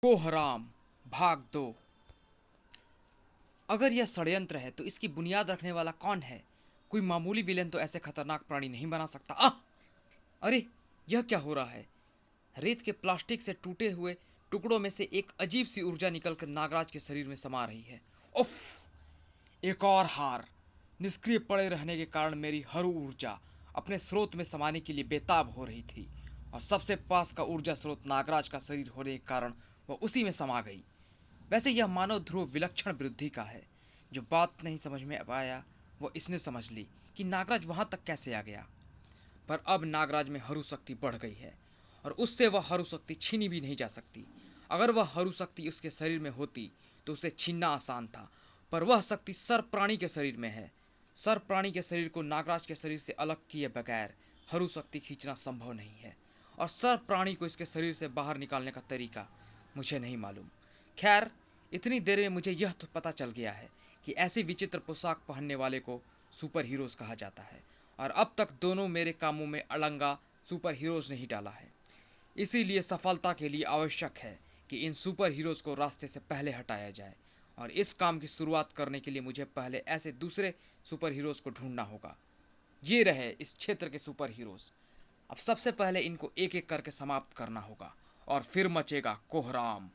कोहराम भाग दो। अगर यह षड्यंत्र है तो इसकी बुनियाद रखने वाला कौन है? कोई मामूली विलेन तो ऐसे खतरनाक प्राणी नहीं बना सकता। अरे, यह क्या हो रहा है? रेत के प्लास्टिक से टूटे हुए टुकड़ों में से एक अजीब सी ऊर्जा निकलकर नागराज के शरीर में समा रही है। उफ! एक और हार। निष्क्रिय पड़े रहने के कारण मेरी हर ऊर्जा अपने स्रोत में समाने के लिए बेताब हो रही थी, और सबसे पास का ऊर्जा स्रोत नागराज का शरीर होने के कारण वह उसी में समा गई। वैसे यह मानव ध्रुव विलक्षण वृद्धि का है। जो बात नहीं समझ में अब आया वो इसने समझ ली कि नागराज वहां तक कैसे आ गया। पर अब नागराज में हरु शक्ति बढ़ गई है, और उससे वह हरु शक्ति छीनी भी नहीं जा सकती। अगर वह हरु शक्ति उसके शरीर में होती तो उसे छीनना आसान था, पर वह शक्ति सर्प प्राणी के शरीर में है। सर्प प्राणी के शरीर को नागराज के शरीर से अलग किए बगैर हरु शक्ति खींचना संभव नहीं है, और सर्प प्राणी को इसके शरीर से बाहर निकालने का तरीका मुझे नहीं मालूम। खैर, इतनी देर में मुझे यह तो पता चल गया है कि ऐसी विचित्र पोशाक पहनने वाले को सुपर हीरोज कहा जाता है, और अब तक दोनों मेरे कामों में अड़ंगा सुपर हीरोज ने ही डाला है। इसीलिए सफलता के लिए आवश्यक है कि इन सुपर हीरोज को रास्ते से पहले हटाया जाए, और इस काम की शुरुआत करने के लिए मुझे पहले ऐसे दूसरे सुपर हीरोज को ढूंढना होगा। ये रहे इस क्षेत्र के सुपर हीरोज। अब सबसे पहले इनको एक एक करके समाप्त करना होगा, और फिर मचेगा कोहराम।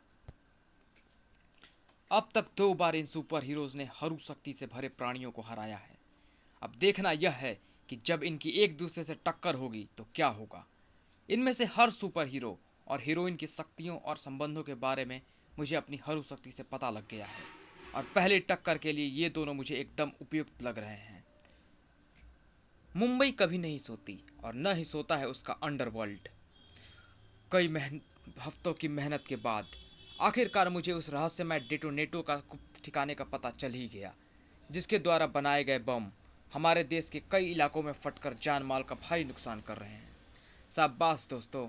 अब तक 2 बार इन सुपर हीरोज ने हरु शक्ति से भरे प्राणियों को हराया है। अब देखना यह है कि जब इनकी एक दूसरे से टक्कर होगी तो क्या होगा। इनमें से हर सुपर हीरो और हीरोइन की शक्तियों और संबंधों के बारे में मुझे अपनी हरु शक्ति से पता लग गया है, और पहले टक्कर के लिए ये दोनों मुझे एकदम उपयुक्त लग रहे हैं। मुंबई कभी नहीं सोती, और न ही सोता है उसका अंडरवर्ल्ड। कई हफ्तों की मेहनत के बाद आखिरकार मुझे उस रहस्यमय डेटोनेटो का गुप्त ठिकाने का पता चल ही गया, जिसके द्वारा बनाए गए बम हमारे देश के कई इलाकों में फटकर जान माल का भारी नुकसान कर रहे हैं। शाबाश दोस्तों,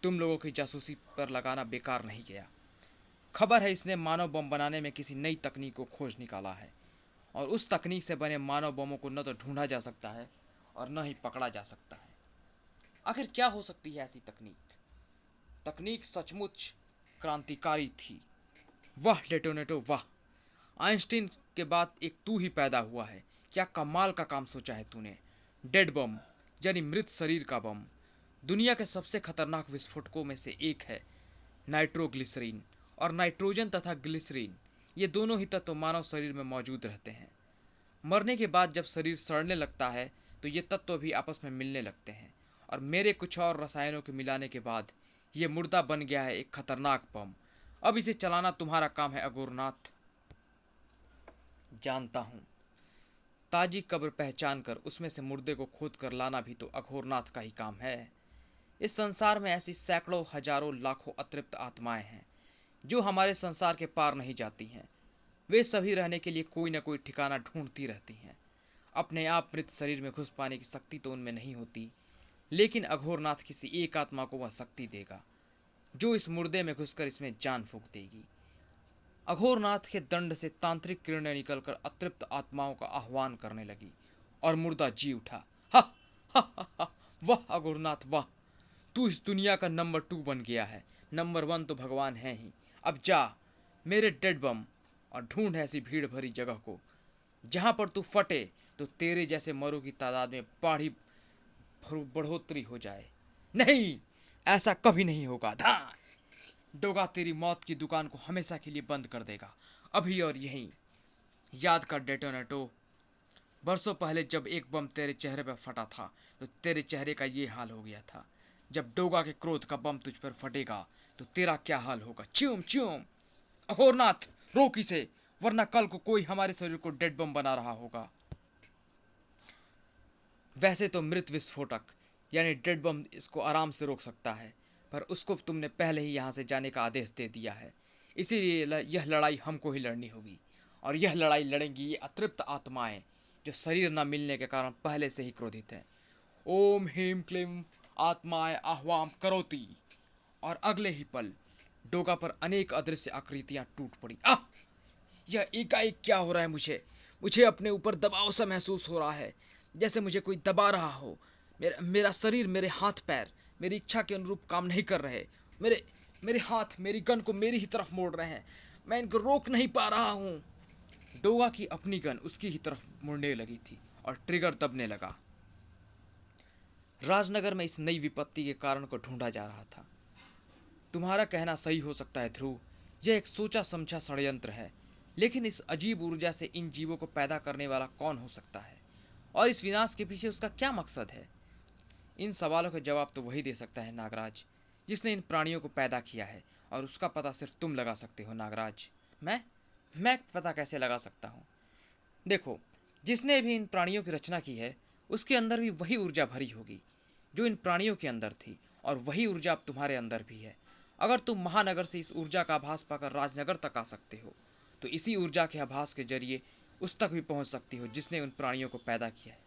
तुम लोगों की जासूसी पर लगाना बेकार नहीं गया। खबर है इसने मानव बम बनाने में किसी नई तकनीक को खोज निकाला है, और उस तकनीक से बने मानव बमों को न तो ढूंढा जा सकता है और न ही पकड़ा जा सकता है। आखिर क्या हो सकती है ऐसी तकनीक? तकनीक सचमुच क्रांतिकारी थी। वाह डेटोनेटो वाह! आइंस्टीन के बाद एक तू ही पैदा हुआ है। क्या कमाल का काम सोचा है तूने। डेड बम यानी मृत शरीर का बम। दुनिया के सबसे खतरनाक विस्फोटकों में से एक है नाइट्रोग्लिसरीन, और नाइट्रोजन तथा ग्लिसरीन, ये दोनों ही तत्व मानव शरीर में मौजूद रहते हैं। मरने के बाद जब शरीर सड़ने लगता है तो ये तत्व भी आपस में मिलने लगते हैं, और मेरे कुछ और रसायनों के मिलाने के बाद ये मुर्दा बन गया है एक खतरनाक बम। अब इसे चलाना तुम्हारा काम है अघोरनाथ। जानता हूँ। ताजी कब्र पहचान कर उसमें से मुर्दे को खोद कर लाना भी तो अघोरनाथ का ही काम है। इस संसार में ऐसी सैकड़ों हजारों लाखों अतृप्त आत्माएं हैं जो हमारे संसार के पार नहीं जाती हैं। वे सभी रहने के लिए कोई न कोई ठिकाना ढूंढती रहती हैं। अपने आप मृत शरीर में घुस पाने की शक्ति तो उनमें नहीं होती, लेकिन अघोरनाथ किसी एक आत्मा को वह शक्ति देगा जो इस मुर्दे में घुसकर इसमें जान फूंक देगी। अघोरनाथ के दंड से तांत्रिक किरणें निकलकर अतृप्त आत्माओं का आह्वान करने लगी, और मुर्दा जी उठा। हा हा हा हा! वाह अघोरनाथ वाह! तू इस दुनिया का नंबर 2 बन गया है। नंबर 1 तो भगवान है ही। अब जा मेरे डेड बम, और ढूंढ ऐसी भीड़ भरी जगह को जहां पर तू फटे तो तेरे जैसे मरों की तादाद में बढ़ोतरी हो जाए। नहीं, ऐसा कभी नहीं होगा। धा डोगा तेरी मौत की दुकान को हमेशा के लिए बंद कर देगा, अभी और यहीं। याद कर डेटोनेटो, बरसों पहले जब एक बम तेरे चेहरे पर फटा था तो तेरे चेहरे का ये हाल हो गया था। जब डोगा के क्रोध का बम तुझ पर फटेगा तो तेरा क्या हाल होगा। च्यूम च्यूम! अघोरनाथ, रोक इसे, वरना कल को कोई हमारे शरीर को डेड बम बना रहा होगा। वैसे तो मृत विस्फोटक यानी डेड बम इसको आराम से रोक सकता है, पर उसको तुमने पहले ही यहाँ से जाने का आदेश दे दिया है। इसीलिए यह लड़ाई हमको ही लड़नी होगी, और यह लड़ाई लड़ेंगी ये अतृप्त आत्माएं जो शरीर न मिलने के कारण पहले से ही क्रोधित हैं। ओम ह्रीं क्लीं आत्माएं आह्वाम करोति। और अगले ही पल डोगा पर अनेक अदृश्य आकृतियां टूट पड़ी। यह एकाएक क्या हो रहा है? मुझे मुझे अपने ऊपर दबाव सा महसूस हो रहा है, जैसे मुझे कोई दबा रहा हो। मेरा शरीर, मेरे हाथ पैर मेरी इच्छा के अनुरूप काम नहीं कर रहे। मेरे मेरे हाथ मेरी गन को मेरी ही तरफ मोड़ रहे हैं। मैं इनको रोक नहीं पा रहा हूँ। डोगा की अपनी गन उसकी ही तरफ मुड़ने लगी थी और ट्रिगर दबने लगा। राजनगर में इस नई विपत्ति के कारण को ढूंढा जा रहा था। तुम्हारा कहना सही हो सकता है ध्रुव, यह एक सोचा समझा षड्यंत्र है, लेकिन इस अजीब ऊर्जा से इन जीवों को पैदा करने वाला कौन हो सकता है और इस विनाश के पीछे उसका क्या मकसद है? इन सवालों के जवाब तो वही दे सकता है नागराज, जिसने इन प्राणियों को पैदा किया है, और उसका पता सिर्फ तुम लगा सकते हो नागराज। मैं पता कैसे लगा सकता हूँ? देखो, जिसने भी इन प्राणियों की रचना की है उसके अंदर भी वही ऊर्जा भरी होगी जो इन प्राणियों के अंदर थी, और वही ऊर्जा अब तुम्हारे अंदर भी है। अगर तुम महानगर से इस ऊर्जा का आभास पाकर राजनगर तक आ सकते हो तो इसी ऊर्जा के आभास के जरिए उस तक भी पहुंच सकती हो जिसने उन प्राणियों को पैदा किया है।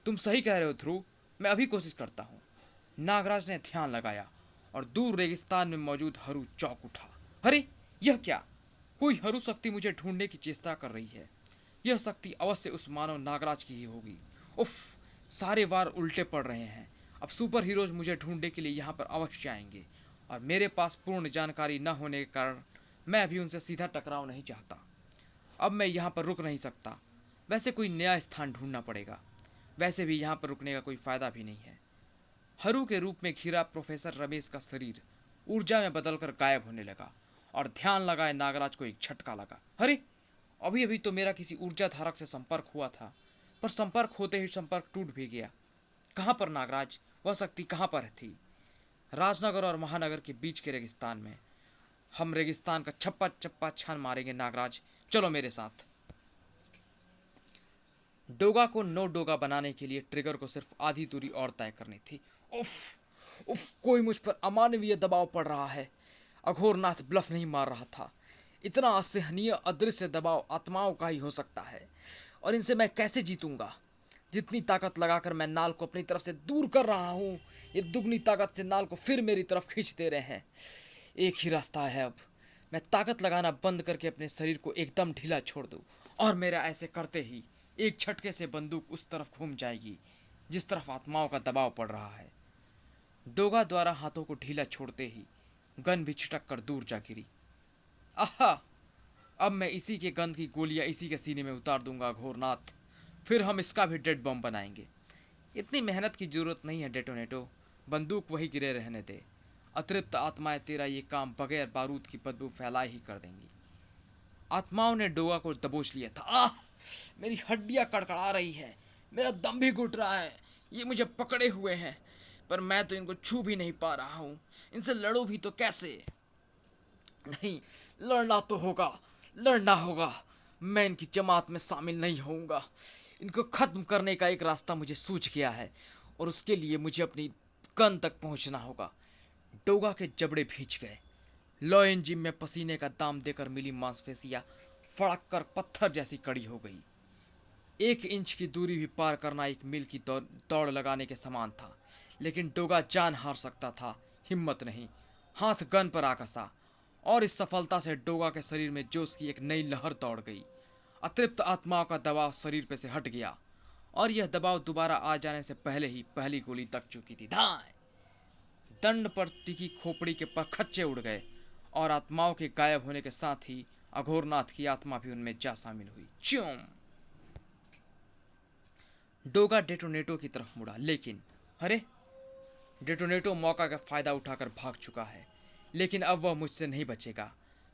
तुम सही कह रहे हो ध्रुव, मैं अभी कोशिश करता हूँ। नागराज ने ध्यान लगाया और दूर रेगिस्तान में मौजूद हरू चौंक उठा। अरे यह क्या? कोई हरू शक्ति मुझे ढूंढने की चेष्टा कर रही है। यह शक्ति अवश्य उस मानव नागराज की ही होगी। उफ, सारे वार उल्टे पड़ रहे हैं। अब सुपर हीरोज मुझे ढूंढने के लिए यहाँ पर अवश्य आएंगे, और मेरे पास पूर्ण जानकारी न होने के कारण मैं अभी उनसे सीधा टकराव नहीं चाहता। अब मैं यहाँ पर रुक नहीं सकता। वैसे कोई नया स्थान ढूंढना पड़ेगा। वैसे भी यहाँ पर रुकने का कोई फ़ायदा भी नहीं है। हरू के रूप में घिरा प्रोफेसर रमेश का शरीर ऊर्जा में बदलकर गायब होने लगा, और ध्यान लगाए नागराज को एक झटका लगा। अरे, अभी अभी तो मेरा किसी ऊर्जा धारक से संपर्क हुआ था, पर संपर्क होते ही संपर्क टूट भी गया। कहाँ पर नागराज? वह शक्ति कहाँ पर थी? राजनगर और महानगर के बीच के रेगिस्तान में। हम रेगिस्तान का छप्पा चप्पा छान मारेंगे नागराज, चलो मेरे साथ। डोगा को नो डोगा बनाने के लिए ट्रिगर को सिर्फ आधी दूरी और तय करनी थी। उफ उफ, कोई मुझ पर अमानवीय दबाव पड़ रहा है। अघोरनाथ ब्लफ नहीं मार रहा था। इतना असहनीय अदृश्य दबाव आत्माओं का ही हो सकता है, और इनसे मैं कैसे जीतूंगा? जितनी ताकत लगाकर मैं नाल को अपनी तरफ से दूर कर रहा हूँ, ये दुगनी ताकत से नाल को फिर मेरी तरफ खींच दे रहे हैं। एक ही रास्ता है अब। मैं ताकत लगाना बंद करके अपने शरीर को एकदम ढीला छोड़ दूँ, और मेरा ऐसे करते ही एक झटके से बंदूक उस तरफ घूम जाएगी जिस तरफ आत्माओं का दबाव पड़ रहा है। डोगा द्वारा हाथों को ढीला छोड़ते ही गन भी छिटक कर दूर जा गिरी। आहा, अब मैं इसी के गंध की गोलियां इसी के सीने में उतार दूंगा घोरनाथ। फिर हम इसका भी डेड बम बनाएंगे। इतनी मेहनत की जरूरत नहीं है डेटोनेटो, बंदूक वही गिरे रहने दे। अतृप्त आत्माएं तेरा ये काम बगैर बारूद की बदबू फैलाए ही कर देंगी। आत्माओं ने डोगा को दबोच लिया था। आह, मेरी हड्डियां कड़कड़ा रही है, मेरा दम भी घुट रहा है। ये मुझे पकड़े हुए हैं, पर मैं तो इनको छू भी नहीं पा रहा हूँ। इनसे लड़ूं भी तो कैसे? नहीं, लड़ना तो होगा, लड़ना होगा। मैं इनकी जमात में शामिल नहीं होऊंगा। इनको खत्म करने का एक रास्ता मुझे सूझ गया है, और उसके लिए मुझे अपनी गन तक पहुंचना होगा। डोगा के जबड़े भींच गए। लॉयन जिम में पसीने का दाम देकर मिली मांसपेशियां फड़क कर पत्थर जैसी कड़ी हो गई। 1 इंच की दूरी भी पार करना एक मील की दौड़ लगाने के समान था, लेकिन डोगा जान हार सकता था, हिम्मत नहीं। हाथ गन पर आ कसा, और इस सफलता से डोगा के शरीर में जोश की एक नई लहर दौड़ गई। अतृप्त आत्माओं का दबाव शरीर पे से हट गया, और यह दबाव दोबारा आ जाने से पहले ही पहली गोली लग चुकी थी। धाए! दंड पर टिकी खोपड़ी के परखच्चे उड़ गए, और आत्माओं के गायब होने के साथ ही अघोरनाथ की आत्मा भी उनमें जा शामिल हुई। च्यूम! डोगा डेटोनेटो की तरफ मुड़ा, लेकिन अरे, डेटोनेटो मौका का फायदा उठाकर भाग चुका है। लेकिन अब वह मुझसे नहीं बचेगा।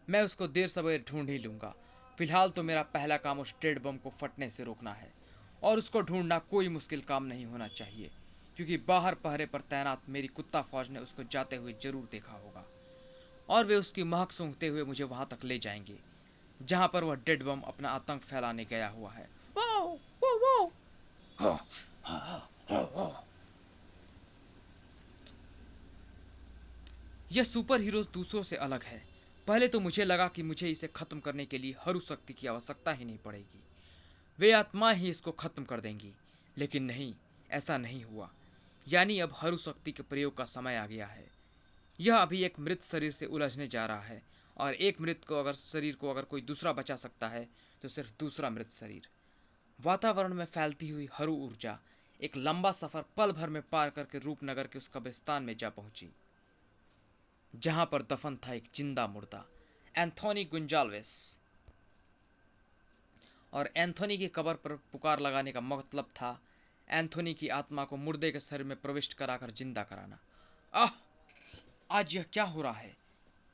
मैं उसको देर सवेर ढूंढ ही लूंगा। फिलहाल तो मेरा पहला काम उस डेड बम को फटने से रोकना है, और उसको ढूंढना कोई मुश्किल काम नहीं होना चाहिए, क्योंकि बाहर पहरे पर तैनात मेरी कुत्ता फौज ने उसको जाते हुए जरूर देखा होगा, और वे उसकी महक सूंघते हुए मुझे वहां तक ले जाएंगे जहां पर वह डेड बम अपना आतंक फैलाने गया हुआ है। वो, वो। हाँ, हाँ, हाँ, हाँ। यह सुपर हीरोज दूसरों से अलग है। पहले तो मुझे लगा कि मुझे इसे खत्म करने के लिए हरू शक्ति की आवश्यकता ही नहीं पड़ेगी, वे आत्मा ही इसको खत्म कर देंगी। लेकिन नहीं, ऐसा नहीं हुआ। यानी अब हरू शक्ति के प्रयोग का समय आ गया है। यह अभी एक मृत शरीर से उलझने जा रहा है, और एक मृत को अगर शरीर को अगर कोई दूसरा बचा सकता है तो सिर्फ दूसरा मृत शरीर। वातावरण में फैलती हुई हरू ऊर्जा एक लंबा सफर पल भर में पार करके रूपनगर के उस कब्रिस्तान में जा पहुंची। जहां पर दफन था एक जिंदा मुर्दा, एंथोनी गुंजाल्वेस। और एंथोनी की कब्र पर पुकार लगाने का मतलब था एंथोनी की आत्मा को मुर्दे के शरीर में प्रविष्ट कराकर जिंदा कराना। आह, आज यह क्या हो रहा है?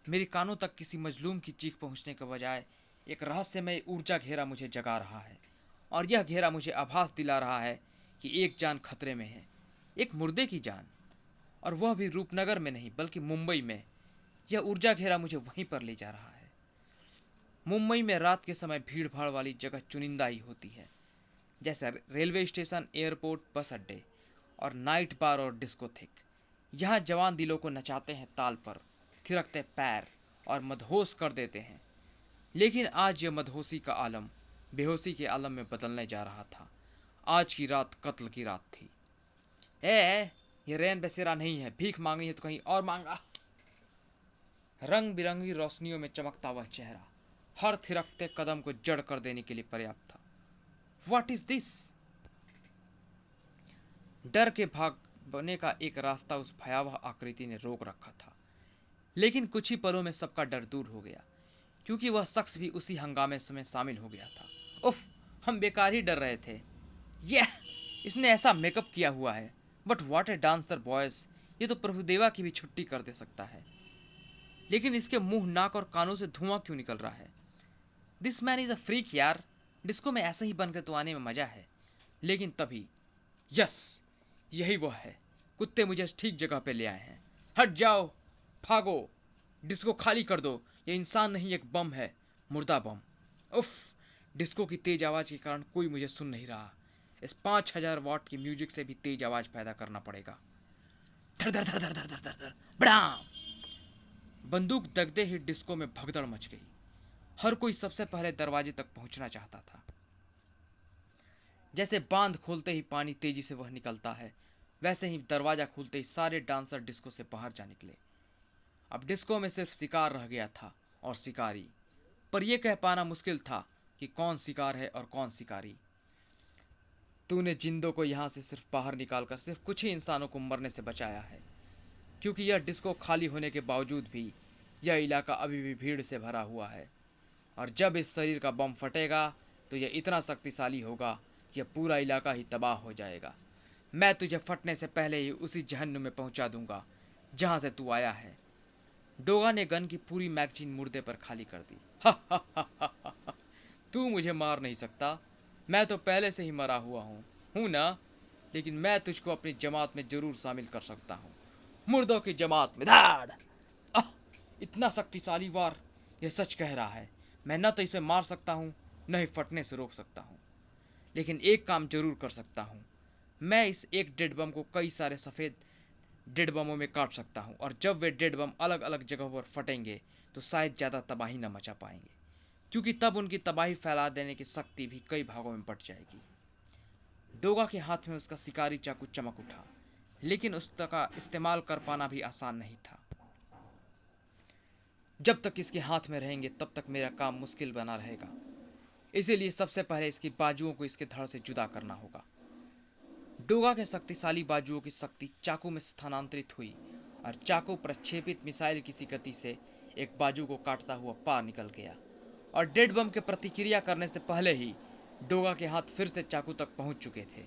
मेरे कानों तक किसी मजलूम की चीख पहुंचने के बजाय एक रहस्यमय ऊर्जा घेरा मुझे जगा रहा है, और यह घेरा मुझे आभास दिला रहा है कि एक जान खतरे में है, एक मुर्दे की जान, और वह भी रूपनगर में नहीं बल्कि मुंबई में। यह ऊर्जा घेरा मुझे वहीं पर ले जा रहा है। मुंबई में रात के समय भीड़ भाड़ वाली जगह चुनिंदा ही होती है, जैसे रेलवे स्टेशन, एयरपोर्ट, बस अड्डे और नाइट बार और डिस्कोथिक। यहाँ जवान दिलों को नचाते हैं ताल पर, थिरकते पैर और मदहोश कर देते हैं। लेकिन आज यह मदहोशी का आलम बेहोशी के आलम में बदलने जा रहा था। आज की रात कत्ल की रात थी। ये रैन बसेरा नहीं है, भीख मांगनी है तो कहीं और मांगा। रंग बिरंगी रोशनियों में चमकता वह चेहरा हर थिरकते कदम को जड़ कर देने के लिए पर्याप्त था। What is this? डर के भागने का एक रास्ता उस भयावह आकृति ने रोक रखा था। लेकिन कुछ ही पलों में सबका डर दूर हो गया, क्योंकि वह शख्स भी उसी हंगामे में शामिल हो गया था। उफ, हम बेकार ही डर रहे थे। यह इसने ऐसा मेकअप किया हुआ है, but what a dancer boys. ये तो प्रभुदेवा की भी छुट्टी कर दे सकता है। लेकिन इसके मुंह, नाक और कानों से धुआं क्यों निकल रहा है? This man is a freak यार। डिस्को में ऐसे ही बनकर तो आने में मजा है। लेकिन तभी, यस, यही वह है। कुत्ते मुझे ठीक जगह पे ले आए हैं। हट जाओ, भागो, डिस्को खाली कर दो। ये इंसान नहीं, एक बम है, मुर्दा बम। उफ, डिस्को की तेज आवाज के कारण कोई मुझे सुन नहीं रहा। इस 5000 वाट की म्यूजिक से भी तेज आवाज पैदा करना पड़ेगा। धर धर धर धर धर धर धर धर, बड़ाम। बंदूक दगदे ही डिस्को में भगदड़ मच गई। हर कोई सबसे पहले दरवाजे तक पहुंचना चाहता था। जैसे बांध खोलते ही पानी तेजी से वह निकलता है, वैसे ही दरवाजा खुलते ही सारे डांसर डिस्को से बाहर जा निकले। अब डिस्को में सिर्फ शिकार रह गया था और शिकारी। पर यह कह पाना मुश्किल था कि कौन शिकार है और कौन शिकारी। तूने जिंदों को यहाँ से सिर्फ बाहर निकालकर सिर्फ कुछ ही इंसानों को मरने से बचाया है, क्योंकि यह डिस्को खाली होने के बावजूद भी यह इलाका अभी भी भीड़ से भरा हुआ है। और जब इस शरीर का बम फटेगा तो यह इतना शक्तिशाली होगा कि यह पूरा इलाका ही तबाह हो जाएगा। मैं तुझे फटने से पहले ही उसी जहन्नुम में पहुंचा दूंगा जहां से तू आया है। डोगा ने गन की पूरी मैगजीन मुर्दे पर खाली कर दी। तू मुझे मार नहीं सकता, मैं तो पहले से ही मरा हुआ हूँ ना। लेकिन मैं तुझको अपनी जमात में जरूर शामिल कर सकता हूँ, मुर्दों की जमात में। धाड़! आह! इतना शक्तिशाली वार, यह सच कह रहा है। मैं न तो इसे मार सकता हूँ, न ही फटने से रोक सकता हूँ। लेकिन एक काम जरूर कर सकता हूँ, मैं इस एक डेड बम को कई सारे सफ़ेद डेड बमों में काट सकता हूँ, और जब वे डेड बम अलग अलग जगहों पर फटेंगे तो शायद ज़्यादा तबाही न मचा पाएंगे, क्योंकि तब उनकी तबाही फैला देने की शक्ति भी कई भागों में बट जाएगी। डोगा के हाथ में उसका शिकारी चाकू चमक उठा, लेकिन उसका इस्तेमाल कर पाना भी आसान नहीं था। जब तक इसके हाथ में रहेंगे तब तक मेरा काम मुश्किल बना रहेगा। इसीलिए सबसे पहले इसकी बाजुओं को इसके धड़ से जुदा करना होगा। डोगा के शक्तिशाली बाजुओं की शक्ति चाकू में स्थानांतरित हुई, और चाकू प्रक्षेपित मिसाइल किसी गति से एक बाजू को काटता हुआ पार निकल गया। और डेड बम के प्रतिक्रिया करने से पहले ही डोगा के हाथ फिर से चाकू तक पहुंच चुके थे,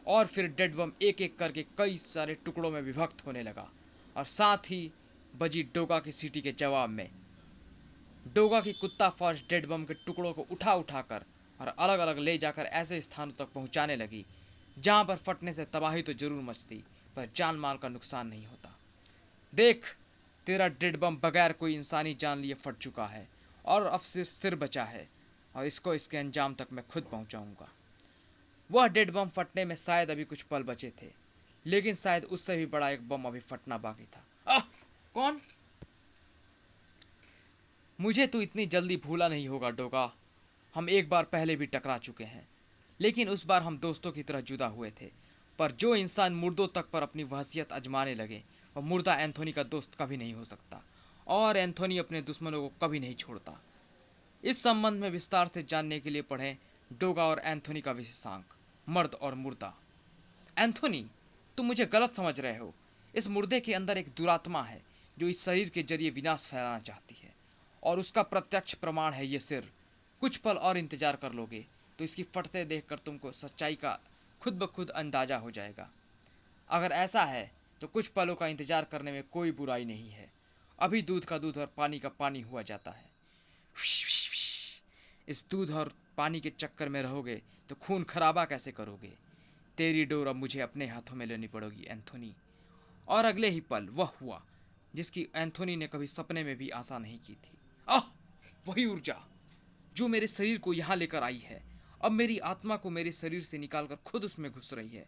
और फिर डेड बम एक एक करके कई सारे टुकड़ों में विभक्त होने लगा। और साथ ही बजी डोगा की सीटी के जवाब में डोगा की कुत्ता फर्स्ट डेड बम के टुकड़ों को उठा उठाकर और अलग अलग ले जाकर ऐसे स्थानों तक पहुंचाने लगी जहां पर फटने से तबाही तो जरूर मचती, पर जान माल का नुकसान नहीं होता। देख, तेरा डेड बम बगैर कोई इंसानी जान लिए फट चुका है, और अब सिर्फ सिर बचा है, और इसको इसके अंजाम तक मैं खुद पहुंचाऊंगा। वह डेड बम फटने में शायद अभी कुछ पल बचे थे, लेकिन शायद उससे भी बड़ा एक बम अभी फटना बाकी था। आह! कौन? मुझे तो इतनी जल्दी भूला नहीं होगा डोगा। हम एक बार पहले भी टकरा चुके हैं, लेकिन उस बार हम दोस्तों की तरह जुदा हुए थे। पर जो इंसान मुर्दों तक पर अपनी वहशियत आजमाने लगे, वह मुर्दा एंथोनी का दोस्त कभी नहीं हो सकता, और एंथोनी अपने दुश्मनों को कभी नहीं छोड़ता। इस संबंध में विस्तार से जानने के लिए पढ़ें डोगा और एंथोनी का विशेषांक, मर्द और मुर्दा। एंथोनी, तुम मुझे गलत समझ रहे हो। इस मुर्दे के अंदर एक दुरात्मा है जो इस शरीर के जरिए विनाश फैलाना चाहती है, और उसका प्रत्यक्ष प्रमाण है ये सिर। कुछ पल और इंतजार कर लोगे तो इसकी फटते देखकर तुमको सच्चाई का खुद ब खुद अंदाजा हो जाएगा। अगर ऐसा है तो कुछ पलों का इंतजार करने में कोई बुराई नहीं है। अभी दूध का दूध और पानी का पानी हुआ जाता है। इस दूध और पानी के चक्कर में रहोगे तो खून खराबा कैसे करोगे? तेरी डोर अब मुझे अपने हाथों में लेनी पड़ेगी एंथोनी। और अगले ही पल वह हुआ जिसकी एंथोनी ने कभी सपने में भी आशा नहीं की थी। आह, वही ऊर्जा जो मेरे शरीर को यहाँ लेकर आई है, अब मेरी आत्मा को मेरे शरीर से निकालकर खुद उसमें घुस रही है,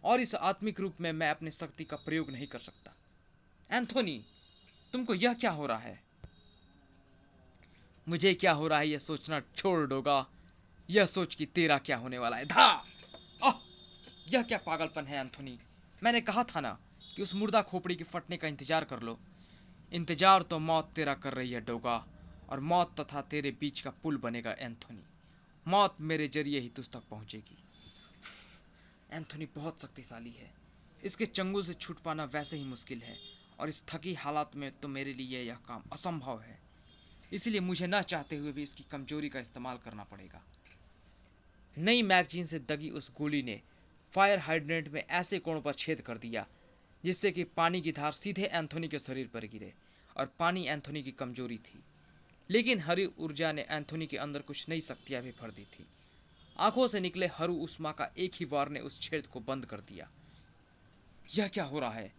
और इस आत्मिक रूप में मैं अपनी शक्ति का प्रयोग नहीं कर सकता। एंथोनी, तुमको यह क्या हो रहा है? मुझे क्या हो रहा है यह सोचना छोड़ दोगा। यह सोच कि तेरा क्या होने वाला है। धा! आह! यह क्या पागलपन है एंथोनी? मैंने कहा था ना कि उस मुर्दा खोपड़ी के फटने का इंतजार कर लो। इंतजार तो मौत तेरा कर रही है डोगा, और मौत तथा तेरे बीच का पुल बनेगा एंथोनी। मौत मेरे जरिए ही तुझ तक पहुंचेगी। एंथोनी बहुत शक्तिशाली है, इसके चंगुल से छूट पाना वैसे ही मुश्किल है, और इस थकी हालात में तो मेरे लिए यह काम असंभव है। इसलिए मुझे न चाहते हुए भी इसकी कमजोरी का इस्तेमाल करना पड़ेगा। नई मैगजीन से दगी उस गोली ने फायर हाइड्रेंट में ऐसे कोणों पर छेद कर दिया जिससे कि पानी की धार सीधे एंथोनी के शरीर पर गिरे, और पानी एंथोनी की कमजोरी थी, लेकिन हरी ऊर्जा ने एंथोनी के अंदर कुछ नई शक्तियां भी भर दी थी। आंखों से निकले हरू उष्मा का एक ही वार ने उस छेद को बंद कर दिया। यह क्या हो रहा है?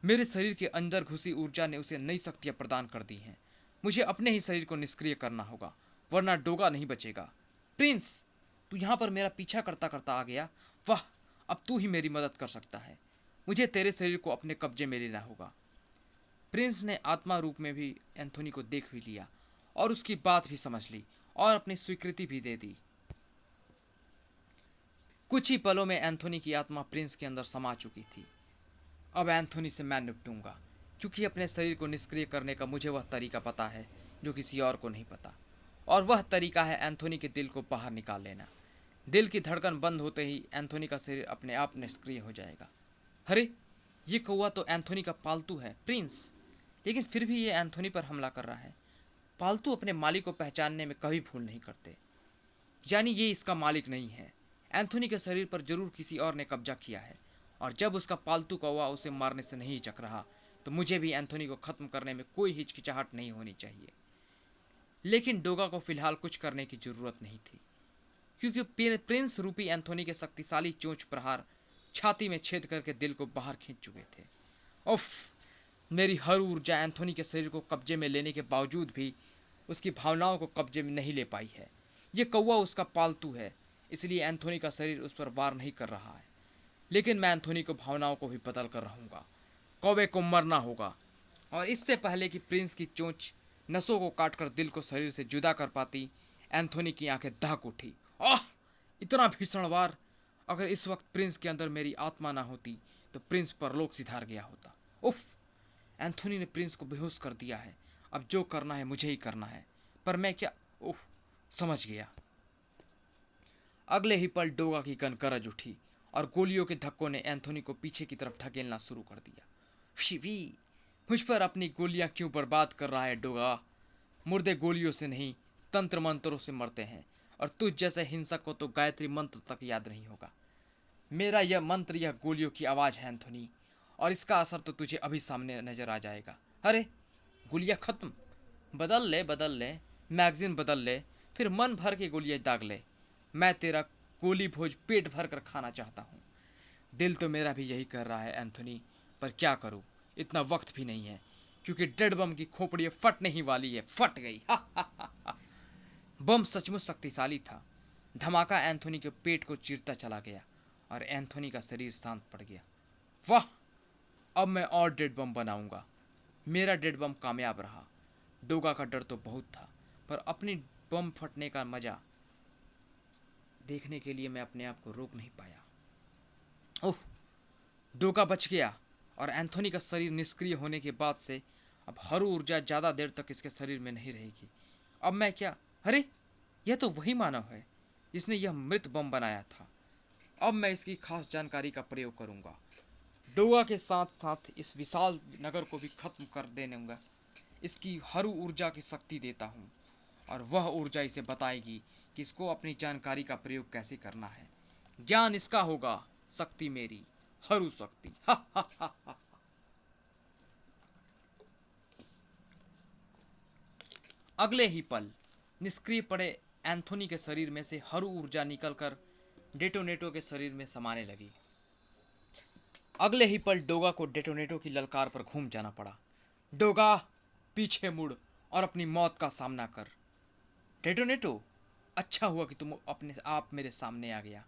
मेरे शरीर के अंदर घुसी ऊर्जा ने उसे नई शक्तियां प्रदान कर दी हैं। मुझे अपने ही शरीर को निष्क्रिय करना होगा, वरना डोगा नहीं बचेगा। प्रिंस, तू यहाँ पर मेरा पीछा करता करता आ गया। वाह, अब तू ही मेरी मदद कर सकता है। मुझे तेरे शरीर को अपने कब्जे में लेना होगा। प्रिंस ने आत्मा रूप में भी एंथोनी को देख भी लिया, और उसकी बात भी समझ ली, और अपनी स्वीकृति भी दे दी। कुछ ही पलों में एंथोनी की आत्मा प्रिंस के अंदर समा चुकी थी। अब एंथोनी से मैं निपटूंगा, क्योंकि अपने शरीर को निष्क्रिय करने का मुझे वह तरीका पता है जो किसी और को नहीं पता, और वह तरीका है एंथोनी के दिल को बाहर निकाल लेना। दिल की धड़कन बंद होते ही एंथोनी का शरीर अपने आप निष्क्रिय हो जाएगा। अरे, ये कौवा तो एंथोनी का पालतू है प्रिंस, लेकिन फिर भी ये एंथोनी पर हमला कर रहा है। पालतू अपने मालिक को पहचानने में कभी भूल नहीं करते, यानी ये इसका मालिक नहीं है। एंथोनी के शरीर पर जरूर किसी और ने कब्जा किया है, और जब उसका पालतू कौवा उसे मारने से नहीं हिचक रहा, तो मुझे भी एंथोनी को खत्म करने में कोई हिचकिचाहट नहीं होनी चाहिए। लेकिन डोगा को फिलहाल कुछ करने की जरूरत नहीं थी, क्योंकि प्रिंस रूपी एंथोनी के शक्तिशाली चोंच प्रहार छाती में छेद करके दिल को बाहर खींच चुके थे। उफ! मेरी हर ऊर्जा एंथोनी के शरीर को कब्जे में लेने के बावजूद भी उसकी भावनाओं को कब्जे में नहीं ले पाई है। ये कौवा उसका पालतू है, इसलिए एंथोनी का शरीर उस पर वार नहीं कर रहा है। लेकिन मैं एंथोनी को भावनाओं को भी बदल कर रहूँगा। कौवे को मरना होगा, और इससे पहले कि प्रिंस की चोंच नसों को काटकर दिल को शरीर से जुदा कर पाती, एंथोनी की आंखें दहक उठी। आह! इतना भीषण वार! अगर इस वक्त प्रिंस के अंदर मेरी आत्मा ना होती तो प्रिंस परलोक सिधार गया होता। उफ! एंथोनी ने प्रिंस को बेहोश कर दिया है। अब जो करना है मुझे ही करना है, पर मैं क्या? ओह, समझ गया। अगले ही पल डोगा की गन गरज उठी, और गोलियों के धक्कों ने एंथोनी को पीछे की तरफ ढकेलना शुरू कर दिया। शिवी, मुझ पर अपनी गोलियां क्यों बर्बाद कर रहा है डोगा? मुर्दे गोलियों से नहीं, तंत्र मंत्रों से मरते हैं, और तुझ जैसे हिंसक को तो गायत्री मंत्र तक याद नहीं होगा। मेरा यह मंत्र यह गोलियों की आवाज़ है एंथोनी, और इसका असर तो तुझे अभी सामने नजर आ जाएगा। अरे, गोलियां खत्म। बदल ले, मैगजीन बदल ले, फिर मन भर के गोलियां दाग ले। मैं तेरा गोली भोज पेट भर कर खाना चाहता हूँ। दिल तो मेरा भी यही कर रहा है एंथोनी, पर क्या करूँ, इतना वक्त भी नहीं है, क्योंकि डेड बम की खोपड़ी फटने ही वाली है। फट गई। बम सचमुच शक्तिशाली था। धमाका एंथोनी के पेट को चीरता चला गया, और एंथोनी का शरीर शांत पड़ गया। वाह! अब मैं और डेड बम बनाऊंगा। मेरा डेड बम कामयाब रहा। डोगा का डर तो बहुत था, पर अपनी बम फटने का मजा देखने के लिए मैं अपने आप को रोक नहीं पाया। ओह! डोगा बच गया, और एंथोनी का शरीर निष्क्रिय होने के बाद से अब हर ऊर्जा ज़्यादा देर तक इसके शरीर में नहीं रहेगी। अब मैं क्या? अरे, यह तो वही मानव है जिसने यह मृत बम बनाया था। अब मैं इसकी खास जानकारी का प्रयोग करूंगा। डोगा के साथ साथ इस विशाल नगर को भी खत्म कर देने इसकी हर ऊर्जा की शक्ति देता हूँ, और वह ऊर्जा इसे बताएगी कि इसको अपनी जानकारी का प्रयोग कैसे करना है। ज्ञान इसका होगा, शक्ति मेरी, हरू शक्ति। हा हा हा हा। अगले ही पल निष्क्रिय पड़े एंथोनी के शरीर में से हरू ऊर्जा निकलकर डेटोनेटो के शरीर में समाने लगी। अगले ही पल डोगा को डेटोनेटो की ललकार पर घूम जाना पड़ा। डोगा, पीछे मुड़ और अपनी मौत का सामना कर। डेटोनेटो, अच्छा हुआ कि तुम अपने आप मेरे सामने आ गया,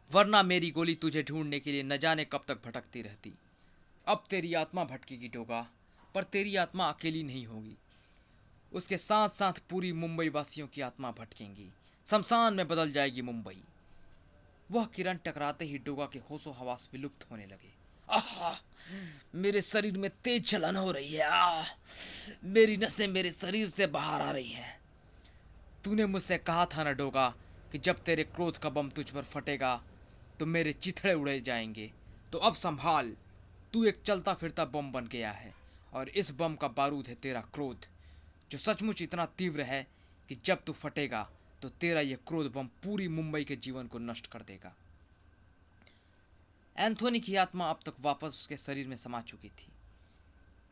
वरना मेरी गोली तुझे ढूंढने के लिए न जाने कब तक भटकती रहती। अब तेरी आत्मा भटकेगी डोगा, पर तेरी आत्मा अकेली नहीं होगी, उसके साथ साथ पूरी मुंबई वासियों की आत्मा भटकेंगी। शमशान में बदल जाएगी मुंबई। वह किरण टकराते ही डोगा के होशो हवास विलुप्त होने लगे। आहा, मेरे शरीर में तेज जलन हो रही है। मेरी नसें मेरे शरीर से बाहर आ रही हैं। तूने मुझसे कहा था ना डोगा कि जब तेरे क्रोध का बम तुझ पर फटेगा तो मेरे चिथड़े उड़े जाएंगे। तो अब संभाल, तू एक चलता फिरता बम बन गया है, और इस बम का बारूद है तेरा क्रोध, जो सचमुच इतना तीव्र है कि जब तू फटेगा तो तेरा यह क्रोध बम पूरी मुंबई के जीवन को नष्ट कर देगा। एंथोनी की आत्मा अब तक वापस उसके शरीर में समा चुकी थी।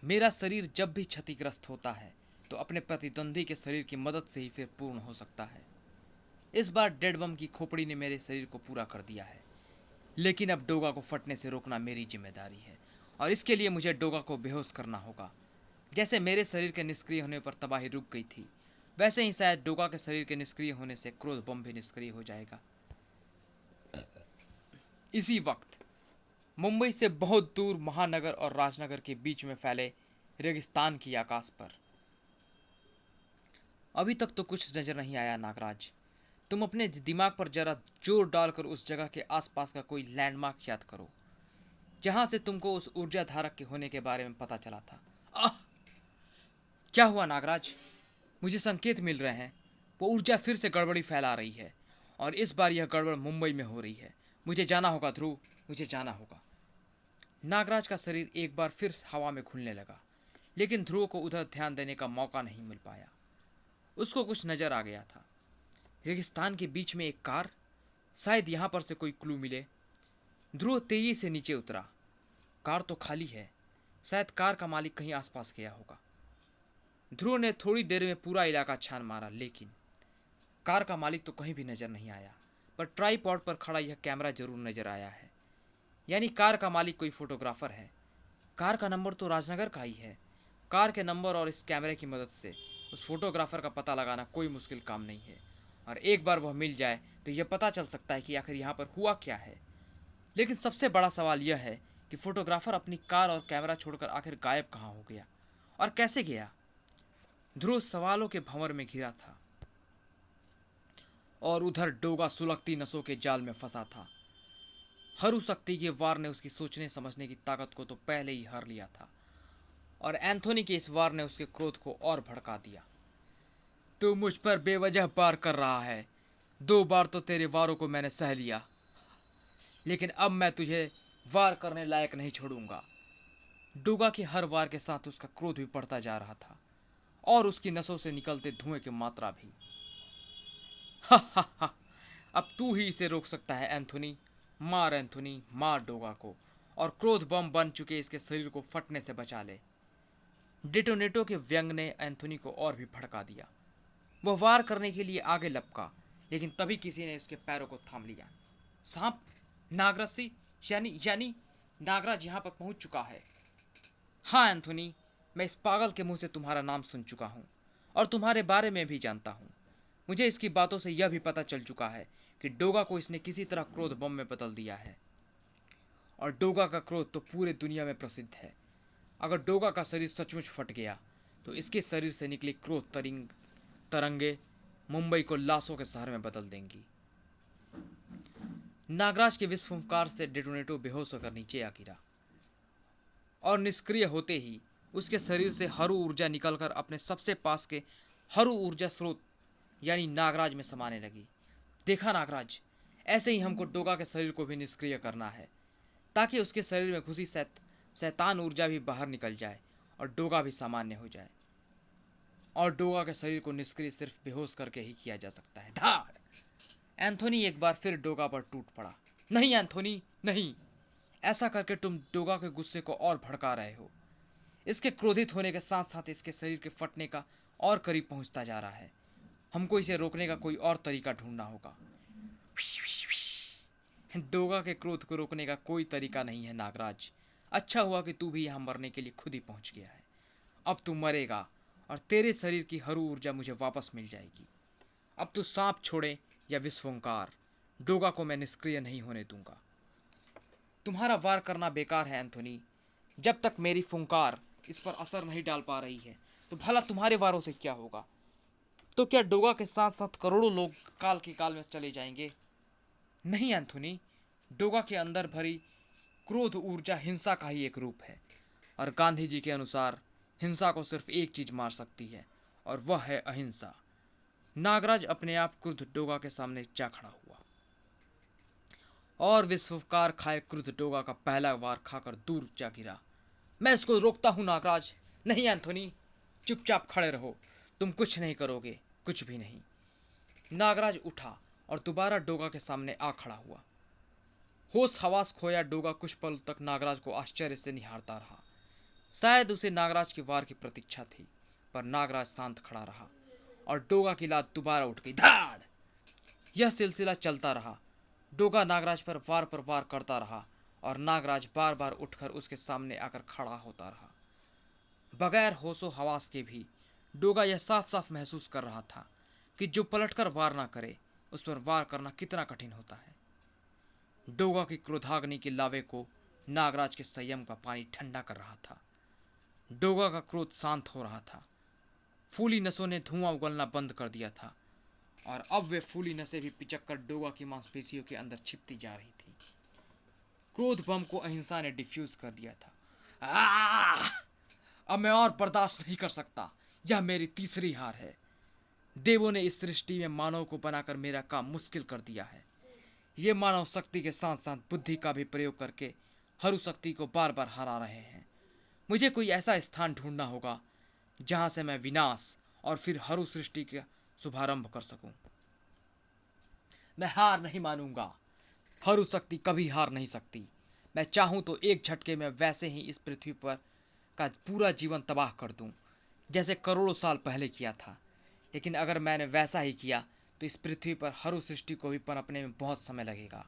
मेरा शरीर जब भी क्षतिग्रस्त होता है तो अपने प्रतिद्वंदी के शरीर की मदद से ही फिर पूर्ण हो सकता है। इस बार डेड बम की खोपड़ी ने मेरे शरीर को पूरा कर दिया है, लेकिन अब डोगा को फटने से रोकना मेरी जिम्मेदारी है, और इसके लिए मुझे डोगा को बेहोश करना होगा। जैसे मेरे शरीर के निष्क्रिय होने पर तबाही रुक गई थी, वैसे ही शायद डोगा के शरीर के निष्क्रिय होने से क्रोध बम भी निष्क्रिय हो जाएगा। इसी वक्त मुंबई से बहुत दूर महानगर और राजनगर के बीच में फैले रेगिस्तान की आकाश पर अभी तक तो कुछ नजर नहीं आया। नागराज, तुम अपने दिमाग पर जरा जोर डालकर उस जगह के आसपास का कोई लैंडमार्क याद करो जहां से तुमको उस ऊर्जा धारक के होने के बारे में पता चला था। आह! क्या हुआ नागराज? मुझे संकेत मिल रहे हैं वो ऊर्जा फिर से गड़बड़ी फैला रही है, और इस बार यह गड़बड़ मुंबई में हो रही है। मुझे जाना होगा ध्रुव, मुझे जाना होगा। नागराज का शरीर एक बार फिर हवा में घुलने लगा, लेकिन ध्रुव को उधर ध्यान देने का मौका नहीं मिल पाया। उसको कुछ नजर आ गया था। रेगिस्तान के बीच में एक कार, शायद यहाँ पर से कोई क्लू मिले। ध्रुव तेजी से नीचे उतरा। कार तो खाली है, शायद कार का मालिक कहीं आसपास गया होगा। ध्रुव ने थोड़ी देर में पूरा इलाका छान मारा, लेकिन कार का मालिक तो कहीं भी नजर नहीं आया। पर ट्राईपॉड पर खड़ा यह कैमरा जरूर नजर आया है, यानी कार का मालिक कोई फोटोग्राफर है। कार का नंबर तो राजनगर का ही है। कार के नंबर और इस कैमरे की मदद से उस फोटोग्राफर का पता लगाना कोई मुश्किल काम नहीं है, और एक बार वह मिल जाए तो यह पता चल सकता है कि आखिर यहाँ पर हुआ क्या है। लेकिन सबसे बड़ा सवाल यह है कि फोटोग्राफर अपनी कार और कैमरा छोड़कर आखिर गायब कहाँ हो गया और कैसे गया। ध्रुव सवालों के भंवर में घिरा था, और उधर डोगा सुलगती नसों के जाल में फंसा था। हरू शक्ति के वार ने उसकी सोचने समझने की ताकत को तो पहले ही हर लिया था, और एंथोनी के इस वार ने उसके क्रोध को और भड़का दिया। तू मुझ पर बेवजह वार कर रहा है। 2 बार तो तेरे वारों को मैंने सह लिया, लेकिन अब मैं तुझे वार करने लायक नहीं छोड़ूंगा। डोगा के हर वार के साथ उसका क्रोध भी बढ़ता जा रहा था, और उसकी नसों से निकलते धुएं की मात्रा भी। हा हा हा, अब तू ही इसे रोक सकता है एंथोनी। मार एंथोनी, मार डोगा को, और क्रोध बम बन चुके इसके शरीर को फटने से बचा ले। डेटोनेटो के व्यंग ने एंथोनी को और भी भड़का दिया। वह वार करने के लिए आगे लपका, लेकिन तभी किसी ने इसके पैरों को थाम लिया। सांप, नागराज, यानी नागराज यहाँ पर पहुंच चुका है। हाँ एंथोनी, मैं इस पागल के मुंह से तुम्हारा नाम सुन चुका हूँ, और तुम्हारे बारे में भी जानता हूँ। मुझे इसकी बातों से यह भी पता चल चुका है कि डोगा को इसने किसी तरह क्रोध बम में बदल दिया है, और डोगा का क्रोध तो पूरे दुनिया में प्रसिद्ध है। अगर डोगा का शरीर सचमुच फट गया तो इसके शरीर से निकली क्रोध तरंगे मुंबई को लाशों के शहर में बदल देंगी। नागराज के विस्फुंकार से डेटोनेटो बेहोश होकर नीचे आ गिरा, और निष्क्रिय होते ही उसके शरीर से हरू ऊर्जा निकलकर अपने सबसे पास के हरू ऊर्जा स्रोत यानी नागराज में समाने लगी। देखा नागराज, ऐसे ही हमको डोगा के शरीर को भी निष्क्रिय करना है, ताकि उसके शरीर में घुसी शैतान ऊर्जा भी बाहर निकल जाए और डोगा भी सामान्य हो जाए। और डोगा के शरीर को निष्क्रिय सिर्फ बेहोश करके ही किया जा सकता है। धाड़! एंथोनी एक बार फिर डोगा पर टूट पड़ा। नहीं एंथोनी, नहीं, ऐसा करके तुम डोगा के गुस्से को और भड़का रहे हो। इसके क्रोधित होने के साथ साथ इसके शरीर के फटने का और करीब पहुंचता जा रहा है। हमको इसे रोकने का कोई और तरीका ढूंढना होगा। डोगा के क्रोध को रोकने का कोई तरीका नहीं है नागराज। अच्छा हुआ कि तू भी यहाँ मरने के लिए खुद ही पहुंच गया है। अब तू मरेगा और तेरे शरीर की हर ऊर्जा मुझे वापस मिल जाएगी। अब तू सांप छोड़े या विस्फोंकार, डोगा को मैं निष्क्रिय नहीं होने दूंगा। तुम्हारा वार करना बेकार है एंथोनी। जब तक मेरी फुंकार इस पर असर नहीं डाल पा रही है तो भला तुम्हारे वारों से क्या होगा? तो क्या डोगा के साथ साथ करोड़ों लोग काल की काल में चले जाएंगे? नहीं एंथोनी, डोगा के अंदर भरी क्रोध ऊर्जा हिंसा का ही एक रूप है और गांधी जी के अनुसार हिंसा को सिर्फ एक चीज मार सकती है और वह है अहिंसा। नागराज अपने आप क्रुद्ध डोगा के सामने जा खड़ा हुआ और विश्वकार खाए क्रुद्ध डोगा का पहला वार खाकर दूर जा गिरा। मैं इसको रोकता हूं नागराज। नहीं एंथोनी, चुपचाप खड़े रहो, तुम कुछ नहीं करोगे, कुछ भी नहीं। नागराज उठा और दोबारा डोगा के सामने आ खड़ा हुआ। होश हवास खोया डोगा कुछ पल तक नागराज को आश्चर्य से निहारता रहा। शायद उसे नागराज के वार की प्रतीक्षा थी, पर नागराज शांत खड़ा रहा और डोगा की लात दोबारा उठ गई। धाड़! यह सिलसिला चलता रहा। डोगा नागराज पर वार करता रहा और नागराज बार बार उठकर उसके सामने आकर खड़ा होता रहा। बगैर होशो हवास के भी डोगा यह साफ साफ महसूस कर रहा था कि जो पलटकर वार ना करे उस पर वार करना कितना कठिन होता है। डोगा की क्रोधाग्नि के लावे को नागराज के संयम का पानी ठंडा कर रहा था। डोगा का क्रोध शांत हो रहा था। फूली नसों ने धुआं उगलना बंद कर दिया था और अब वे फूली नसें भी पिचक कर डोगा की मांसपेशियों के अंदर छिपती जा रही थी। क्रोध बम को अहिंसा ने डिफ्यूज कर दिया था। अब मैं और बर्दाश्त नहीं कर सकता। यह मेरी तीसरी हार है। देवों ने इस सृष्टि में मानव को बनाकर मेरा काम मुश्किल कर दिया है। ये मानव शक्ति के साथ साथ बुद्धि का भी प्रयोग करके हरु शक्ति को बार बार हरा रहे हैं। मुझे कोई ऐसा स्थान ढूंढना होगा जहां से मैं विनाश और फिर हरु सृष्टि का शुभारंभ कर सकूं। मैं हार नहीं मानूंगा। हरु शक्ति कभी हार नहीं सकती। मैं चाहूं तो एक झटके में वैसे ही इस पृथ्वी पर का पूरा जीवन तबाह कर दूं, जैसे करोड़ों साल पहले किया था। लेकिन अगर मैंने वैसा ही किया तो इस पृथ्वी पर हरु सृष्टि को भी पनपने में बहुत समय लगेगा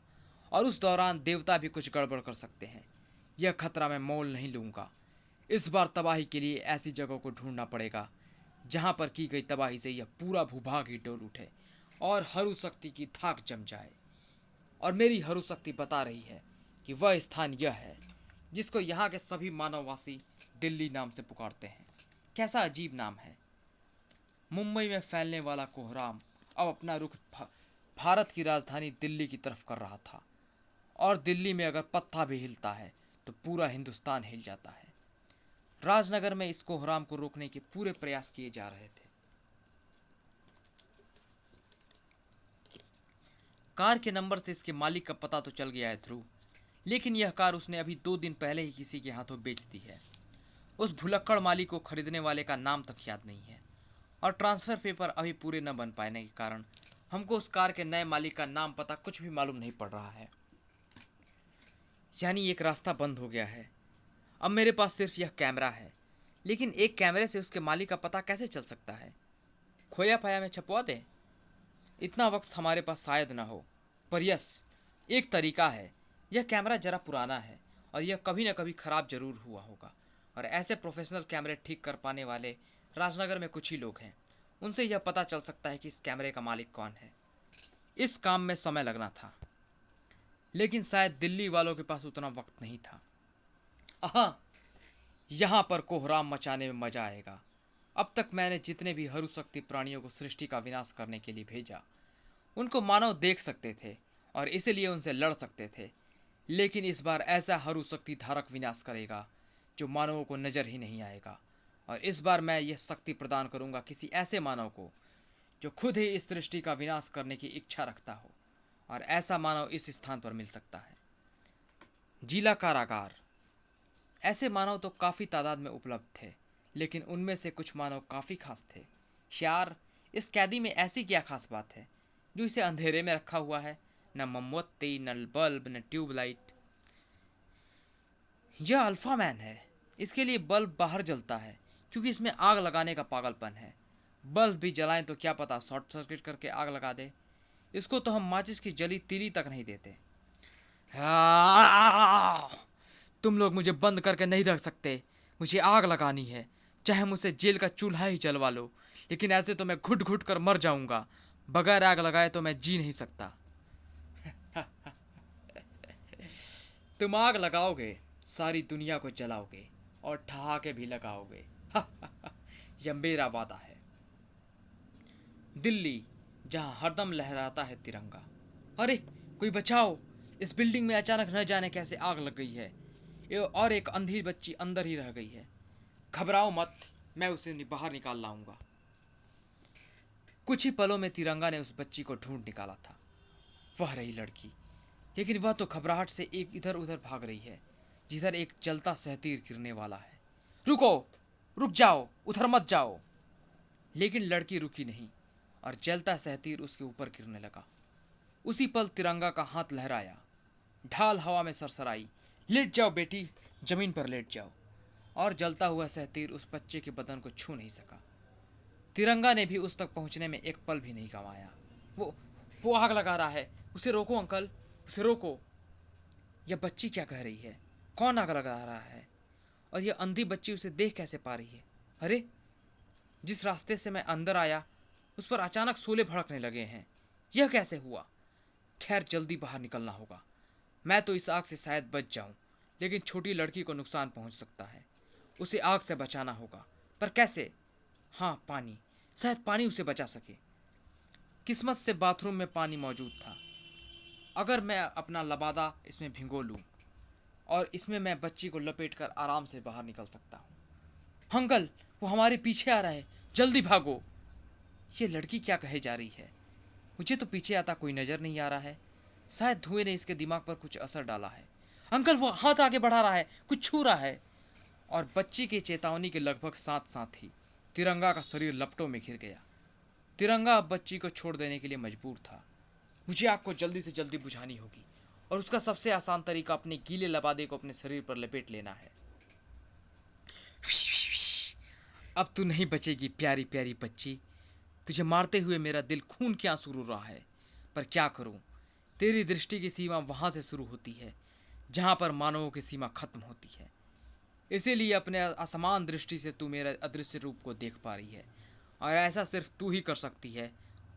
और उस दौरान देवता भी कुछ गड़बड़ कर सकते हैं। यह खतरा मैं मोल नहीं लूँगा। इस बार तबाही के लिए ऐसी जगह को ढूंढना पड़ेगा जहाँ पर की गई तबाही से यह पूरा भूभाग ही डोल उठे और हरु शक्ति की थाक जम जाए। और मेरी हरु शक्ति बता रही है कि वह स्थान यह है जिसको यहाँ के सभी मानववासी दिल्ली नाम से पुकारते हैं। कैसा अजीब नाम है। मुंबई में फैलने वाला कोहराम अब अपना रुख भारत की राजधानी दिल्ली की तरफ कर रहा था और दिल्ली में अगर पत्ता भी हिलता है तो पूरा हिंदुस्तान हिल जाता है। राजनगर में इस कोहराम को रोकने के पूरे प्रयास किए जा रहे थे। कार के नंबर से इसके मालिक का पता तो चल गया है ध्रुव, लेकिन यह कार उसने अभी 2 दिन पहले ही किसी के हाथों बेच दी है। उस भुलक्कड़ मालिक को खरीदने वाले का नाम तक याद नहीं है और ट्रांसफ़र पेपर अभी पूरे न बन पाने के कारण हमको उस कार के नए मालिक का नाम पता कुछ भी मालूम नहीं पड़ रहा है। यानी एक रास्ता बंद हो गया है। अब मेरे पास सिर्फ यह कैमरा है, लेकिन एक कैमरे से उसके मालिक का पता कैसे चल सकता है? खोया पाया में छपवा दें? इतना वक्त हमारे पास शायद ना हो, पर यस, एक तरीका है। यह कैमरा ज़रा पुराना है और यह कभी न कभी ख़राब ज़रूर हुआ होगा और ऐसे प्रोफेशनल कैमरे ठीक कर पाने वाले राजनगर में कुछ ही लोग हैं। उनसे यह पता चल सकता है कि इस कैमरे का मालिक कौन है। इस काम में समय लगना था, लेकिन शायद दिल्ली वालों के पास उतना वक्त नहीं था। यहाँ पर कोहराम मचाने में मजा आएगा। अब तक मैंने जितने भी हरु शक्ति प्राणियों को सृष्टि का विनाश करने के लिए भेजा, उनको मानव देख सकते थे और इसीलिए उनसे लड़ सकते थे, लेकिन इस बार ऐसा हरु शक्ति धारक विनाश करेगा जो मानवों को नज़र ही नहीं आएगा। और इस बार मैं यह शक्ति प्रदान करूंगा किसी ऐसे मानव को जो खुद ही इस सृष्टि का विनाश करने की इच्छा रखता हो, और ऐसा मानव इस स्थान पर मिल सकता है। जिला कारागार। ऐसे मानव तो काफ़ी तादाद में उपलब्ध थे, लेकिन उनमें से कुछ मानव काफ़ी खास थे। यार, इस कैदी में ऐसी क्या खास बात है जो इसे अंधेरे में रखा हुआ है? न मोमबत्ती, न बल्ब, न ट्यूबलाइट। यह अल्फा मैन है। इसके लिए बल्ब बाहर जलता है क्योंकि इसमें आग लगाने का पागलपन है। बल्ब भी जलाएं तो क्या पता शॉर्ट सर्किट करके आग लगा दे। इसको तो हम माचिस की जली तीली तक नहीं देते। तुम लोग मुझे बंद करके नहीं रख सकते। मुझे आग लगानी है, चाहे मुझसे जेल का चूल्हा ही जलवा लो, लेकिन ऐसे तो मैं घुट घुट कर मर जाऊंगा। बगैर आग लगाए तो मैं जी नहीं सकता। तुम आग लगाओगे, सारी दुनिया को जलाओगे और ठहाके भी लगाओगे। यह मेरा वादा है। दिल्ली, जहां हरदम लहराता है तिरंगा। अरे, कोई बचाओ! इस बिल्डिंग में अचानक न जाने कैसे आग लग गई है और एक अंधी बच्ची अंदर ही रह गई है। घबराओ मत, मैं उसे बाहर निकाल लाऊंगा। कुछ ही पलों में तिरंगा ने उस बच्ची को ढूंढ निकाला था। वह रही लड़की, लेकिन वह तो घबराहट से एक इधर उधर भाग रही है जिधर एक जलता सहतीर गिरने वाला है। रुको, रुक जाओ, उधर मत जाओ। लेकिन लड़की रुकी नहीं और जलता सहतीर उसके ऊपर गिरने लगा। उसी पल तिरंगा का हाथ लहराया, ढाल हवा में सरसराई। लेट जाओ बेटी, जमीन पर लेट जाओ। और जलता हुआ सहतीर उस बच्चे के बदन को छू नहीं सका। तिरंगा ने भी उस तक पहुंचने में एक पल भी नहीं गंवाया। वो आग लगा रहा है, उसे रोको अंकल, उसे रोको। यह बच्ची क्या कह रही है? कौन आग लगा रहा है? और यह अंधी बच्ची उसे देख कैसे पा रही है? अरे, जिस रास्ते से मैं अंदर आया उस पर अचानक शोले भड़कने लगे हैं। यह कैसे हुआ? खैर, जल्दी बाहर निकलना होगा। मैं तो इस आग से शायद बच जाऊं, लेकिन छोटी लड़की को नुकसान पहुंच सकता है। उसे आग से बचाना होगा, पर कैसे? हाँ, पानी। शायद पानी उसे बचा सके। किस्मत से बाथरूम में पानी मौजूद था। अगर मैं अपना लबादा इसमें भिगो लूं और इसमें मैं बच्ची को लपेट कर आराम से बाहर निकल सकता हूँ। अंकल, वो हमारे पीछे आ रहा है, जल्दी भागो। ये लड़की क्या कहे जा रही है? मुझे तो पीछे आता कोई नजर नहीं आ रहा है। शायद धुएं ने इसके दिमाग पर कुछ असर डाला है। अंकल, वो हाथ आगे बढ़ा रहा है, कुछ छू रहा है। और बच्ची की चेतावनी के लगभग साथ साथ ही तिरंगा का शरीर लपटों में घिर गया। तिरंगा अब बच्ची को छोड़ देने के लिए मजबूर था। मुझे आग को जल्दी से जल्दी बुझानी होगी और उसका सबसे आसान तरीका अपने गीले लबादे को अपने शरीर पर लपेट लेना है। अब तू नहीं बचेगी प्यारी प्यारी बच्ची। तुझे मारते हुए मेरा दिल खून के आंसू रो रहा है, पर क्या करूं? तेरी दृष्टि की सीमा वहां से शुरू होती है जहां पर मानवों की सीमा खत्म होती है। इसीलिए अपने असमान दृष्टि से तू मेरे अदृश्य रूप को देख पा रही है, और ऐसा सिर्फ तू ही कर सकती है,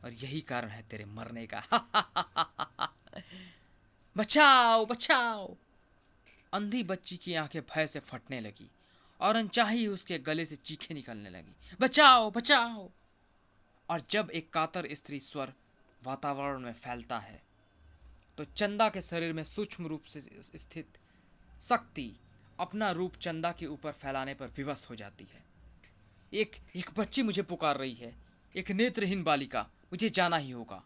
और यही कारण है तेरे मरने का। बचाओ, बचाओ! अंधी बच्ची की आंखें भय से फटने लगी और अनचाही उसके गले से चीखें निकलने लगी, बचाओ, बचाओ! और जब एक कातर स्त्री स्वर वातावरण में फैलता है तो चंदा के शरीर में सूक्ष्म रूप से स्थित शक्ति अपना रूप चंदा के ऊपर फैलाने पर विवश हो जाती है। एक एक बच्ची मुझे पुकार रही है, एक नेत्रहीन बालिका, मुझे जाना ही होगा।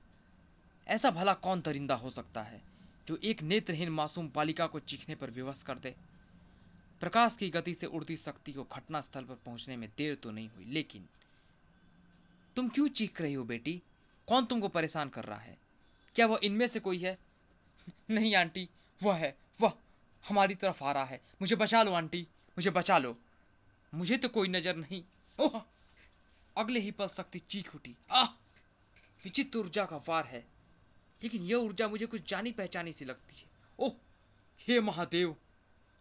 ऐसा भला कौन दरिंदा हो सकता है जो एक नेत्रहीन मासूम बालिका को चीखने पर विवश कर दे? प्रकाश की गति से उड़ती शक्ति को घटनास्थल पर पहुंचने में देर तो नहीं हुई, लेकिन तुम क्यों चीख रही हो बेटी? कौन तुमको परेशान कर रहा है? क्या वह इनमें से कोई है? नहीं आंटी, वह हमारी तरफ आ रहा है। मुझे बचा लो आंटी, मुझे बचा लो। मुझे तो कोई नजर नहीं। ओह! अगले ही पल शक्ति चीख उठी। आह! विचित्र ऊर्जा का वार है, लेकिन यह ऊर्जा मुझे कुछ जानी पहचानी सी लगती है। ओह! हे महादेव,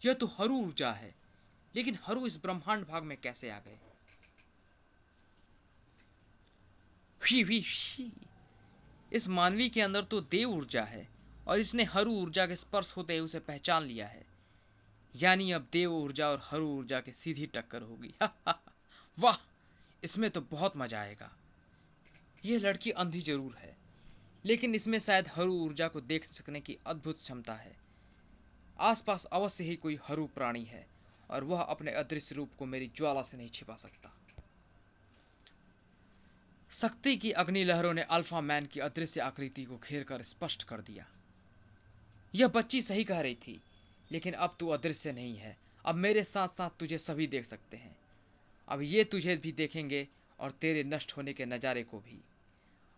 यह तो हरू ऊर्जा है, लेकिन हरू इस ब्रह्मांड भाग में कैसे आ गए? इस मानवी के अंदर तो देव ऊर्जा है और इसने हरू ऊर्जा के स्पर्श होते ही उसे पहचान लिया है। यानी अब देव ऊर्जा और हरू ऊर्जा की सीधी टक्कर होगी। वाह, इसमें तो बहुत मजा आएगा। यह लड़की अंधी जरूर है, लेकिन इसमें शायद हरू ऊर्जा को देख सकने की अद्भुत क्षमता है। आसपास अवश्य ही कोई हरू प्राणी है और वह अपने अदृश्य रूप को मेरी ज्वाला से नहीं छिपा सकता। शक्ति की अग्नि लहरों ने अल्फा मैन की अदृश्य आकृति को घेर कर स्पष्ट कर दिया। यह बच्ची सही कह रही थी। लेकिन अब तू अदृश्य नहीं है। अब मेरे साथ साथ तुझे सभी देख सकते हैं। अब ये तुझे भी देखेंगे और तेरे नष्ट होने के नज़ारे को भी।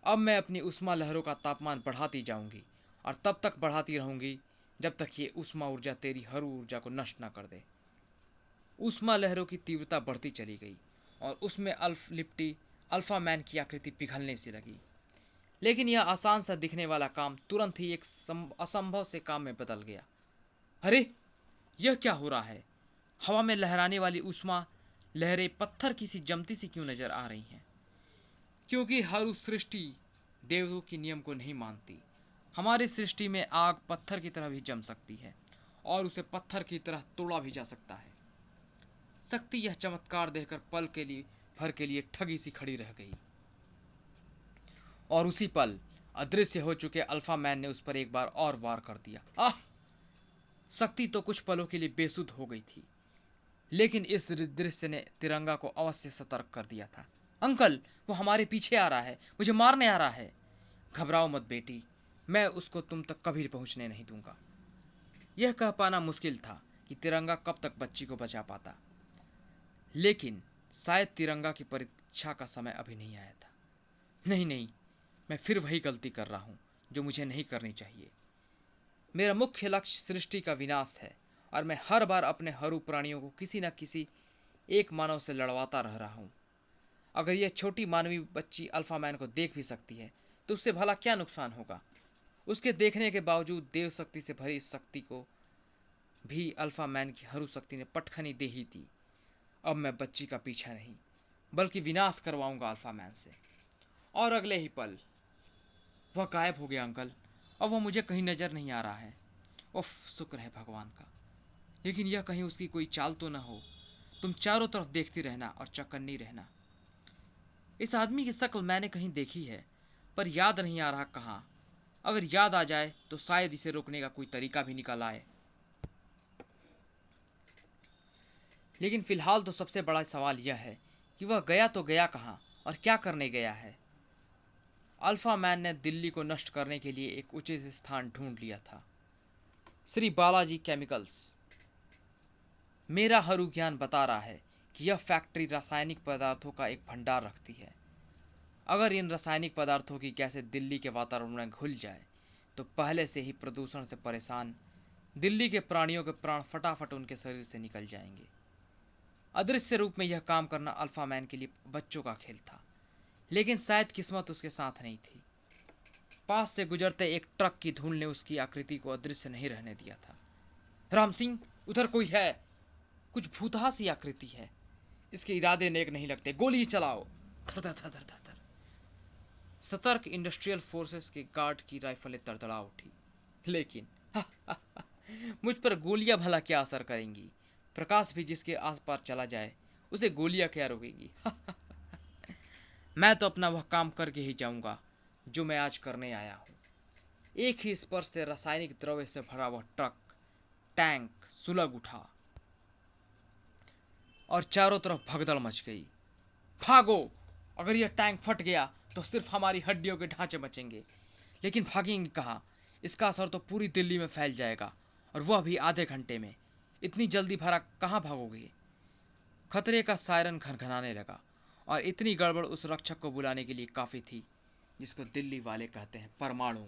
अब मैं अपनी उष्मा लहरों का तापमान बढ़ाती जाऊंगी और तब तक बढ़ाती रहूंगी जब तक ये उष्मा ऊर्जा तेरी हर ऊर्जा को नष्ट ना कर दे। उष्मा लहरों की तीव्रता बढ़ती चली गई और उसमें लिपटी अल्फा मैन की आकृति पिघलने सी लगी। लेकिन यह आसान सा दिखने वाला काम तुरंत ही एक असंभव से काम में बदल गया। अरे, यह क्या हो रहा है? हवा में लहराने वाली उष्मा लहरें पत्थर की सी जमती सी क्यों नजर आ रही हैं? क्योंकि हर उस सृष्टि देवों की नियम को नहीं मानती। हमारी सृष्टि में आग पत्थर की तरह भी जम सकती है और उसे पत्थर की तरह तोड़ा भी जा सकता है। शक्ति यह चमत्कार देखकर पल के लिए भर के लिए ठगी सी खड़ी रह गई और उसी पल अदृश्य हो चुके अल्फा मैन ने उस पर एक बार और वार कर दिया। आह! शक्ति तो कुछ पलों के लिए बेसुध हो गई थी, लेकिन इस दृश्य ने तिरंगा को अवश्य सतर्क कर दिया था। अंकल, वो हमारे पीछे आ रहा है, मुझे मारने आ रहा है। घबराओ मत बेटी, मैं उसको तुम तक कभी पहुंचने नहीं दूंगा। यह कह पाना मुश्किल था कि तिरंगा कब तक बच्ची को बचा पाता, लेकिन शायद तिरंगा की परीक्षा का समय अभी नहीं आया था। नहीं नहीं, मैं फिर वही गलती कर रहा हूँ जो मुझे नहीं करनी चाहिए। मेरा मुख्य लक्ष्य सृष्टि का विनाश है और मैं हर बार अपने हरू प्राणियों को किसी न किसी एक मानव से लड़वाता रह रहा हूँ। अगर यह छोटी मानवीय बच्ची अल्फा मैन को देख भी सकती है तो उससे भला क्या नुकसान होगा? उसके देखने के बावजूद देव शक्ति से भरी इस शक्ति को भी अल्फा मैन की हरू शक्ति ने पटखनी दे ही दी। अब मैं बच्ची का पीछा नहीं बल्कि विनाश करवाऊंगा अल्फा मैन से। और अगले ही पल वह गायब हो गया अंकल। अब वह मुझे कहीं नजर नहीं आ रहा है। उफ, शुक्र है भगवान का। लेकिन यह कहीं उसकी कोई चाल तो न हो। तुम चारों तरफ देखती रहना और चौकन्नी रहना। इस आदमी की शक्ल मैंने कहीं देखी है, पर याद नहीं आ रहा कहाँ। अगर याद आ जाए तो शायद इसे रोकने का कोई तरीका भी निकल आए। लेकिन फिलहाल तो सबसे बड़ा सवाल यह है कि वह गया तो गया कहाँ और क्या करने गया है। अल्फा मैन ने दिल्ली को नष्ट करने के लिए एक उचित स्थान ढूंढ लिया था। श्री बालाजी केमिकल्स। मेरा हरु ज्ञान बता रहा है कि यह फैक्ट्री रासायनिक पदार्थों का एक भंडार रखती है। अगर इन रासायनिक पदार्थों की गैसें दिल्ली के वातावरण में घुल जाए तो पहले से ही प्रदूषण से परेशान दिल्ली के प्राणियों के प्राण फटाफट उनके शरीर से निकल जाएंगे। अदृश्य रूप में यह काम करना अल्फा मैन के लिए बच्चों का खेल था, लेकिन शायद किस्मत उसके साथ नहीं थी। पास से गुजरते एक ट्रक की धूल ने उसकी आकृति को अदृश्य नहीं रहने दिया था। राम सिंह, उधर कोई है। कुछ भूतहा सी आकृति है। इसके इरादे नेक नहीं लगते। गोली चलाओ। धर धर धर धर धर धर। सतर्क इंडस्ट्रियल फोर्सेस के गार्ड की राइफलें तड़तड़ा उठी, लेकिन मुझ पर गोलियां भला क्या असर करेंगी? प्रकाश भी जिसके आसपास चला जाए उसे गोलियां क्या रोकेंगी? मैं तो अपना वह काम करके ही जाऊंगा जो मैं आज करने आया हूँ। एक ही स्पर्श से रासायनिक द्रव्य से भरा वह ट्रक टैंक सुलग उठा और चारों तरफ भगदड़ मच गई। भागो! अगर यह टैंक फट गया तो सिर्फ हमारी हड्डियों के ढांचे बचेंगे, लेकिन भागेंगे कहाँ? इसका असर तो पूरी दिल्ली में फैल जाएगा, और वह भी आधे घंटे में। इतनी जल्दी भरा कहाँ भागोगे? खतरे का सायरन घनघनाने लगा और इतनी गड़बड़ उस रक्षक को बुलाने के लिए काफ़ी थी जिसको दिल्ली वाले कहते हैं परमाणु।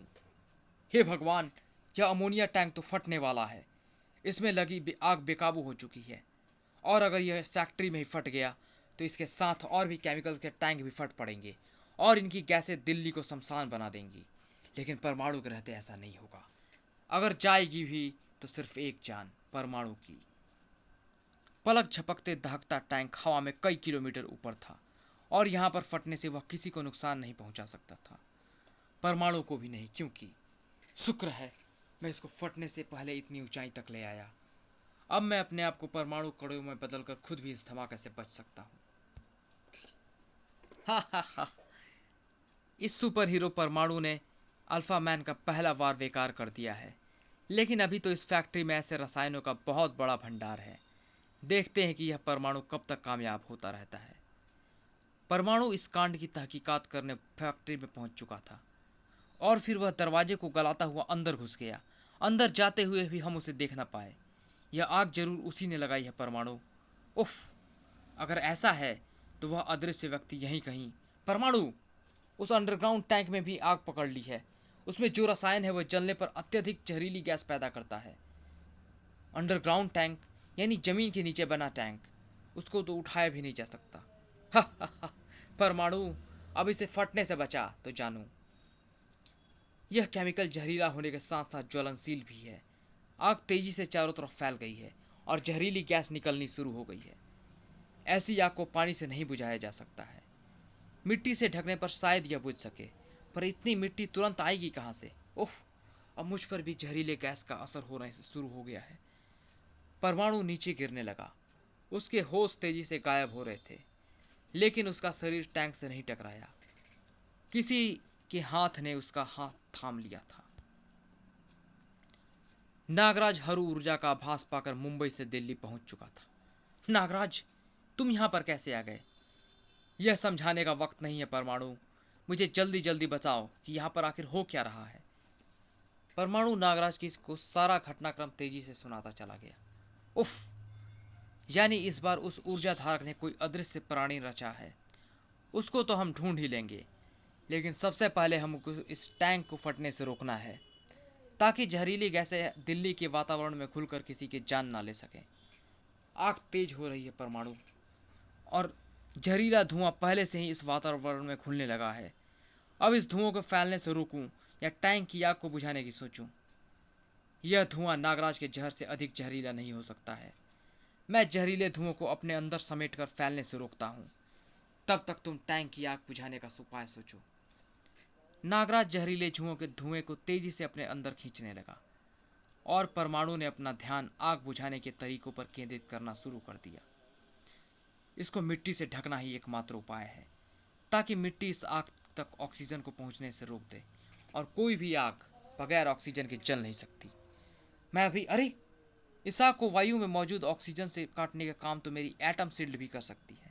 हे भगवान, यह अमोनिया टैंक तो फटने वाला है। इसमें लगी आग बेकाबू हो चुकी है, और अगर यह फैक्ट्री में ही फट गया तो इसके साथ और भी केमिकल्स के टैंक भी फट पड़ेंगे और इनकी गैसें दिल्ली को शमशान बना देंगी। लेकिन परमाणु के रहते ऐसा नहीं होगा। अगर जाएगी भी तो सिर्फ एक जान, परमाणु की। पलक झपकते दहकता टैंक हवा में कई किलोमीटर ऊपर था और यहाँ पर फटने से वह किसी को नुकसान नहीं पहुँचा सकता था, परमाणु को भी नहीं, क्योंकि शुक्र है मैं इसको फटने से पहले इतनी ऊंचाई तक ले आया। अब मैं अपने आप को परमाणु कणों में बदलकर खुद भी इस धमाके से बच सकता हूँ। हा हा हा। इस सुपर हीरो परमाणु ने अल्फा मैन का पहला वार बेकार कर दिया है, लेकिन अभी तो इस फैक्ट्री में ऐसे रसायनों का बहुत बड़ा भंडार है। देखते हैं कि यह परमाणु कब तक कामयाब होता रहता है। परमाणु इस कांड की तहकीकात करने फैक्ट्री में पहुंच चुका था और फिर वह दरवाजे को गलाता हुआ अंदर घुस गया। अंदर जाते हुए भी हम उसे देख न पाए। यह आग जरूर उसी ने लगाई है परमाणु। उफ, अगर ऐसा है तो वह अदृश्य व्यक्ति यहीं कहीं। परमाणु, उस अंडरग्राउंड टैंक में भी आग पकड़ ली है। उसमें जो रसायन है वह जलने पर अत्यधिक जहरीली गैस पैदा करता है। अंडरग्राउंड टैंक यानी जमीन के नीचे बना टैंक, उसको तो उठाया भी नहीं जा सकता। हा हा हा, परमाणु, अब इसे फटने से बचा तो जानू। यह केमिकल जहरीला होने के साथ साथ ज्वलनशील भी है। आग तेजी से चारों तरफ फैल गई है और जहरीली गैस निकलनी शुरू हो गई है। ऐसी आग को पानी से नहीं बुझाया जा सकता है। मिट्टी से ढकने पर शायद यह बुझ सके, पर इतनी मिट्टी तुरंत आएगी कहाँ से? उफ, अब मुझ पर भी जहरीले गैस का असर होने से शुरू हो गया है। परमाणु नीचे गिरने लगा। उसके होश तेजी से गायब हो रहे थे, लेकिन उसका शरीर टैंक से नहीं टकराया। किसी के हाथ ने उसका हाथ थाम लिया था। नागराज हरू ऊर्जा का आभास पाकर मुंबई से दिल्ली पहुंच चुका था। नागराज, तुम यहां पर कैसे आ गए? यह समझाने का वक्त नहीं है परमाणु। मुझे जल्दी जल्दी बताओ कि यहां पर आखिर हो क्या रहा है। परमाणु नागराज की को सारा घटनाक्रम तेजी से सुनाता चला गया। उफ, यानी इस बार उस ऊर्जा धारक ने कोई अदृश्य प्राणी रचा है। उसको तो हम ढूंढ ही लेंगे, लेकिन सबसे पहले हमको इस टैंक को फटने से रोकना है, ताकि जहरीली गैसें दिल्ली के वातावरण में खुलकर किसी की जान ना ले सकें। आग तेज हो रही है परमाणु, और जहरीला धुआं पहले से ही इस वातावरण में खुलने लगा है। अब इस धुआं को फैलने से रोकूं या टैंक की आग को बुझाने की सोचूं? यह धुआं नागराज के जहर से अधिक जहरीला नहीं हो सकता है। मैं जहरीले धुओं को अपने अंदर समेटकर फैलने से रोकता हूँ। तब तक तुम टैंक की आग बुझाने का उपाय सोचो। नागराज जहरीले धुएं को तेजी से अपने अंदर खींचने लगा, और परमाणु ने अपना ध्यान आग बुझाने के तरीकों पर केंद्रित करना शुरू कर दिया। इसको मिट्टी से ढकना ही एकमात्र उपाय है, ताकि मिट्टी इस आग तक ऑक्सीजन को पहुंचने से रोक दे, और कोई भी आग बगैर ऑक्सीजन के जल नहीं सकती। मैं अभी, अरे, इस आग को वायु में मौजूद ऑक्सीजन से काटने का काम तो मेरी एटम शील्ड भी कर सकती है।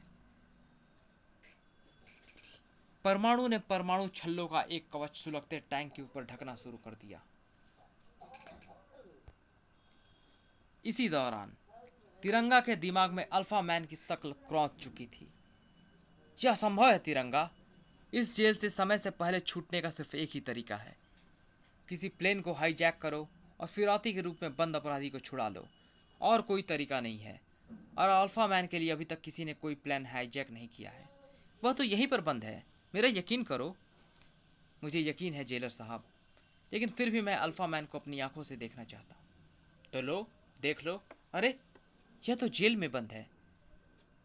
परमाणु ने परमाणु छल्लों का एक कवच सुलगते टैंक के ऊपर ढकना शुरू कर दिया। इसी दौरान तिरंगा के दिमाग में अल्फा मैन की शक्ल क्रौच चुकी थी। क्या संभव है तिरंगा? इस जेल से समय से पहले छूटने का सिर्फ एक ही तरीका है। किसी प्लेन को हाईजैक करो और फिरौती के रूप में बंद अपराधी को छुड़ा लो, और कोई तरीका नहीं है। और अल्फा मैन के लिए अभी तक किसी ने कोई प्लान हाईजैक नहीं किया है। वह तो यहीं पर बंद है, मेरा यकीन करो। मुझे यकीन है जेलर साहब, लेकिन फिर भी मैं अल्फा मैन को अपनी आंखों से देखना चाहता हूँ। तो लो, देख लो। अरे, यह तो जेल में बंद है,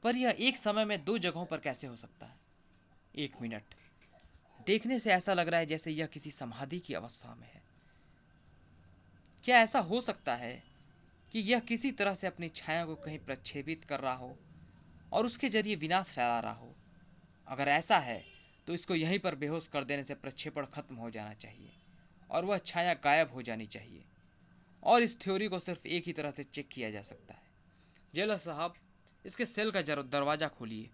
पर यह एक समय में दो जगहों पर कैसे हो सकता है? एक मिनट, देखने से ऐसा लग रहा है जैसे यह किसी समाधि की अवस्था में है। क्या ऐसा हो सकता है कि यह किसी तरह से अपनी छाया को कहीं प्रक्षेपित कर रहा हो और उसके जरिए विनाश फैला रहा हो? अगर ऐसा है तो इसको यहीं पर बेहोश कर देने से प्रक्षेपण खत्म हो जाना चाहिए और वह छाया गायब हो जानी चाहिए। और इस थ्योरी को सिर्फ एक ही तरह से चेक किया जा सकता है। जेलर साहब, इसके सेल का दरवाजा खोलिए।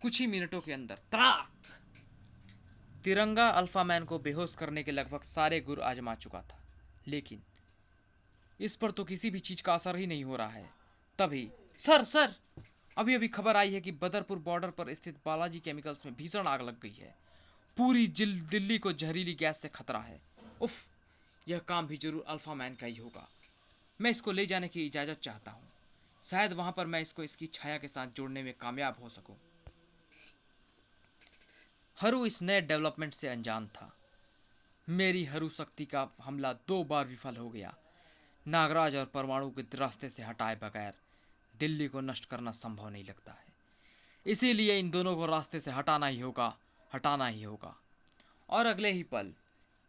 कुछ ही मिनटों के अंदर त्राक! तिरंगा अल्फा मैन को बेहोश करने के लगभग सारे गुर आजमा चुका था, लेकिन इस पर तो किसी भी चीज का असर ही नहीं हो रहा है। तभी, सर सर, अभी अभी खबर आई है कि बदरपुर बॉर्डर पर स्थित बालाजी केमिकल्स में भीषण आग लग गई है। पूरी दिल्ली को जहरीली गैस से खतरा है। उफ, यह काम भी जरूर अल्फा मैन का ही होगा। मैं इसको ले जाने की इजाज़त चाहता हूँ। शायद वहाँ पर मैं इसको इसकी छाया के साथ जोड़ने में कामयाब हो सकूँ। हरू इस नए डेवलपमेंट से अनजान था। मेरी हरू शक्ति का हमला 2 बार विफल हो गया। नागराज और परमाणु के रास्ते से हटाए बगैर दिल्ली को नष्ट करना संभव नहीं लगता है। इसीलिए इन दोनों को रास्ते से हटाना ही होगा, हटाना ही होगा। और अगले ही पल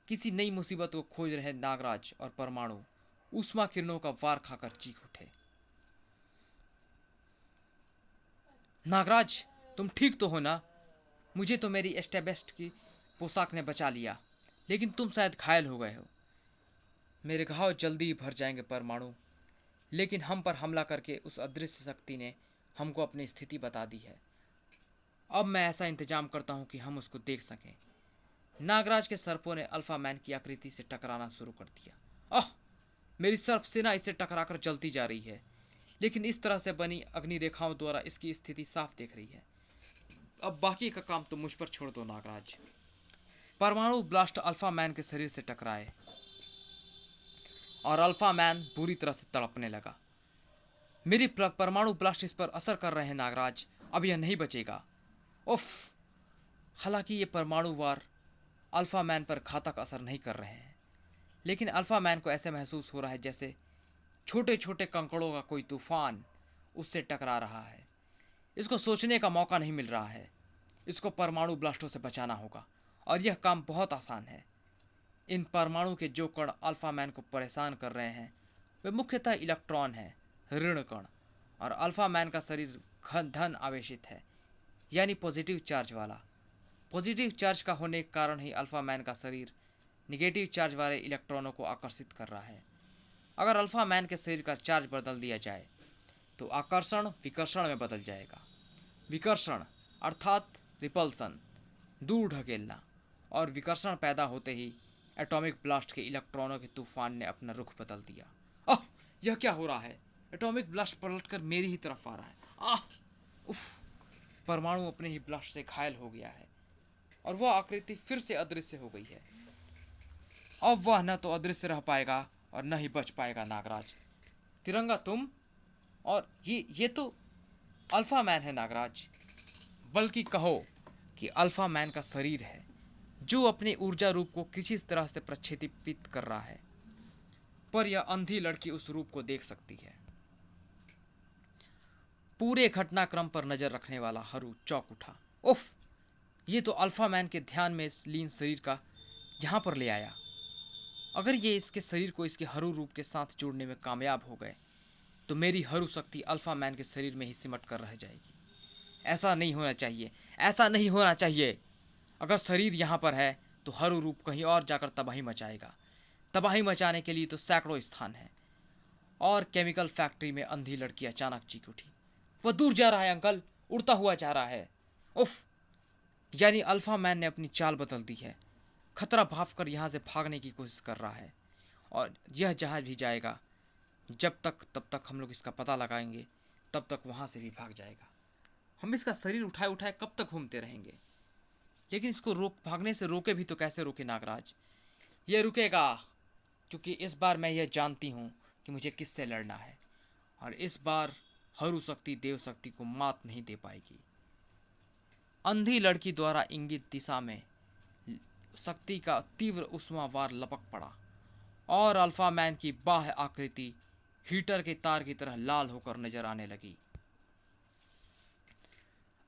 किसी नई मुसीबत को खोज रहे नागराज और परमाणु ऊष्मा किरणों का वार खाकर चीख उठे। नागराज, तुम ठीक तो हो ना? मुझे तो मेरी एस्टेबेस्ट की पोशाक ने बचा लिया, लेकिन तुम शायद घायल हो गए हो। मेरे घाव जल्दी ही भर जाएंगे परमाणु, लेकिन हम पर हमला करके उस अदृश्य शक्ति ने हमको अपनी स्थिति बता दी है। अब मैं ऐसा इंतजाम करता हूँ कि हम उसको देख सकें। नागराज के सर्पों ने अल्फा मैन की आकृति से टकराना शुरू कर दिया। आह! मेरी सर्प सेना इससे टकराकर जलती जा रही है, लेकिन इस तरह से बनी अग्नि रेखाओं द्वारा इसकी स्थिति साफ दिख रही है। अब बाकी का काम तो मुझ पर छोड़ दो नागराज। परमाणु ब्लास्ट अल्फा मैन के शरीर से टकराए और अल्फा मैन बुरी तरह से तड़पने लगा। मेरी परमाणु ब्लास्ट इस पर असर कर रहे हैं नागराज, अब यह नहीं बचेगा। उफ। हालांकि ये परमाणु वार अल्फा मैन पर घातक असर नहीं कर रहे हैं, लेकिन अल्फा मैन को ऐसे महसूस हो रहा है जैसे छोटे छोटे कंकड़ों का कोई तूफान उससे टकरा रहा है। इसको सोचने का मौका नहीं मिल रहा है। इसको परमाणु ब्लास्टों से बचाना होगा, और यह काम बहुत आसान है। इन परमाणु के जो कण अल्फा मैन को परेशान कर रहे हैं वे मुख्यतः इलेक्ट्रॉन हैं, ऋण कण। और अल्फा मैन का शरीर धन आवेशित है, यानी पॉजिटिव चार्ज वाला। पॉजिटिव चार्ज का होने के कारण ही अल्फा मैन का शरीर निगेटिव चार्ज वाले इलेक्ट्रॉनों को आकर्षित कर रहा है। अगर अल्फा मैन के शरीर का चार्ज बदल दिया जाए तो आकर्षण विकर्षण में बदल जाएगा। विकर्षण अर्थात रिपल्सन, दूर ढकेलना, और विकर्षण पैदा होते ही एटॉमिक ब्लास्ट के इलेक्ट्रॉनों के तूफान ने अपना रुख बदल दिया। आह, यह क्या हो रहा है? एटॉमिक ब्लास्ट पलटकर मेरी ही तरफ आ रहा है। आह, उफ। परमाणु अपने ही ब्लास्ट से घायल हो गया है और वह आकृति फिर से अदृश्य हो गई है। अब वह न तो अदृश्य रह पाएगा और न ही बच पाएगा नागराज। तिरंगा तुम और ये तो अल्फा मैन है नागराज, बल्कि कहो कि अल्फा मैन का शरीर है जो अपनी ऊर्जा रूप को किसी तरह से प्रक्षेपित कर रहा है। पर यह अंधी लड़की उस रूप को देख सकती है। पूरे घटनाक्रम पर नजर रखने वाला हरू चौंक उठा। उफ, ये तो अल्फा मैन के ध्यान में लीन शरीर का यहाँ पर ले आया। अगर ये इसके शरीर को इसके हरू रूप के साथ जोड़ने में कामयाब हो गए तो मेरी हरू शक्ति अल्फा मैन के शरीर में ही सिमट कर रह जाएगी। ऐसा नहीं होना चाहिए, ऐसा नहीं होना चाहिए। अगर शरीर यहाँ पर है तो हरू रूप कहीं और जाकर तबाही मचाएगा। तबाही मचाने के लिए तो सैकड़ों स्थान हैं। और केमिकल फैक्ट्री में अंधी लड़की अचानक चीख उठी। वह दूर जा रहा है अंकल, उड़ता हुआ जा रहा है। उफ, यानी अल्फा मैन ने अपनी चाल बदल दी है। खतरा भाप कर यहाँ से भागने की कोशिश कर रहा है, और यह जहाँ भी जाएगा जब तक तब तक हम लोग इसका पता लगाएंगे, तब तक वहाँ से भी भाग जाएगा। हम इसका शरीर उठाए उठाए कब तक घूमते रहेंगे? लेकिन इसको भागने से रोके भी तो कैसे रोके नागराज? ये रुकेगा, क्योंकि इस बार मैं यह जानती हूँ कि मुझे किससे लड़ना है, और इस बार हरू शक्ति देव शक्ति को मात नहीं दे पाएगी। अंधी लड़की द्वारा इंगित दिशा में शक्ति का तीव्र उष्मावार लपक पड़ा और अल्फा मैन की बाह्य आकृति हीटर के तार की तरह लाल होकर नजर आने लगी।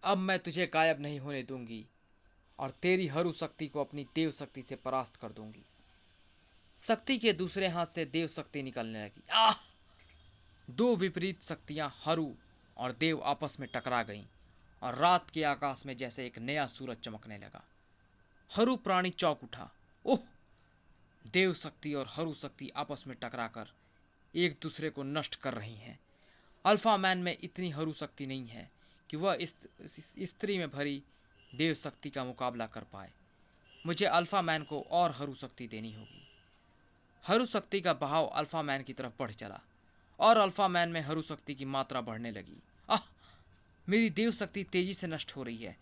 अब मैं तुझे गायब नहीं होने दूंगी और तेरी हरू शक्ति को अपनी देव शक्ति से परास्त कर दूंगी। शक्ति के दूसरे हाथ से देव शक्ति निकलने लगी। आह! दो विपरीत शक्तियां हरू और देव आपस में टकरा गईं और रात के आकाश में जैसे एक नया सूरज चमकने लगा। हरू प्राणी चौंक उठा। ओह! देव शक्ति और हरू शक्ति आपस में टकराकर एक दूसरे को नष्ट कर रही हैं। अल्फा मैन में इतनी हरू शक्ति नहीं है कि वह इस स्त्री में भरी देव शक्ति का मुकाबला कर पाए। मुझे अल्फा मैन को और हरू शक्ति देनी होगी। हरू शक्ति का बहाव अल्फा मैन की तरफ बढ़ चला और अल्फा मैन में हरू शक्ति की मात्रा बढ़ने लगी। आह! मेरी देव शक्ति तेजी से नष्ट हो रही है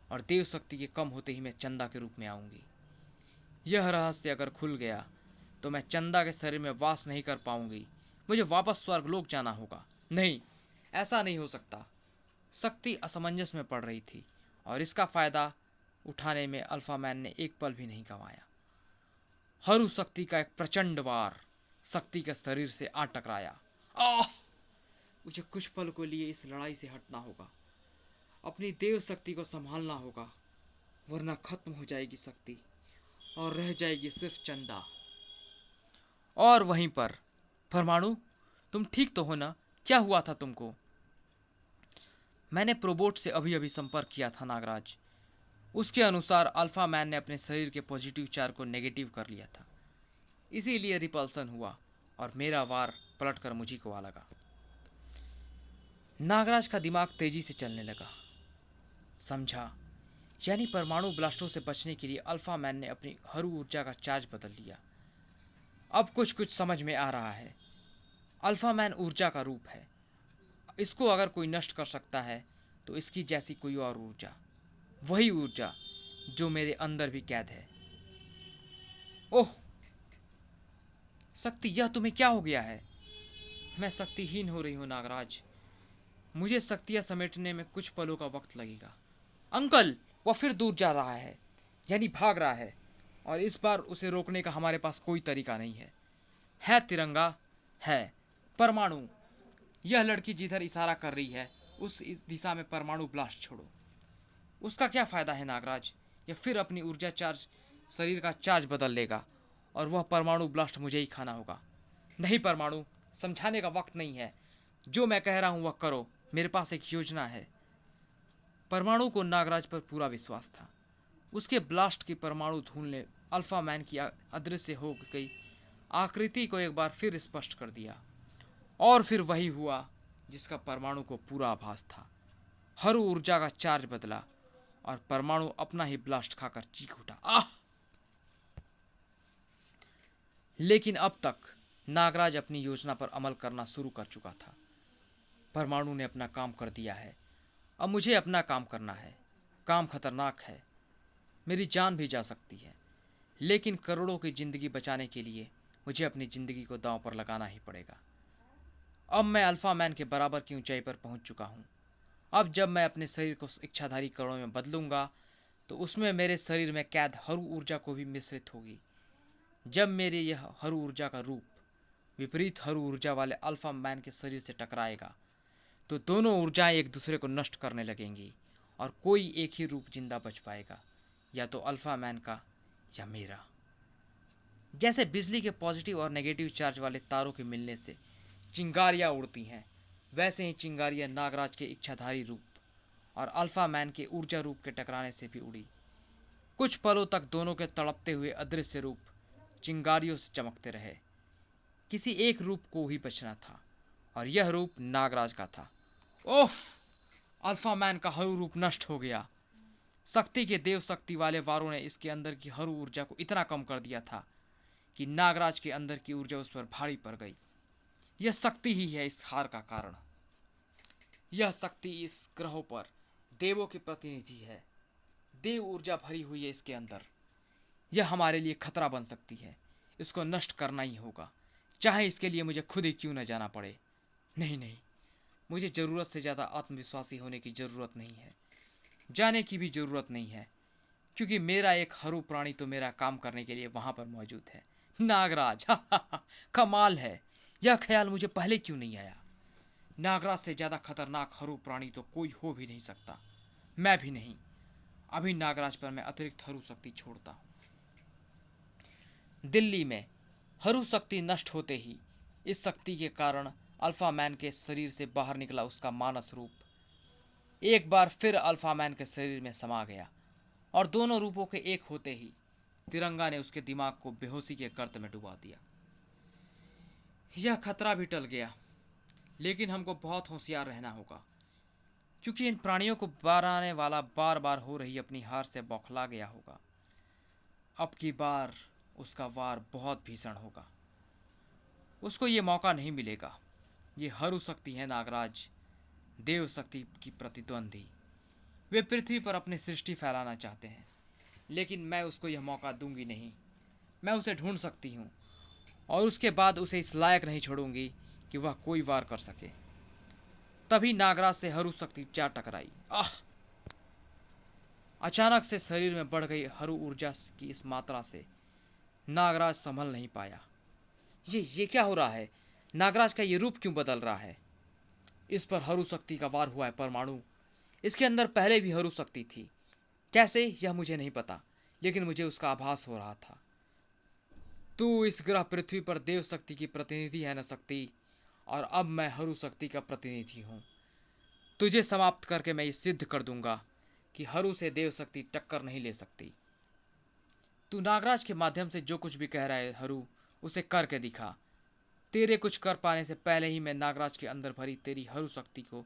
और देव शक्ति के कम होते ही मैं चंदा के रूप में आऊंगी। यह रहस्य अगर खुल गया तो मैं चंदा के शरीर में वास नहीं कर पाऊंगी। मुझे वापस स्वर्गलोक जाना होगा। नहीं, ऐसा नहीं हो सकता। शक्ति असमंजस में पड़ रही थी और इसका फायदा उठाने में अल्फा मैन ने एक पल भी नहीं गंवाया। हरू शक्ति का एक प्रचंड वार शक्ति के शरीर से आ टकराया। आह! मुझे कुछ पल के लिए इस लड़ाई से हटना होगा, अपनी देव शक्ति को संभालना होगा, वरना खत्म हो जाएगी शक्ति और रह जाएगी सिर्फ चंदा। और वहीं पर परमाणु, तुम ठीक तो हो ना? क्या हुआ था तुमको? मैंने प्रोबोट से अभी अभी संपर्क किया था नागराज। उसके अनुसार अल्फा मैन ने अपने शरीर के पॉजिटिव चार्ज को नेगेटिव कर लिया था, इसीलिए रिपल्सन हुआ और मेरा वार पलटकर मुझी को आ लगा। नागराज का दिमाग तेजी से चलने लगा। समझा, यानी परमाणु ब्लास्टों से बचने के लिए अल्फा मैन ने अपनी हरू ऊर्जा का चार्ज बदल लिया। अब कुछ कुछ समझ में आ रहा है। अल्फा मैन ऊर्जा का रूप है। इसको अगर कोई नष्ट कर सकता है तो इसकी जैसी कोई और ऊर्जा, वही ऊर्जा जो मेरे अंदर भी कैद है। ओह शक्ति, यह तुम्हें क्या हो गया है? मैं शक्तिहीन हो रही हूँ नागराज। मुझे शक्तियाँ समेटने में कुछ पलों का वक्त लगेगा। अंकल, वह फिर दूर जा रहा है, यानी भाग रहा है, और इस बार उसे रोकने का हमारे पास कोई तरीका नहीं है। है तिरंगा, है परमाणु। यह लड़की जिधर इशारा कर रही है उस इस दिशा में परमाणु ब्लास्ट छोड़ो। उसका क्या फ़ायदा है नागराज? यह फिर अपनी ऊर्जा चार्ज, शरीर का चार्ज बदल लेगा और वह परमाणु ब्लास्ट मुझे ही खाना होगा। नहीं परमाणु, समझाने का वक्त नहीं है। जो मैं कह रहा हूँ वह करो। मेरे पास एक योजना है। परमाणु को नागराज पर पूरा विश्वास था। उसके ब्लास्ट की परमाणु धूल ने अल्फा मैन की अदृश्य हो गई आकृति को एक बार फिर स्पष्ट कर दिया। और फिर वही हुआ जिसका परमाणु को पूरा आभास था। हर ऊर्जा का चार्ज बदला और परमाणु अपना ही ब्लास्ट खाकर चीख उठा। आह! लेकिन अब तक नागराज अपनी योजना पर अमल करना शुरू कर चुका था। परमाणु ने अपना काम कर दिया है। अब मुझे अपना काम करना है। काम खतरनाक है, मेरी जान भी जा सकती है, लेकिन करोड़ों की जिंदगी बचाने के लिए मुझे अपनी जिंदगी को दांव पर लगाना ही पड़ेगा। अब मैं अल्फा मैन के बराबर की ऊंचाई पर पहुंच चुका हूं। अब जब मैं अपने शरीर को इच्छाधारी कणों में बदलूंगा तो उसमें मेरे शरीर में कैद हर ऊर्जा को भी मिश्रित होगी। जब मेरे यह हर ऊर्जा का रूप विपरीत हर ऊर्जा वाले अल्फा मैन के शरीर से टकराएगा तो दोनों ऊर्जाएं एक दूसरे को नष्ट करने लगेंगी और कोई एक ही रूप जिंदा बच पाएगा, या तो अल्फा मैन का या मेरा। जैसे बिजली के पॉजिटिव और नेगेटिव चार्ज वाले तारों के मिलने से चिंगारियां उड़ती हैं, वैसे ही चिंगारियां नागराज के इच्छाधारी रूप और अल्फा मैन के ऊर्जा रूप के टकराने से भी उड़ी। कुछ पलों तक दोनों के तड़पते हुए अदृश्य रूप चिंगारियों से चमकते रहे। किसी एक रूप को ही बचना था और यह रूप नागराज का था। ओफ! अल्फा मैन का हर रूप नष्ट हो गया। शक्ति के देव शक्ति वाले वारों ने इसके अंदर की हर ऊर्जा को इतना कम कर दिया था कि नागराज के अंदर की ऊर्जा उस पर भारी पड़ गई। यह शक्ति ही है इस हार का कारण। यह शक्ति इस ग्रहों पर देवों की प्रतिनिधि है। देव ऊर्जा भरी हुई है इसके अंदर। यह हमारे लिए खतरा बन सकती है। इसको नष्ट करना ही होगा, चाहे इसके लिए मुझे खुद ही क्यों न जाना पड़े। नहीं नहीं, मुझे ज़रूरत से ज़्यादा आत्मविश्वासी होने की ज़रूरत नहीं है, जाने की भी ज़रूरत नहीं है, क्योंकि मेरा एक हरू प्राणी तो मेरा काम करने के लिए वहाँ पर मौजूद है। नागराज! कमाल है, यह ख्याल मुझे पहले क्यों नहीं आया। नागराज से ज़्यादा खतरनाक हरू प्राणी तो कोई हो भी नहीं सकता, मैं भी नहीं। अभी नागराज पर मैं अतिरिक्त हरू शक्ति छोड़ता हूँ। दिल्ली में हरू शक्ति नष्ट होते ही इस शक्ति के कारण अल्फा मैन के शरीर से बाहर निकला उसका मानस रूप एक बार फिर अल्फा मैन के शरीर में समा गया और दोनों रूपों के एक होते ही तिरंगा ने उसके दिमाग को बेहोशी के गर्त में डुबा दिया। यह खतरा भी टल गया, लेकिन हमको बहुत होशियार रहना होगा, क्योंकि इन प्राणियों को बाराने वाला बार बार हो रही अपनी हार से बौखला गया होगा। अब की बार उसका वार बहुत भीषण होगा। उसको ये मौका नहीं मिलेगा। ये हरू शक्ति है नागराज, देव शक्ति की प्रतिद्वंदी। वे पृथ्वी पर अपनी सृष्टि फैलाना चाहते हैं, लेकिन मैं उसको यह मौका दूंगी नहीं। मैं उसे ढूंढ सकती हूँ और उसके बाद उसे इस लायक नहीं छोड़ूंगी कि वह कोई वार कर सके। तभी नागराज से हरू शक्ति जा टकराई। आह! अचानक से शरीर में बढ़ गई हरू ऊर्जा की इस मात्रा से नागराज संभल नहीं पाया। ये क्या हो रहा है? नागराज का ये रूप क्यों बदल रहा है? इस पर हरू शक्ति का वार हुआ है परमाणु। इसके अंदर पहले भी हरू शक्ति थी। कैसे, यह मुझे नहीं पता, लेकिन मुझे उसका आभास हो रहा था। तू इस ग्रह पृथ्वी पर देव शक्ति की प्रतिनिधि है न शक्ति, और अब मैं हरू शक्ति का प्रतिनिधि हूँ। तुझे समाप्त करके मैं ये सिद्ध कर दूंगा कि हरू से देव शक्ति टक्कर नहीं ले सकती। तू नागराज के माध्यम से जो कुछ भी कह रहा है हरू, उसे करके दिखा। तेरे कुछ कर पाने से पहले ही मैं नागराज के अंदर भरी तेरी हरू शक्ति को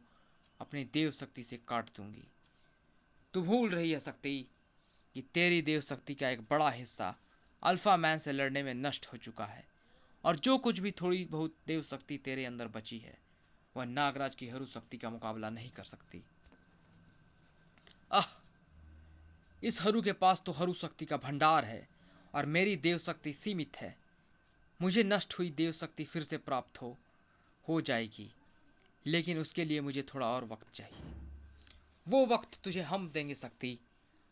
अपनी देव शक्ति से काट दूंगी। तू भूल रही है शक्ति कि तेरी देव शक्ति का एक बड़ा हिस्सा अल्फा मैन से लड़ने में नष्ट हो चुका है, और जो कुछ भी थोड़ी बहुत देव शक्ति तेरे अंदर बची है वह नागराज की हरू शक्ति का मुकाबला नहीं कर सकती। आह, इस हरू के पास तो हरू शक्ति का भंडार है और मेरी देव शक्ति सीमित है। मुझे नष्ट हुई देव शक्ति फिर से प्राप्त हो जाएगी, लेकिन उसके लिए मुझे थोड़ा और वक्त चाहिए। वो वक्त तुझे हम देंगे शक्ति।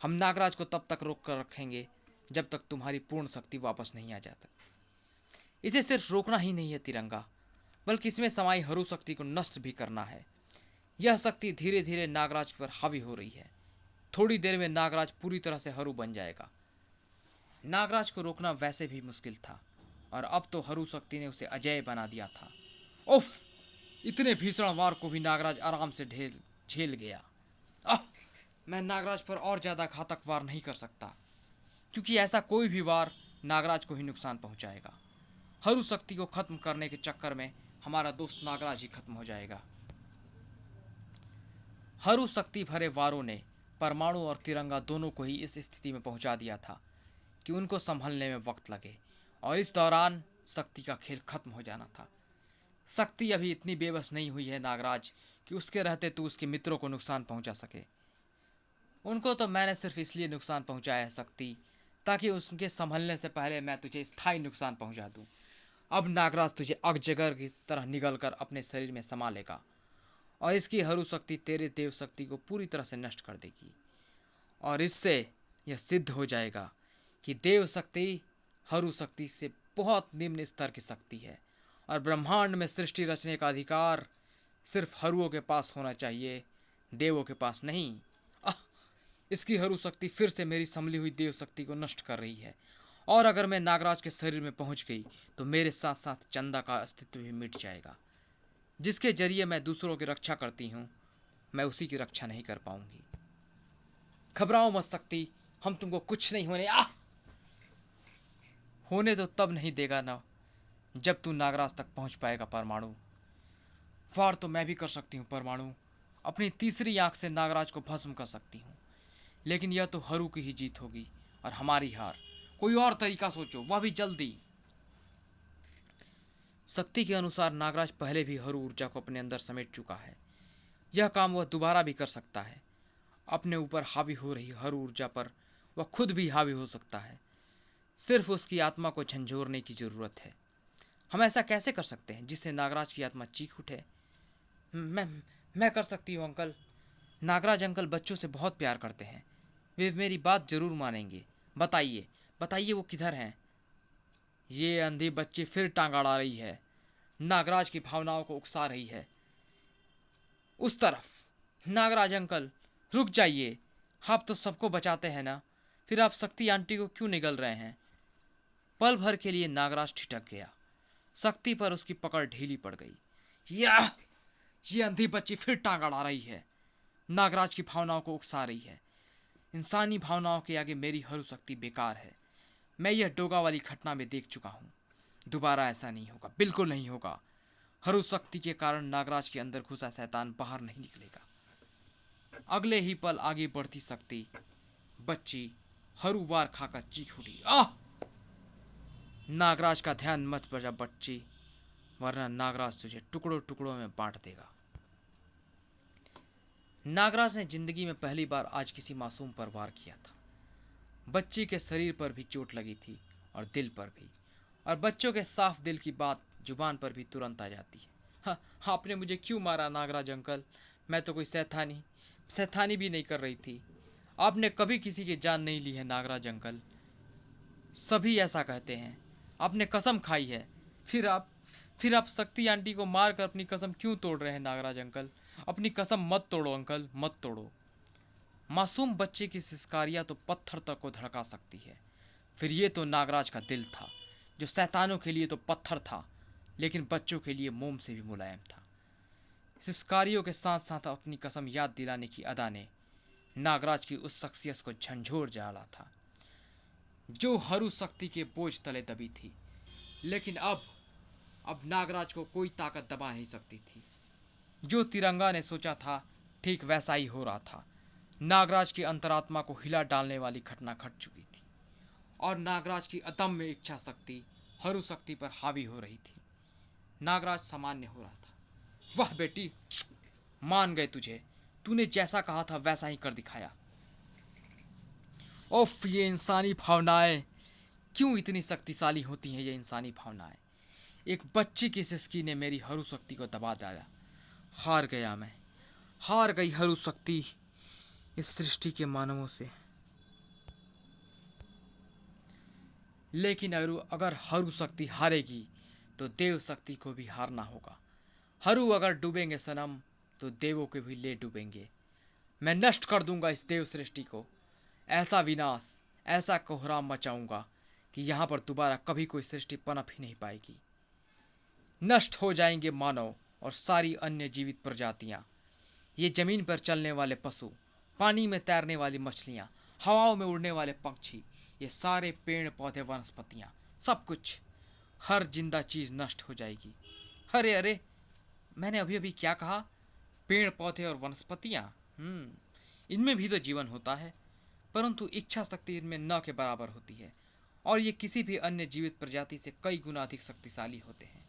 हम नागराज को तब तक रोक कर रखेंगे जब तक तुम्हारी पूर्ण शक्ति वापस नहीं आ जाती। इसे सिर्फ रोकना ही नहीं है तिरंगा, बल्कि इसमें समाई हरू शक्ति को नष्ट भी करना है। यह शक्ति धीरे धीरे नागराज पर हावी हो रही है। थोड़ी देर में नागराज पूरी तरह से हरू बन जाएगा। नागराज को रोकना वैसे भी मुश्किल था और अब तो हरू शक्ति ने उसे अजेय बना दिया था। उफ, इतने भीषण वार को भी नागराज आराम से झेल गया। मैं नागराज पर और ज्यादा घातक वार नहीं कर सकता, क्योंकि ऐसा कोई भी वार नागराज को ही नुकसान पहुंचाएगा। हरू शक्ति को खत्म करने के चक्कर में हमारा दोस्त नागराज ही खत्म हो जाएगा। हरू शक्ति भरे वारों ने परमाणु और तिरंगा दोनों को ही इस स्थिति में पहुंचा दिया था कि उनको संभलने में वक्त लगे और इस दौरान शक्ति का खेल खत्म हो जाना था। शक्ति अभी इतनी बेबस नहीं हुई है नागराज कि उसके रहते तू उसके मित्रों को नुकसान पहुंचा सके। उनको तो मैंने सिर्फ इसलिए नुकसान पहुंचाया है शक्ति, ताकि उनके संभलने से पहले मैं तुझे स्थायी नुकसान पहुंचा दूं। अब नागराज तुझे अजगर की तरह निगलकर अपने शरीर में समा लेगा और इसकी हरू शक्ति तेरे देव शक्ति को पूरी तरह से नष्ट कर देगी। और इससे यह सिद्ध हो जाएगा कि देव शक्ति हरू शक्ति से बहुत निम्न स्तर की शक्ति है और ब्रह्मांड में सृष्टि रचने का अधिकार सिर्फ हरुओं के पास होना चाहिए, देवों के पास नहीं। इसकी हरू शक्ति फिर से मेरी संभली हुई देव शक्ति को नष्ट कर रही है और अगर मैं नागराज के शरीर में पहुंच गई तो मेरे साथ साथ चंदा का अस्तित्व भी मिट जाएगा। जिसके जरिए मैं दूसरों की रक्षा करती हूँ, मैं उसी की रक्षा नहीं कर पाऊंगी। घबराओ मत शक्ति, हम तुमको कुछ नहीं होने तो तब नहीं देगा ना जब तू नागराज तक पहुंच पाएगा। परमाणु वार तो मैं भी कर सकती हूँ। परमाणु अपनी तीसरी आंख से नागराज को भस्म कर सकती हूँ, लेकिन यह तो हरू की ही जीत होगी और हमारी हार। कोई और तरीका सोचो, वह भी जल्दी। शक्ति के अनुसार नागराज पहले भी हरू ऊर्जा को अपने अंदर समेट चुका है। यह काम वह दोबारा भी कर सकता है। अपने ऊपर हावी हो रही हरू ऊर्जा पर वह खुद भी हावी हो सकता है। सिर्फ उसकी आत्मा को झंझोरने की जरूरत है। हम ऐसा कैसे कर सकते हैं जिससे नागराज की आत्मा चीख उठे? मैं कर सकती हूँ अंकल। नागराज अंकल बच्चों से बहुत प्यार करते हैं, वे मेरी बात जरूर मानेंगे। बताइए बताइए वो किधर हैं? ये अंधी बच्ची फिर टांग अड़ा रही है, नागराज की भावनाओं को उकसा रही है। उस तरफ। नागराज अंकल रुक जाइए, आप तो सबको बचाते हैं ना, फिर आप शक्ति आंटी को क्यों निगल रहे हैं? पल भर के लिए नागराज ठिठक गया। शक्ति पर उसकी पकड़ ढीली पड़ गई। ये अंधी बच्ची फिर टांग अड़ा रही है, नागराज की भावनाओं को उकसा रही है। इंसानी भावनाओं के आगे मेरी हरू शक्ति बेकार है। मैं यह डोगा वाली घटना में देख चुका हूँ। दोबारा ऐसा नहीं होगा, बिल्कुल नहीं होगा। हरू शक्ति के कारण नागराज के अंदर घुसा शैतान बाहर नहीं निकलेगा। अगले ही पल आगे बढ़ती शक्ति बच्ची हरू वार खाकर चीख उठी। नागराज का ध्यान मत बजा बच्ची, वरना नागराज तुझे टुकड़ों टुकड़ों में बांट देगा। नागराज ने जिंदगी में पहली बार आज किसी मासूम पर वार किया था। बच्ची के शरीर पर भी चोट लगी थी और दिल पर भी, और बच्चों के साफ दिल की बात जुबान पर भी तुरंत आ जाती है। हाँ, आपने मुझे क्यों मारा नागराज अंकल? मैं तो कोई शैतानी भी नहीं कर रही थी। आपने कभी किसी की जान नहीं ली है नागराज अंकल। सभी ऐसा कहते हैं। आपने कसम खाई है, फिर आप शक्ति आंटी को मार कर अपनी कसम क्यों तोड़ रहे हैं नागराज अंकल? अपनी कसम मत तोड़ो अंकल, मत तोड़ो। मासूम बच्चे की सिस्कारियाँ तो पत्थर तक को धड़का सकती है। फिर ये तो नागराज का दिल था, जो शैतानों के लिए तो पत्थर था, लेकिन बच्चों के लिए मोम से भी मुलायम था। सिस्कारियों के साथ साथ अपनी कसम याद दिलाने की अदा ने नागराज की उस शख्सियत को झंझोर डाला था, जो हरू शक्ति के बोझ तले दबी थी। लेकिन अब नागराज को कोई ताकत दबा नहीं सकती थी। जो तिरंगा ने सोचा था ठीक वैसा ही हो रहा था। नागराज की अंतरात्मा को हिला डालने वाली घटना घट चुकी थी और नागराज की अदम्य इच्छा शक्ति हरू शक्ति पर हावी हो रही थी। नागराज सामान्य हो रहा था। वाह बेटी, मान गए तुझे। तूने जैसा कहा था वैसा ही कर दिखाया। ओफ, ये इंसानी भावनाएं क्यों इतनी शक्तिशाली होती हैं? ये इंसानी भावनाएं। एक बच्ची की सिसकी ने मेरी हरू शक्ति को दबा डाला। हार गया मैं। हार गई हरू शक्ति इस सृष्टि के मानवों से। लेकिन अगर हरू शक्ति हारेगी तो देव शक्ति को भी हारना होगा। हरू अगर डूबेंगे सनम तो देवों के भी ले डूबेंगे। मैं नष्ट कर दूंगा इस देव सृष्टि को। ऐसा विनाश, ऐसा कोहराम मचाऊंगा कि यहाँ पर दोबारा कभी कोई सृष्टि पनप ही नहीं पाएगी। नष्ट हो जाएंगे मानव और सारी अन्य जीवित प्रजातियाँ। ये जमीन पर चलने वाले पशु, पानी में तैरने वाली मछलियाँ, हवाओं में उड़ने वाले पक्षी, ये सारे पेड़ पौधे वनस्पतियाँ, सब कुछ, हर जिंदा चीज़ नष्ट हो जाएगी। अरे अरे, मैंने अभी अभी क्या कहा? पेड़ पौधे और वनस्पतियाँ? इनमें भी तो जीवन होता है, परंतु इच्छा शक्ति इनमें न के बराबर होती है और ये किसी भी अन्य जीवित प्रजाति से कई गुना अधिक शक्तिशाली होते हैं।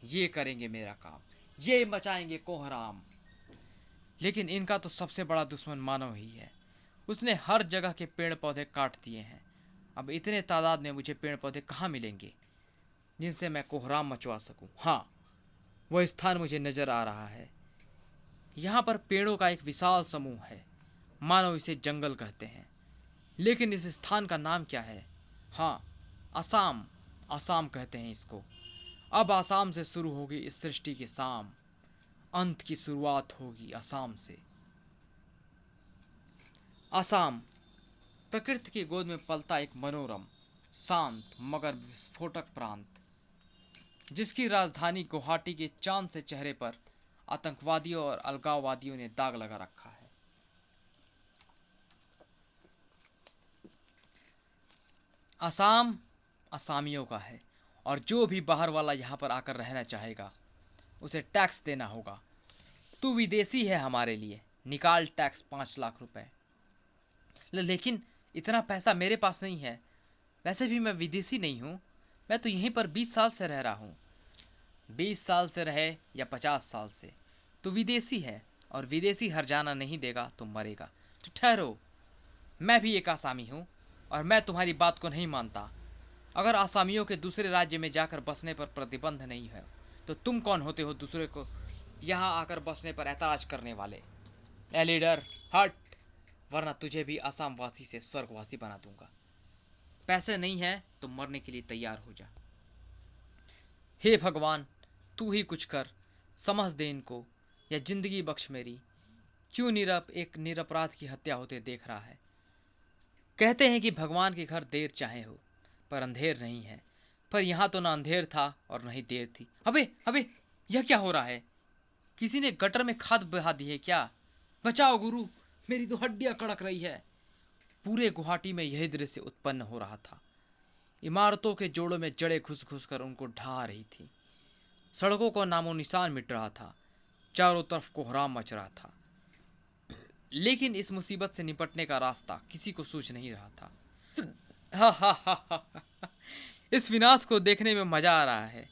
ये करेंगे मेरा काम, ये मचाएंगे कोहराम। लेकिन इनका तो सबसे बड़ा दुश्मन मानव ही है। उसने हर जगह के पेड़ पौधे काट दिए हैं। अब इतने तादाद में मुझे पेड़ पौधे कहाँ मिलेंगे जिनसे मैं कोहराम मचवा सकूं? हाँ, वह स्थान मुझे नजर आ रहा है। यहाँ पर पेड़ों का एक विशाल समूह है। मानव इसे जंगल कहते हैं। लेकिन इस स्थान का नाम क्या है? हाँ, असम। असम कहते हैं इसको। अब आसाम से शुरू होगी इस सृष्टि की शाम। अंत की शुरुआत होगी असम से। असम प्रकृति की गोद में पलता एक मनोरम, शांत मगर विस्फोटक प्रांत, जिसकी राजधानी गुवाहाटी के चांद से चेहरे पर आतंकवादियों और अलगाववादियों ने दाग लगा रखा है। असम असामियों का है और जो भी बाहर वाला यहाँ पर आकर रहना चाहेगा उसे टैक्स देना होगा। तू विदेशी है हमारे लिए, निकाल टैक्स 5 लाख रुपए। लेकिन इतना पैसा मेरे पास नहीं है। वैसे भी मैं विदेशी नहीं हूँ, मैं तो यहीं पर 20 साल से रह रहा हूँ। 20 साल से रहे या 50 साल से, तो विदेशी है और विदेशी हर्जाना नहीं देगा तो मरेगा। तो ठहरो, मैं भी एक आसामी हूँ और मैं तुम्हारी बात को नहीं मानता। अगर आसामियों के दूसरे राज्य में जाकर बसने पर प्रतिबंध नहीं है तो तुम कौन होते हो दूसरे को यहाँ आकर बसने पर ऐतराज करने वाले? ए लीडर, हट, वरना तुझे भी असम वासी से स्वर्गवासी बना दूंगा। पैसे नहीं है तो मरने के लिए तैयार हो जा। हे भगवान, तू ही कुछ कर, समझ दे इनको या जिंदगी बख्श मेरी। क्यों एक निरपराध की हत्या होते देख रहा है। कहते हैं कि भगवान के घर देर चाहे हो पर अंधेर नहीं है, पर यहाँ तो ना अंधेर था और न ही देर थी। अबे अबे, यह क्या हो रहा है? किसी ने गटर में खाद बहा दी है क्या? बचाओ गुरु, मेरी तो हड्डियां कड़क रही है। पूरे गुवाहाटी में यही दृश्य उत्पन्न हो रहा था। इमारतों के जोड़ों में जड़ें घुस घुस कर उनको ढा रही थी। सड़कों का नामो निशान मिट रहा था। चारों तरफ कोहराम मच रहा था। लेकिन इस मुसीबत से निपटने का रास्ता किसी को सूझ नहीं रहा था। हा हा हा हा। इस विनाश को देखने में मजा आ रहा है।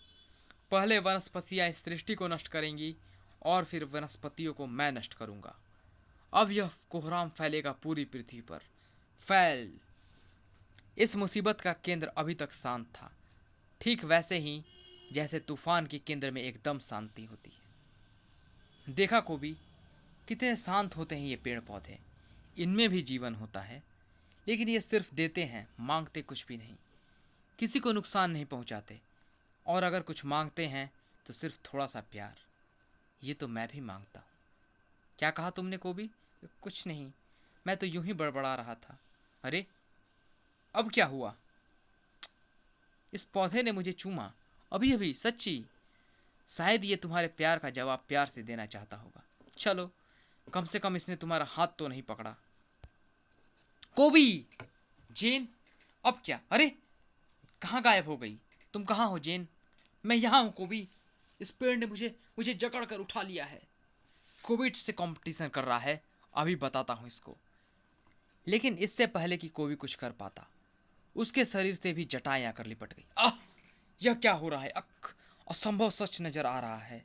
पहले वनस्पतियां इस सृष्टि को नष्ट करेंगी और फिर वनस्पतियों को मैं नष्ट करूंगा। अब यह कोहराम फैलेगा पूरी पृथ्वी पर। फैल। इस मुसीबत का केंद्र अभी तक शांत था, ठीक वैसे ही जैसे तूफान के केंद्र में एकदम शांति होती है। देखा कोबी, कितने शांत होते हैं ये पेड़ पौधे। इनमें भी जीवन होता है, लेकिन ये सिर्फ देते हैं, मांगते कुछ भी नहीं, किसी को नुकसान नहीं पहुंचाते। और अगर कुछ मांगते हैं तो सिर्फ थोड़ा सा प्यार। ये तो मैं भी मांगता हूँ। क्या कहा तुमने कोबी? कुछ नहीं, मैं तो यूं ही बड़बड़ा रहा था। अरे, अब क्या हुआ? इस पौधे ने मुझे चूमा अभी अभी, सच्ची। शायद ये तुम्हारे प्यार का जवाब प्यार से देना चाहता होगा। चलो, कम से कम इसने तुम्हारा हाथ तो नहीं पकड़ा। कोबी! जेन, अब क्या? अरे, कहाँ गायब हो गई? तुम कहाँ हो जेन? मैं यहाँ हूँ कोबी। इस पेड़ ने मुझे जकड़ कर उठा लिया है। कोबी से कंपटीशन कर रहा है, अभी बताता हूँ इसको। लेकिन इससे पहले कि कोबी कुछ कर पाता, उसके शरीर से भी जटाएं आकर लिपट गई। आह! यह क्या हो रहा है? अक, असंभव सच नजर आ रहा है।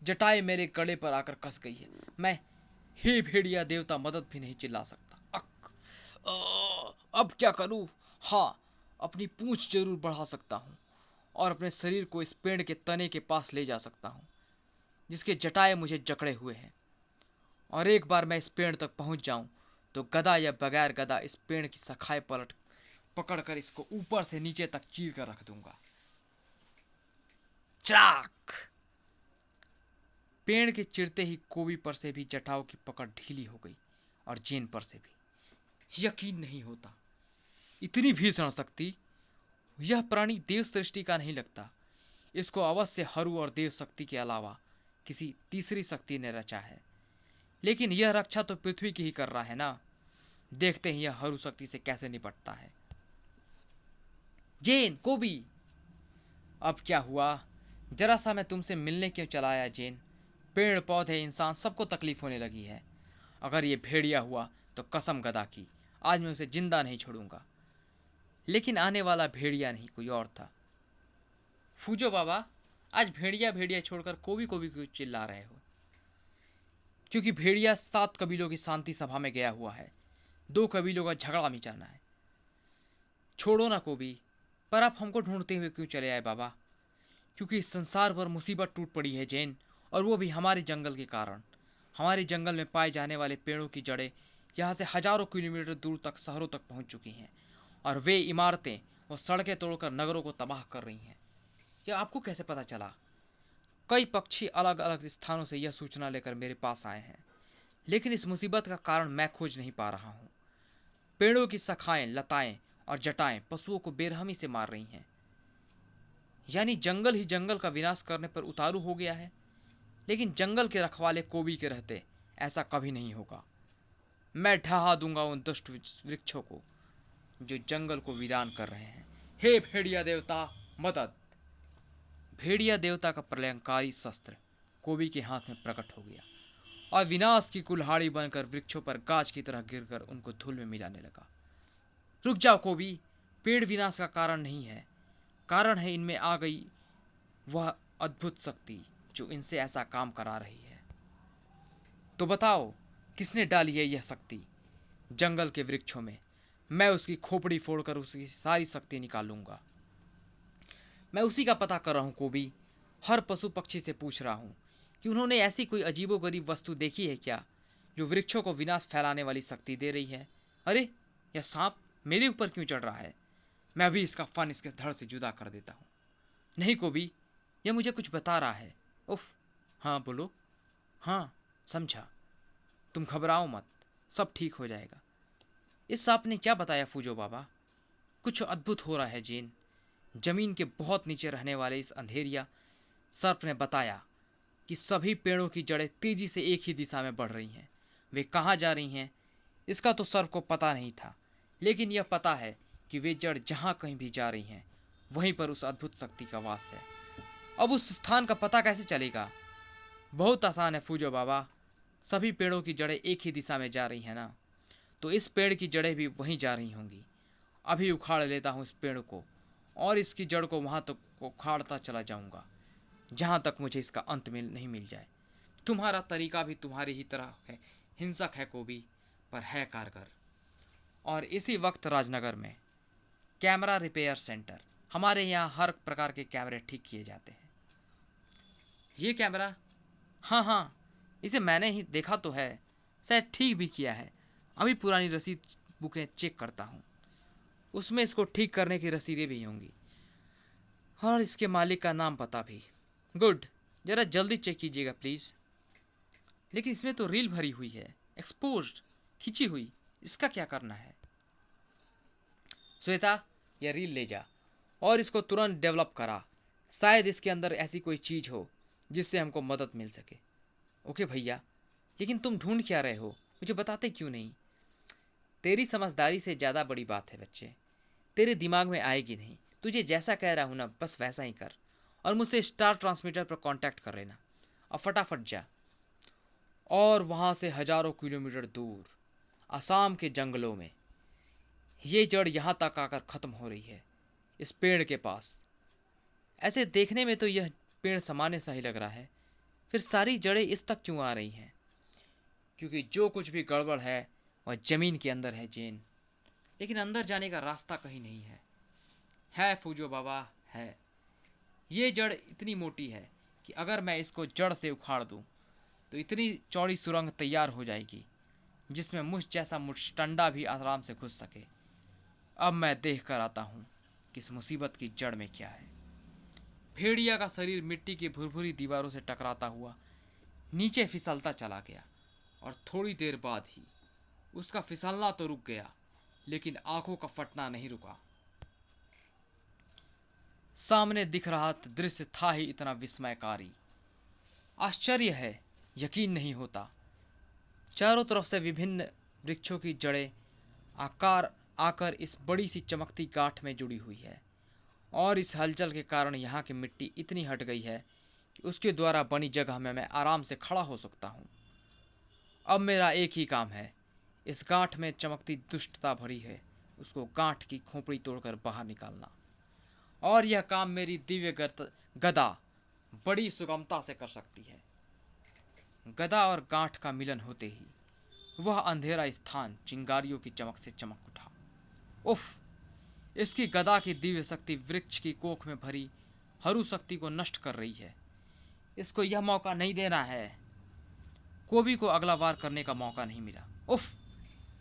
जटाएं मेरे गले पर आकर कस गई है। मैं, हे भेड़िया देवता, मदद भी नहीं चिल्ला सकता। अक, अब क्या करूं? हाँ, अपनी पूंछ जरूर बढ़ा सकता हूँ और अपने शरीर को इस पेड़ के तने के पास ले जा सकता हूँ जिसके जटाएं मुझे जकड़े हुए हैं। और एक बार मैं इस पेड़ तक पहुंच जाऊं तो गदा या बगैर गदा इस पेड़ की शाखाएं पकड़कर इसको ऊपर से नीचे तक चीर कर रख दूंगा। चाक! पेड़ के चिरते ही कोबी पर से भी जटाओं की पकड़ ढीली हो गई और जेन पर से भी। यकीन नहीं होता, इतनी भीषण शक्ति! यह प्राणी देव सृष्टि का नहीं लगता। इसको अवश्य हरु और देव शक्ति के अलावा किसी तीसरी शक्ति ने रचा है। लेकिन यह रक्षा तो पृथ्वी की ही कर रहा है ना। देखते हैं यह हरु शक्ति से कैसे निपटता है। जेन, कोबी! अब क्या हुआ? जरा सा मैं तुमसे मिलने क्यों चला आया जेन? पेड़ पौधे इंसान सबको तकलीफ होने लगी है। अगर ये भेड़िया हुआ तो कसम गदा की आज मैं उसे जिंदा नहीं छोड़ूंगा। लेकिन आने वाला भेड़िया नहीं, कोई और था। फूजो बाबा, आज भेड़िया भेड़िया छोड़कर कोबी कोबी क्यों चिल्ला रहे हो? क्योंकि भेड़िया 7 कबीलों की शांति सभा में गया हुआ है। 2 कबीलों का झगड़ा मिटाना है। छोड़ो ना कोबी, पर आप हमको ढूंढते हुए क्यों चले आए बाबा? क्योंकि इस संसार पर मुसीबत टूट पड़ी है जेन, और वो भी हमारे जंगल के कारण। हमारे जंगल में पाए जाने वाले पेड़ों की जड़ें यहाँ से हजारों किलोमीटर दूर तक शहरों तक पहुँच चुकी हैं और वे इमारतें और सड़कें तोड़कर नगरों को तबाह कर रही हैं। यह आपको कैसे पता चला? कई पक्षी अलग अलग स्थानों से यह सूचना लेकर मेरे पास आए हैं, लेकिन इस मुसीबत का कारण मैं खोज नहीं पा रहा हूँ। पेड़ों की शाखाएं, लताएं और जटाएं पशुओं को बेरहमी से मार रही हैं। यानी जंगल ही जंगल का विनाश करने पर उतारू हो गया है। लेकिन जंगल के रखवाले कोबी के रहते ऐसा कभी नहीं होगा। मैं ढहा दूंगा उन दुष्ट वृक्षों को जो जंगल को वीरान कर रहे हैं। हे भेड़िया देवता, मदद! भेड़िया देवता का प्रलयंकारी शस्त्र कोबी के हाथ में प्रकट हो गया और विनाश की कुल्हाड़ी बनकर वृक्षों पर गाज की तरह गिरकर उनको धूल में मिलाने लगा। रुक जाओ कोबी, पेड़ विनाश का कारण नहीं है। कारण है इनमें आ गई वह अद्भुत शक्ति जो इनसे ऐसा काम करा रही है। तो बताओ, किसने डाली है यह शक्ति जंगल के वृक्षों में? मैं उसकी खोपड़ी फोड़कर उसकी सारी शक्ति निकालूंगा। मैं उसी का पता कर रहा हूँ कोबी। हर पशु पक्षी से पूछ रहा हूँ कि उन्होंने ऐसी कोई अजीबोगरीब वस्तु देखी है क्या जो वृक्षों को विनाश फैलाने वाली शक्ति दे रही है। अरे, यह सांप मेरे ऊपर क्यों चढ़ रहा है? मैं अभी इसका फन इसके धड़ से जुदा कर देता हूँ। नहीं कोबी, यह मुझे कुछ बता रहा है। उफ! हाँ बोलो। हाँ, समझा। तुम घबराओ मत, सब ठीक हो जाएगा। इस सांप ने क्या बताया फूजो बाबा? कुछ अद्भुत हो रहा है जेन। जमीन के बहुत नीचे रहने वाले इस अंधेरिया सर्प ने बताया कि सभी पेड़ों की जड़ें तेजी से एक ही दिशा में बढ़ रही हैं। वे कहाँ जा रही हैं इसका तो सर्प को पता नहीं था, लेकिन यह पता है कि वे जड़ जहाँ कहीं भी जा रही हैं वहीं पर उस अद्भुत शक्ति का वास है। अब उस स्थान का पता कैसे चलेगा? बहुत आसान है फूजो बाबा। सभी पेड़ों की जड़ें एक ही दिशा में जा रही हैं ना, तो इस पेड़ की जड़ें भी वहीं जा रही होंगी। अभी उखाड़ लेता हूँ इस पेड़ को और इसकी जड़ को वहाँ तक उखाड़ता चला जाऊँगा जहाँ तक मुझे इसका अंत नहीं मिल जाए। तुम्हारा तरीका भी तुम्हारी ही तरह है, हिंसक है कोबी, पर है कारगर। और इसी वक्त राजनगर में कैमरा रिपेयर सेंटर, हमारे यहाँ हर प्रकार के कैमरे ठीक किए जाते हैं। ये कैमरा? हाँ हाँ, इसे मैंने ही देखा तो है, शायद ठीक भी किया है। अभी पुरानी रसीद बुकें चेक करता हूँ, उसमें इसको ठीक करने की रसीदें भी होंगी और इसके मालिक का नाम पता भी। गुड, ज़रा जल्दी चेक कीजिएगा प्लीज़। लेकिन इसमें तो रील भरी हुई है, एक्सपोज्ड, खींची हुई, इसका क्या करना है? श्वेता, यह रील ले जा और इसको तुरंत डेवलप करा। शायद इसके अंदर ऐसी कोई चीज़ हो जिससे हमको मदद मिल सके। ओके भैया, लेकिन तुम ढूंढ क्या रहे हो, मुझे बताते क्यों नहीं? तेरी समझदारी से ज़्यादा बड़ी बात है बच्चे, तेरे दिमाग में आएगी नहीं। तुझे जैसा कह रहा हूँ ना, बस वैसा ही कर और मुझसे स्टार ट्रांसमीटर पर कांटेक्ट कर लेना। अब फटाफट जा। और वहाँ से हजारों किलोमीटर दूर असम के जंगलों में ये जड़ यहाँ तक आकर ख़त्म हो रही है, इस पेड़ के पास। ऐसे देखने में तो यह पेड़ सामान्य सा ही लग रहा है, फिर सारी जड़ें इस तक क्यों आ रही हैं? क्योंकि जो कुछ भी गड़बड़ है वह जमीन के अंदर है जेन। लेकिन अंदर जाने का रास्ता कहीं नहीं है। फूजो बाबा, है। ये जड़ इतनी मोटी है कि अगर मैं इसको जड़ से उखाड़ दूं तो इतनी चौड़ी सुरंग तैयार हो जाएगी जिसमें मुझ जैसा मुष्टंडा भी आराम से घुस सके। अब मैं देख कर आता हूँ कि इस मुसीबत की जड़ में क्या है। भेड़िया का शरीर मिट्टी की भुरभुरी दीवारों से टकराता हुआ नीचे फिसलता चला गया और थोड़ी देर बाद ही उसका फिसलना तो रुक गया, लेकिन आंखों का फटना नहीं रुका। सामने दिख रहा दृश्य था ही इतना विस्मयकारी। आश्चर्य है, यकीन नहीं होता। चारों तरफ से विभिन्न वृक्षों की जड़ें आकार आकर इस बड़ी सी चमकती गांठ में जुड़ी हुई है, और इस हलचल के कारण यहाँ की मिट्टी इतनी हट गई है कि उसके द्वारा बनी जगह में मैं आराम से खड़ा हो सकता हूँ। अब मेरा एक ही काम है, इस गांठ में चमकती दुष्टता भरी है, उसको गांठ की खोपड़ी तोड़कर बाहर निकालना। और यह काम मेरी दिव्य गदा बड़ी सुगमता से कर सकती है। गदा और गांठ का मिलन होते ही वह अंधेरा स्थान चिंगारियों की चमक से चमक उठा। उफ! इसकी गदा की दिव्य शक्ति वृक्ष की कोख में भरी हरु शक्ति को नष्ट कर रही है। इसको यह मौका नहीं देना है। कोबी को अगला वार करने का मौका नहीं मिला। उफ!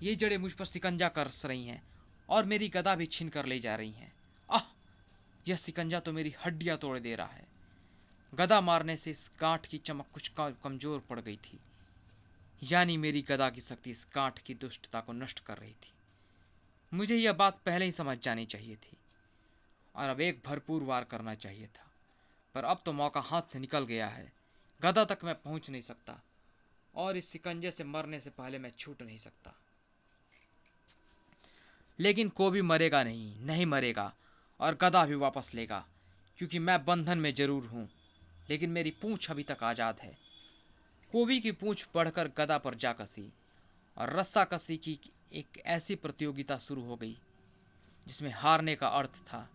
ये जड़ें मुझ पर शिकंजा कस रही हैं और मेरी गदा भी छीन कर ले जा रही हैं। आह! यह शिकंजा तो मेरी हड्डियां तोड़ दे रहा है। गदा मारने से इस गांठ की चमक कुछ कमजोर पड़ गई थी, यानी मेरी गदा की शक्ति इस गांठ की दुष्टता को नष्ट कर रही थी। मुझे यह बात पहले ही समझ जानी चाहिए थी और अब एक भरपूर वार करना चाहिए था, पर अब तो मौका हाथ से निकल गया है। गदा तक मैं पहुंच नहीं सकता और इस शिकंजे से मरने से पहले मैं छूट नहीं सकता। लेकिन कोबी मरेगा नहीं, नहीं मरेगा, और गदा भी वापस लेगा, क्योंकि मैं बंधन में जरूर हूं, लेकिन मेरी पूंछ अभी तक आज़ाद है। कोबी की पूंछ बढ़कर गदा पर जा कसी और रस्सा कसी की एक ऐसी प्रतियोगिता शुरू हो गई जिसमें हारने का अर्थ था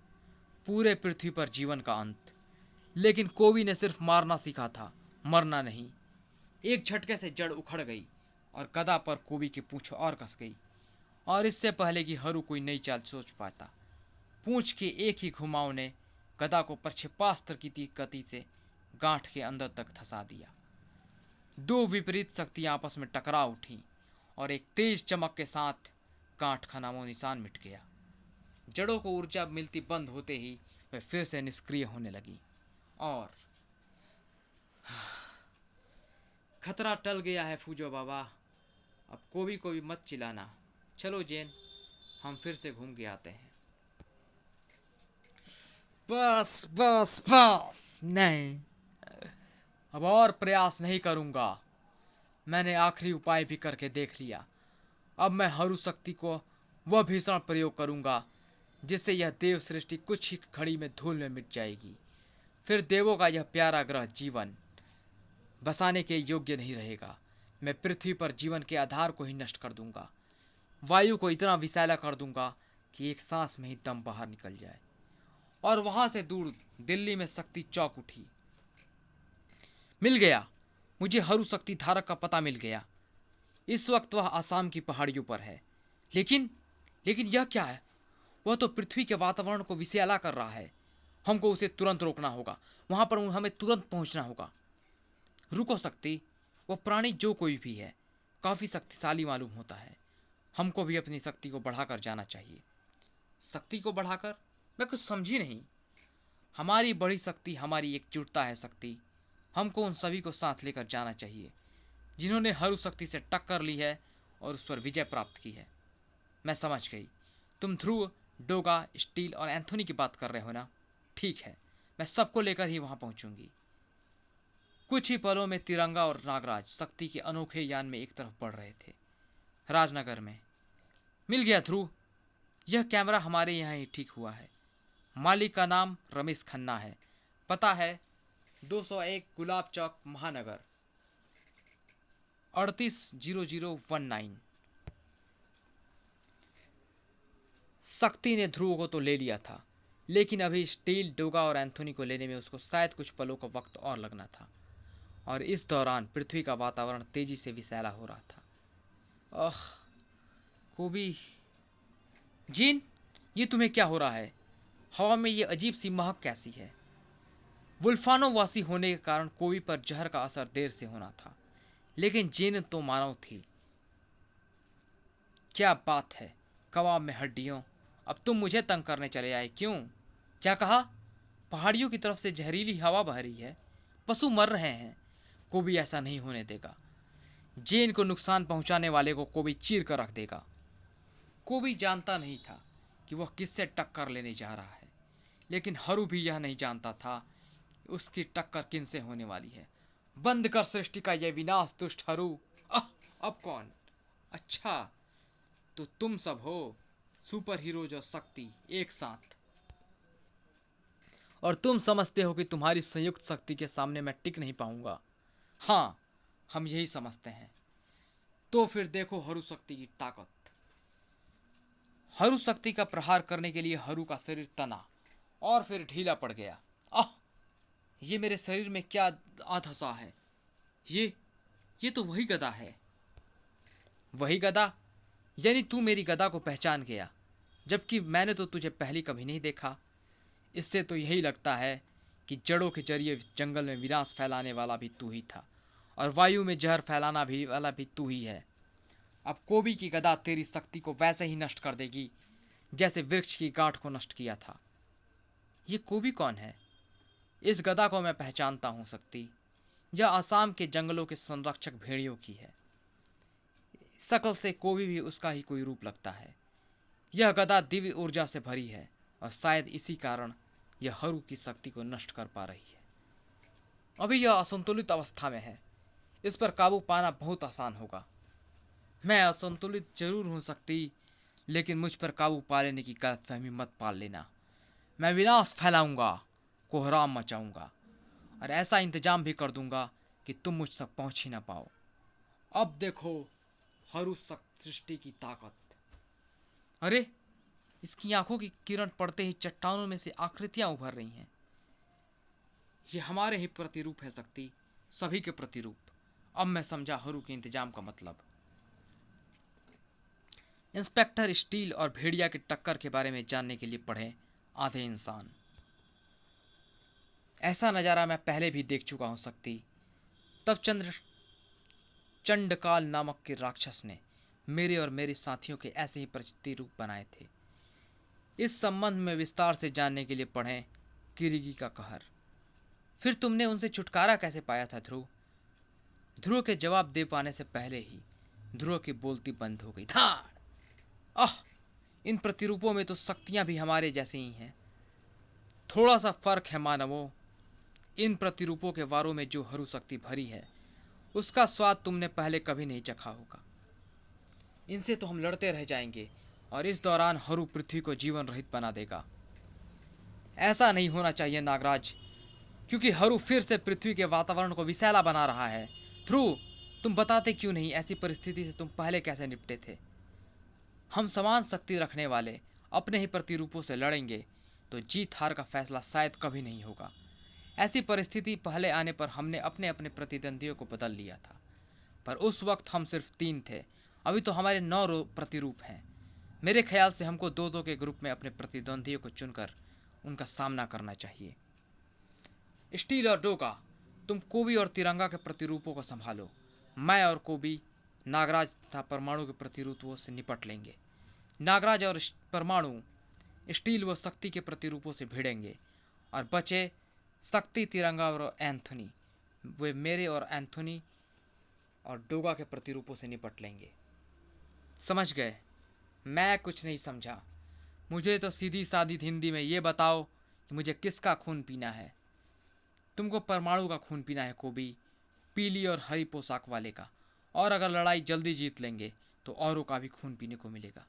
पूरे पृथ्वी पर जीवन का अंत। लेकिन कोबी ने सिर्फ मारना सीखा था, मरना नहीं। एक झटके से जड़ उखड़ गई और गदा पर कोबी की पूंछ और कस गई, और इससे पहले कि हरू कोई नई चाल सोच पाता, पूंछ के एक ही घुमाव ने गदा को प्रक्षेपास्त्र की गति से गांठ के अंदर तक धंसा दिया। दो विपरीत शक्तियां आपस में टकरा उठी और एक तेज चमक के साथ गांठ का नामो निशान मिट गया। जड़ों को ऊर्जा मिलती बंद होते ही वह फिर से निष्क्रिय होने लगी और खतरा टल गया है फूजो बाबा। अब कोबी को भी मत चिल्लाना। चलो जेन, हम फिर से घूम के आते हैं। बस बस बस, नहीं, अब और प्रयास नहीं करूंगा। मैंने आखिरी उपाय भी करके देख लिया। अब मैं हरू शक्ति को वह भीषण प्रयोग करूंगा जिससे यह देव सृष्टि कुछ ही घड़ी में धूल में मिट जाएगी। फिर देवों का यह प्यारा ग्रह जीवन बसाने के योग्य नहीं रहेगा। मैं पृथ्वी पर जीवन के आधार को ही नष्ट कर दूंगा। वायु को इतना विषैला कर दूंगा कि एक सांस में ही दम बाहर निकल जाए। और वहां से दूर दिल्ली में शक्ति चौक उठी। मिल गया, मुझे हरू शक्ति धारक का पता मिल गया। इस वक्त वह आसाम की पहाड़ियों पर है। लेकिन लेकिन यह क्या है? वह तो पृथ्वी के वातावरण को विषैला कर रहा है। हमको उसे तुरंत रोकना होगा। वहां पर हमें तुरंत पहुंचना होगा। रुको शक्ति, वह प्राणी जो कोई भी है काफी शक्तिशाली मालूम होता है। हमको भी अपनी शक्ति को बढ़ाकर जाना चाहिए। शक्ति को बढ़ाकर? मैं कुछ समझी नहीं। हमारी बड़ी शक्ति हमारी एकजुटता है शक्ति। हमको उन सभी को साथ लेकर जाना चाहिए जिन्होंने हरू शक्ति से टक्कर ली है और उस पर विजय प्राप्त की है। मैं समझ गई। तुम ध्रुव, डोगा, स्टील और एंथोनी की बात कर रहे हो ना? ठीक है, मैं सबको लेकर ही वहां पहुंचूंगी। कुछ ही पलों में तिरंगा और नागराज शक्ति के अनोखे यान में एक तरफ बढ़ रहे थे। राजनगर में मिल गया ध्रुव। यह कैमरा हमारे यहाँ ही ठीक हुआ है। मालिक का नाम रमेश खन्ना है। पता है 201 गुलाब चौक, महानगर, 380019। शक्ति ने ध्रुव को तो ले लिया था, लेकिन अभी स्टील, डोगा और एंथोनी को लेने में उसको शायद कुछ पलों का वक्त और लगना था। और इस दौरान पृथ्वी का वातावरण तेजी से विषैला हो रहा था। आह, कोबी, जीन, ये तुम्हें क्या हो रहा है? हवा में ये अजीब सी महक कैसी है? वुल्फानोवासी होने के कारण कोबी पर जहर का असर देर से होना था, लेकिन जीन तो मानव थी। क्या बात है, कबाब में हड्डियों। अब तुम मुझे तंग करने चले आए, क्यों? क्या कहा? पहाड़ियों की तरफ से जहरीली हवा बह रही है, पशु मर रहे हैं। कोबी ऐसा नहीं होने देगा। जेन को नुकसान पहुंचाने वाले को कोबी चीर कर रख देगा। कोबी जानता नहीं था कि वह किससे टक्कर लेने जा रहा है, लेकिन हरू भी यह नहीं जानता था कि उसकी टक्कर किनसे होने वाली है। बंद कर सृष्टि का यह विनाश, दुष्ट हरू। अब कौन? अच्छा, तो तुम सब हो, सुपर हीरोज और शक्ति एक साथ। और तुम समझते हो कि तुम्हारी संयुक्त शक्ति के सामने मैं टिक नहीं पाऊंगा। हाँ, हम यही समझते हैं। तो फिर देखो हरू शक्ति की ताकत। हरू शक्ति का प्रहार करने के लिए हरू का शरीर तना और फिर ढीला पड़ गया। आह, ये मेरे शरीर में क्या आ धंसा है? ये तो वही गदा है। वही गदा? यानी तू मेरी गदा को पहचान गया, जबकि मैंने तो तुझे पहले कभी नहीं देखा। इससे तो यही लगता है कि जड़ों के जरिए जंगल में विनाश फैलाने वाला भी तू ही था, और वायु में जहर फैलाना भी वाला भी तू ही है। अब कोबी की गदा तेरी शक्ति को वैसे ही नष्ट कर देगी जैसे वृक्ष की गांठ को नष्ट किया था। ये कोबी कौन है? इस गदा को मैं पहचानता हूँ शक्ति। यह आसाम के जंगलों के संरक्षक भेड़ियों की है। शकल से कोबी भी उसका ही कोई रूप लगता है। यह गदा दिव्य ऊर्जा से भरी है और शायद इसी कारण यह हरू की शक्ति को नष्ट कर पा रही है। अभी यह असंतुलित अवस्था में है, इस पर काबू पाना बहुत आसान होगा। मैं असंतुलित जरूर हो सकती, लेकिन मुझ पर काबू पा लेने की गलतफहमी मत पाल लेना। मैं विनाश फैलाऊंगा, कोहराम मचाऊंगा, और ऐसा इंतजाम भी कर दूंगा कि तुम मुझ तक पहुंच ही ना पाओ। अब देखो हरू सृष्टि की ताकत। अरे, इसकी आंखों की किरण पड़ते ही चट्टानों में से आकृतियां उभर रही हैं। ये हमारे ही प्रतिरूप है शक्ति, सभी के प्रतिरूप। अब मैं समझा हरू के इंतजाम का मतलब। इंस्पेक्टर स्टील और भेड़िया की टक्कर के बारे में जानने के लिए पढ़े आधे इंसान। ऐसा नज़ारा मैं पहले भी देख चुका हूं शक्ति। तब चंडकाल नामक के राक्षस ने मेरे और मेरे साथियों के ऐसे ही प्रतिरूप बनाए थे। इस संबंध में विस्तार से जानने के लिए पढ़ें किरीगी का कहर। फिर तुमने उनसे छुटकारा कैसे पाया था ध्रुव? ध्रुव के जवाब दे पाने से पहले ही ध्रुव की बोलती बंद हो गई। धाड़! आह, इन प्रतिरूपों में तो शक्तियां भी हमारे जैसे ही हैं। थोड़ा सा फर्क है मानवों। इन प्रतिरूपों के वारों में जो हरू शक्ति भरी है, उसका स्वाद तुमने पहले कभी नहीं चखा होगा। इनसे तो हम लड़ते रह जाएंगे और इस दौरान हरू पृथ्वी को जीवन रहित बना देगा। ऐसा नहीं होना चाहिए नागराज, क्योंकि हरू फिर से पृथ्वी के वातावरण को विषैला बना रहा है। ध्रुव, तुम बताते क्यों नहीं ऐसी परिस्थिति से तुम पहले कैसे निपटे थे? हम समान शक्ति रखने वाले अपने ही प्रतिरूपों से लड़ेंगे तो जीत हार का फैसला शायद कभी नहीं होगा। ऐसी परिस्थिति पहले आने पर हमने अपने अपने प्रतिद्वंदियों को बदल लिया था, पर उस वक्त हम सिर्फ 3 थे। अभी तो हमारे 9 प्रतिरूप हैं। मेरे ख्याल से हमको 2-2 के ग्रुप में अपने प्रतिद्वंदियों को चुनकर उनका सामना करना चाहिए। स्टील और डोगा, तुम कोबी और तिरंगा के प्रतिरूपों को संभालो। मैं और कोबी नागराज तथा परमाणु के प्रतिरूपों से निपट लेंगे। नागराज और परमाणु स्टील व शक्ति के प्रतिरूपों से भिड़ेंगे, और बचे शक्ति, तिरंगा और एंथोनी, वे मेरे और एंथोनी और डोगा के प्रतिरूपों से निपट लेंगे। समझ गए? मैं कुछ नहीं समझा। मुझे तो सीधी सादी हिंदी में ये बताओ कि मुझे किसका खून पीना है। तुमको परमाणु का खून पीना है कोबी, पीली और हरी पोशाक वाले का। और अगर लड़ाई जल्दी जीत लेंगे तो औरों का भी खून पीने को मिलेगा।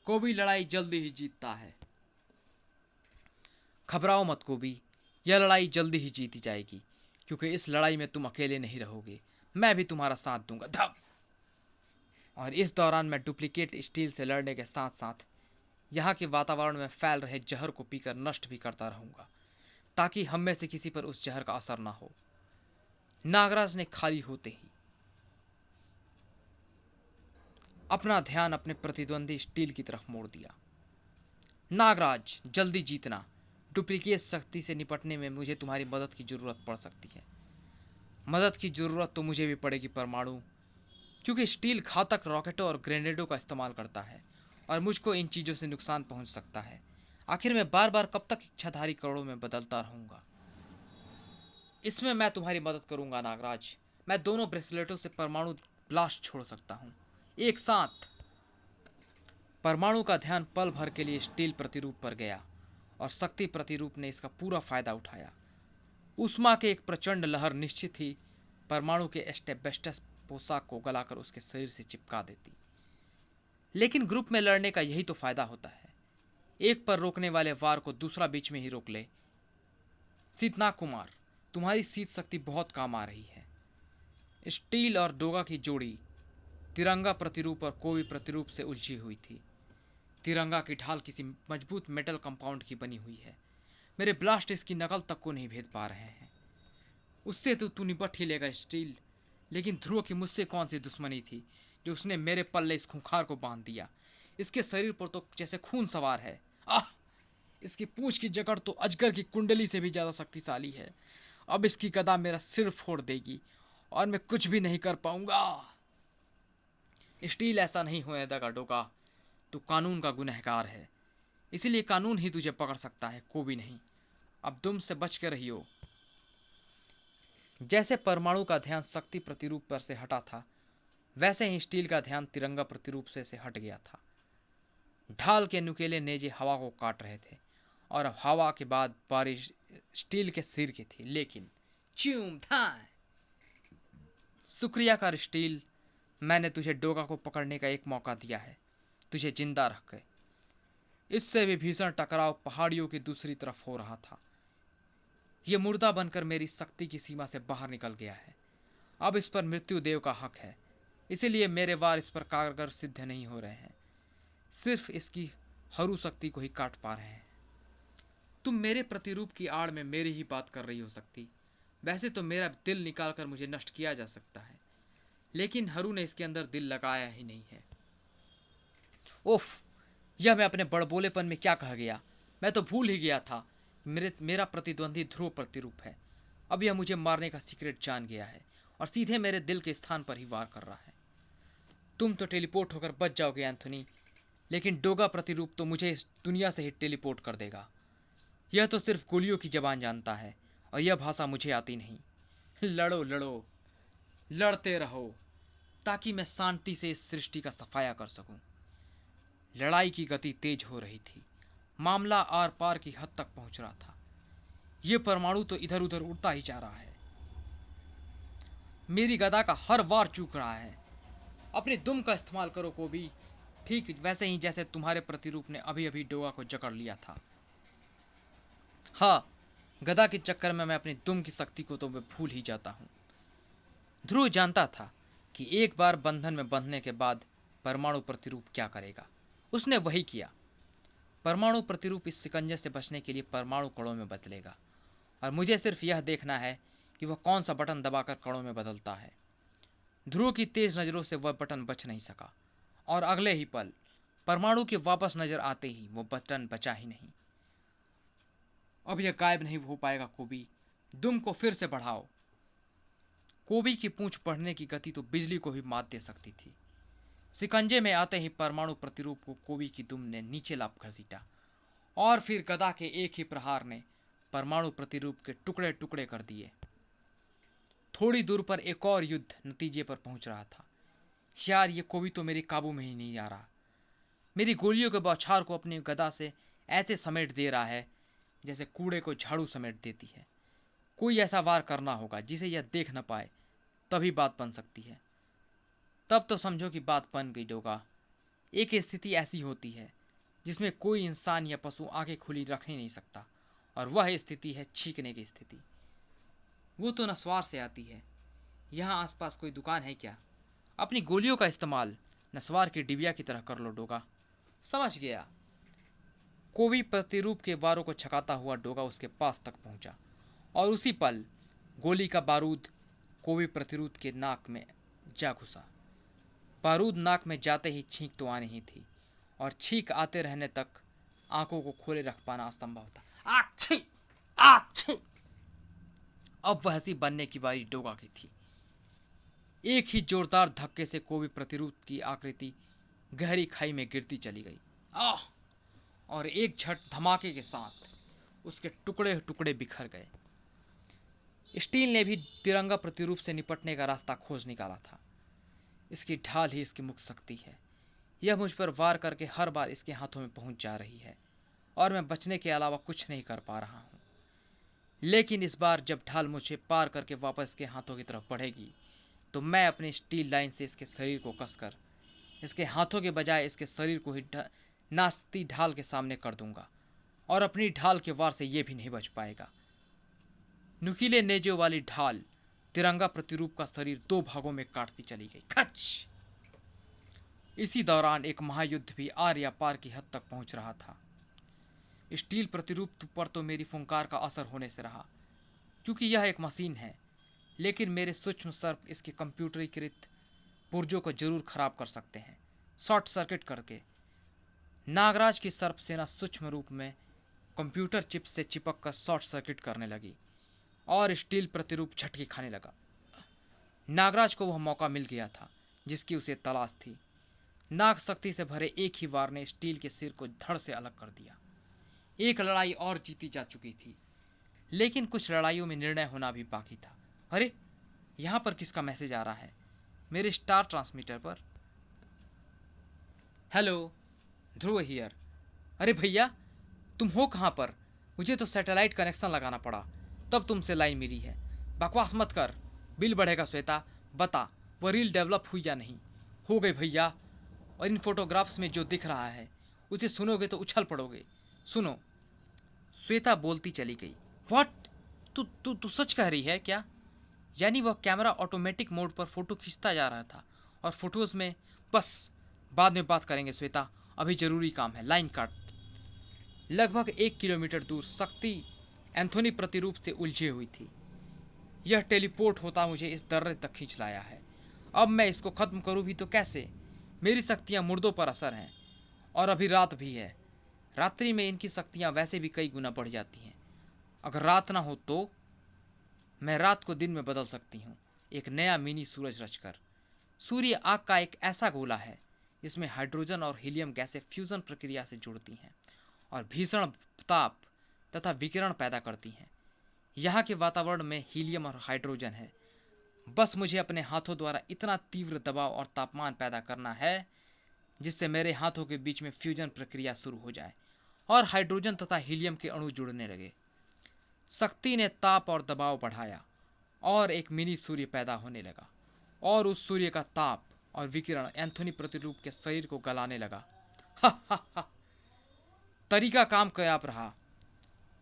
कोबी लड़ाई जल्दी ही जीतता है। घबराओ मत कोबी, यह लड़ाई जल्दी ही जीती जाएगी, क्योंकि इस लड़ाई में तुम अकेले नहीं रहोगे, मैं भी तुम्हारा साथ दूंगा। धम! और इस दौरान मैं डुप्लीकेट स्टील से लड़ने के साथ साथ यहाँ के वातावरण में फैल रहे जहर को पीकर नष्ट भी करता रहूंगा, ताकि हम में से किसी पर उस जहर का असर ना हो। नागराज ने खाली होते ही अपना ध्यान अपने प्रतिद्वंदी स्टील की तरफ मोड़ दिया। नागराज, जल्दी जीतना। डुप्लीकेट शक्ति से निपटने में मुझे तुम्हारी मदद की जरूरत पड़ सकती है। मदद की जरूरत तो मुझे भी पड़ेगी परमाणु, क्योंकि स्टील घातक रॉकेटों और ग्रेनेडों का इस्तेमाल करता है और मुझको इन चीज़ों से नुकसान पहुंच सकता है। आखिर मैं बार बार कब तक इच्छाधारी करोड़ों में बदलता रहूंगा? इसमें मैं तुम्हारी मदद करूंगा नागराज। मैं दोनों ब्रेसलेटों से परमाणु ब्लास्ट छोड़ सकता हूं एक साथ। परमाणु का ध्यान पल भर के लिए स्टील प्रतिरूप पर गया और शक्ति प्रतिरूप ने इसका पूरा फायदा उठाया। ऊष्मा के एक प्रचंड लहर निश्चित ही परमाणु के एस्टेबेस्टस पोशाक को गलाकर उसके शरीर से चिपका देती। लेकिन ग्रुप में लड़ने का यही तो फायदा होता है, एक पर रोकने वाले वार को दूसरा बीच में ही रोक ले। सीतनाग कुमार, तुम्हारी शीत शक्ति बहुत काम आ रही है। स्टील और डोगा की जोड़ी तिरंगा प्रतिरूप और कोवी प्रतिरूप से उलझी हुई थी। तिरंगा की ढाल किसी मजबूत मेटल कंपाउंड की बनी हुई है। मेरे ब्लास्ट इसकी नकल तक को नहीं भेद पा रहे हैं। उससे तो तू निपट ही लेगा स्टील, लेकिन ध्रुव की मुझसे कौन सी दुश्मनी थी जो उसने मेरे पल्ले इस खूंखार को बांध दिया। इसके शरीर पर तो जैसे खून सवार है। आह, इसकी पूंछ की जकड़ तो अजगर की कुंडली से भी ज्यादा शक्तिशाली है। अब इसकी गदा मेरा सिर फोड़ देगी और मैं कुछ भी नहीं कर पाऊंगा। स्टील, ऐसा नहीं होने देगा डोगा। तू कानून का गुनहगार है, इसीलिए कानून ही तुझे पकड़ सकता है, कोई नहीं। अब तुम से बच के रहियो। जैसे परमाणु का ध्यान शक्ति प्रतिरूप पर से हटा था, वैसे ही स्टील का ध्यान तिरंगा प्रतिरूप से हट गया था। ढाल के नुकीले नेजे हवा को काट रहे थे और अब हवा के बाद बारिश स्टील के सिर की थी। लेकिन च्यूम था। शुक्रिया कर स्टील, मैंने तुझे डोगा को पकड़ने का एक मौका दिया है, तुझे जिंदा रख गए। इससे भी भीषण टकराव पहाड़ियों की दूसरी तरफ हो रहा था। यह मुर्दा बनकर मेरी शक्ति की सीमा से बाहर निकल गया है। अब इस पर मृत्यु देव का हक है, इसीलिए मेरे वार इस पर कारगर सिद्ध नहीं हो रहे हैं, सिर्फ इसकी हरू शक्ति को ही काट पा रहे हैं। तुम मेरे प्रतिरूप की आड़ में मेरी ही बात कर रही हो सकती। वैसे तो मेरा दिल निकालकर मुझे नष्ट किया जा सकता है, लेकिन हरू ने इसके अंदर दिल लगाया ही नहीं है। उफ, यह मैं अपने बड़बोलेपन में क्या कह गया। मैं तो भूल ही गया था मेरा प्रतिद्वंदी ध्रुव प्रतिरूप है। अब यह मुझे मारने का सीक्रेट जान गया है और सीधे मेरे दिल के स्थान पर ही वार कर रहा है। तुम तो टेलीपोर्ट होकर बच जाओगे एंथोनी, लेकिन डोगा प्रतिरूप तो मुझे इस दुनिया से ही टेलीपोर्ट कर देगा। यह तो सिर्फ गोलियों की जबान जानता है और यह भाषा मुझे आती नहीं। लड़ो लड़ो, लड़ते रहो, ताकि मैं शांति से इस सृष्टि का सफाया कर सकूं। लड़ाई की गति तेज हो रही थी। मामला आर पार की हद तक पहुंच रहा था। यह परमाणु तो इधर उधर उड़ता ही जा रहा है। मेरी गदा का हर वार चूक रहा है। अपने दुम का इस्तेमाल करो कोबी, ठीक वैसे ही जैसे तुम्हारे प्रतिरूप ने अभी अभी डोगा को जकड़ लिया था। हाँ, गदा के चक्कर में मैं अपनी दुम की शक्ति को तो मैं भूल ही जाता हूँ। ध्रुव जानता था कि एक बार बंधन में बंधने के बाद परमाणु प्रतिरूप क्या करेगा। उसने वही किया। परमाणु प्रतिरूप इस शिकंजे से बचने के लिए परमाणु कणों में बदलेगा और मुझे सिर्फ यह देखना है कि वह कौन सा बटन दबाकर कणों में बदलता है। ध्रुव की तेज नज़रों से वह बटन बच नहीं सका और अगले ही पल परमाणु के वापस नजर आते ही वो बटन बचा ही नहीं। अब यह गायब नहीं हो पाएगा कोबी, दुम को फिर से बढ़ाओ। कोबी की पूंछ बढ़ने की गति तो बिजली को भी मात दे सकती थी। शिकंजे में आते ही परमाणु प्रतिरूप को कोबी की दुम ने नीचे लाप घसीटा और फिर गदा के एक ही प्रहार ने परमाणु प्रतिरूप के टुकड़े टुकड़े कर दिए। थोड़ी दूर पर एक और युद्ध नतीजे पर पहुंच रहा था। यार, ये कोबी तो मेरे काबू में ही नहीं आ रहा। मेरी गोलियों के बौछार को अपनी गदा से ऐसे समेट दे रहा है जैसे कूड़े को झाड़ू समेट देती है। कोई ऐसा वार करना होगा जिसे यह देख न पाए, तभी बात बन सकती है। तब तो समझो कि बात बन गई डोगा। एक स्थिति ऐसी होती है जिसमें कोई इंसान या पशु आंखें खुली रख ही नहीं सकता, और वह स्थिति है छींकने की स्थिति। वो तो नस्वार से आती है। यहाँ आसपास कोई दुकान है क्या? अपनी गोलियों का इस्तेमाल नस्वार की डिबिया की तरह कर लो डोगा। समझ गया। कोवी प्रतिरूप के वारों को छकाता हुआ डोगा उसके पास तक पहुंचा और उसी पल गोली का बारूद कोवी प्रतिरूप के नाक में जा घुसा। बारूद नाक में जाते ही छींक तो आनी ही थी और छींक आते रहने तक आंखों को खोले रख पाना असंभव था। आछी आछी। अब वह हंसी बनने की बारी डोगा की थी। एक ही जोरदार धक्के से कोवी प्रतिरूप की आकृति गहरी खाई में गिरती चली गई। आह! और एक झट धमाके के साथ उसके टुकड़े टुकड़े बिखर गए। स्टील ने भी तिरंगा प्रतिरूप से निपटने का रास्ता खोज निकाला था। इसकी ढाल ही इसकी मुख्य शक्ति है। यह मुझ पर वार करके हर बार इसके हाथों में पहुंच जा रही है और मैं बचने के अलावा कुछ नहीं कर पा रहा हूं। लेकिन इस बार जब ढाल मुझे पार करके वापस इसके हाथों की तरफ बढ़ेगी तो मैं अपनी स्टील लाइन से इसके शरीर को कसकर इसके हाथों के बजाय इसके शरीर को ही नाचती ढाल के सामने कर दूंगा और अपनी ढाल के वार से यह भी नहीं बच पाएगा। नुकीले नेजों वाली ढाल तिरंगा प्रतिरूप का शरीर दो भागों में काटती चली गई। खच! इसी दौरान एक महायुद्ध भी आर या पार की हद तक पहुंच रहा था। स्टील प्रतिरूप पर तो मेरी फुंकार का असर होने से रहा, क्योंकि यह एक मशीन है, लेकिन मेरे सूक्ष्म सर्प इसके कंप्यूटरीकृत पुर्जों को जरूर खराब कर सकते हैं, शॉर्ट सर्किट करके। नागराज की सर्प सेना सूक्ष्म रूप में कंप्यूटर चिप से चिपक कर शॉर्ट सर्किट करने लगी और स्टील प्रतिरूप झटके खाने लगा। नागराज को वह मौका मिल गया था जिसकी उसे तलाश थी। नाग शक्ति से भरे एक ही वार ने स्टील के सिर को धड़ से अलग कर दिया। एक लड़ाई और जीती जा चुकी थी, लेकिन कुछ लड़ाइयों में निर्णय होना भी बाकी था। अरे, यहाँ पर किसका मैसेज आ रहा है? मेरे स्टार ट्रांसमीटर पर। Hello, Dhruv here. अरे भैया, तुम हो कहाँ पर? मुझे तो सैटेलाइट कनेक्शन लगाना पड़ा, तब तुमसे लाइन मिली है। बकवास मत कर, बिल बढ़ेगा। श्वेता, बता वो रील डेवलप हुई या नहीं? हो गई भैया, और इन फोटोग्राफ्स में जो दिख रहा है उसे सुनोगे तो उछल पड़ोगे। सुनो। श्वेता बोलती चली गई। व्हाट? तू सच कह रही है क्या? यानी वह कैमरा ऑटोमेटिक मोड पर फोटो खींचता जा रहा था और फोटोज में बस बाद में बात करेंगे श्वेता, अभी जरूरी काम है, लाइन काट। लगभग 1 किलोमीटर दूर शक्ति एंथोनी प्रतिरूप से उलझी हुई थी। यह टेलीपोर्ट होता मुझे इस दर्रे तक खींच लाया है। अब मैं इसको खत्म करूं भी तो कैसे? मेरी शक्तियां मुर्दों पर असर हैं और अभी रात भी है। रात्रि में इनकी शक्तियां वैसे भी कई गुना बढ़ जाती हैं। अगर रात ना हो तो मैं रात को दिन में बदल सकती हूँ, एक नया मिनी सूरज रचकर। सूर्य आग का एक ऐसा गोला है जिसमें हाइड्रोजन और हीलियम गैसें फ्यूजन प्रक्रिया से जुड़ती हैं और भीषण ताप तथा विकिरण पैदा करती हैं। यहाँ के वातावरण में हीलियम और हाइड्रोजन है। बस मुझे अपने हाथों द्वारा इतना तीव्र दबाव और तापमान पैदा करना है जिससे मेरे हाथों के बीच में फ्यूजन प्रक्रिया शुरू हो जाए और हाइड्रोजन तथा हीलियम के अणु जुड़ने लगे। शक्ति ने ताप और दबाव बढ़ाया और एक मिनी सूर्य पैदा होने लगा और उस सूर्य का ताप और विकिरण एंथोनी प्रतिरूप के शरीर को गलाने लगा। हा हा हा। तरीका काम कामयाब रहा।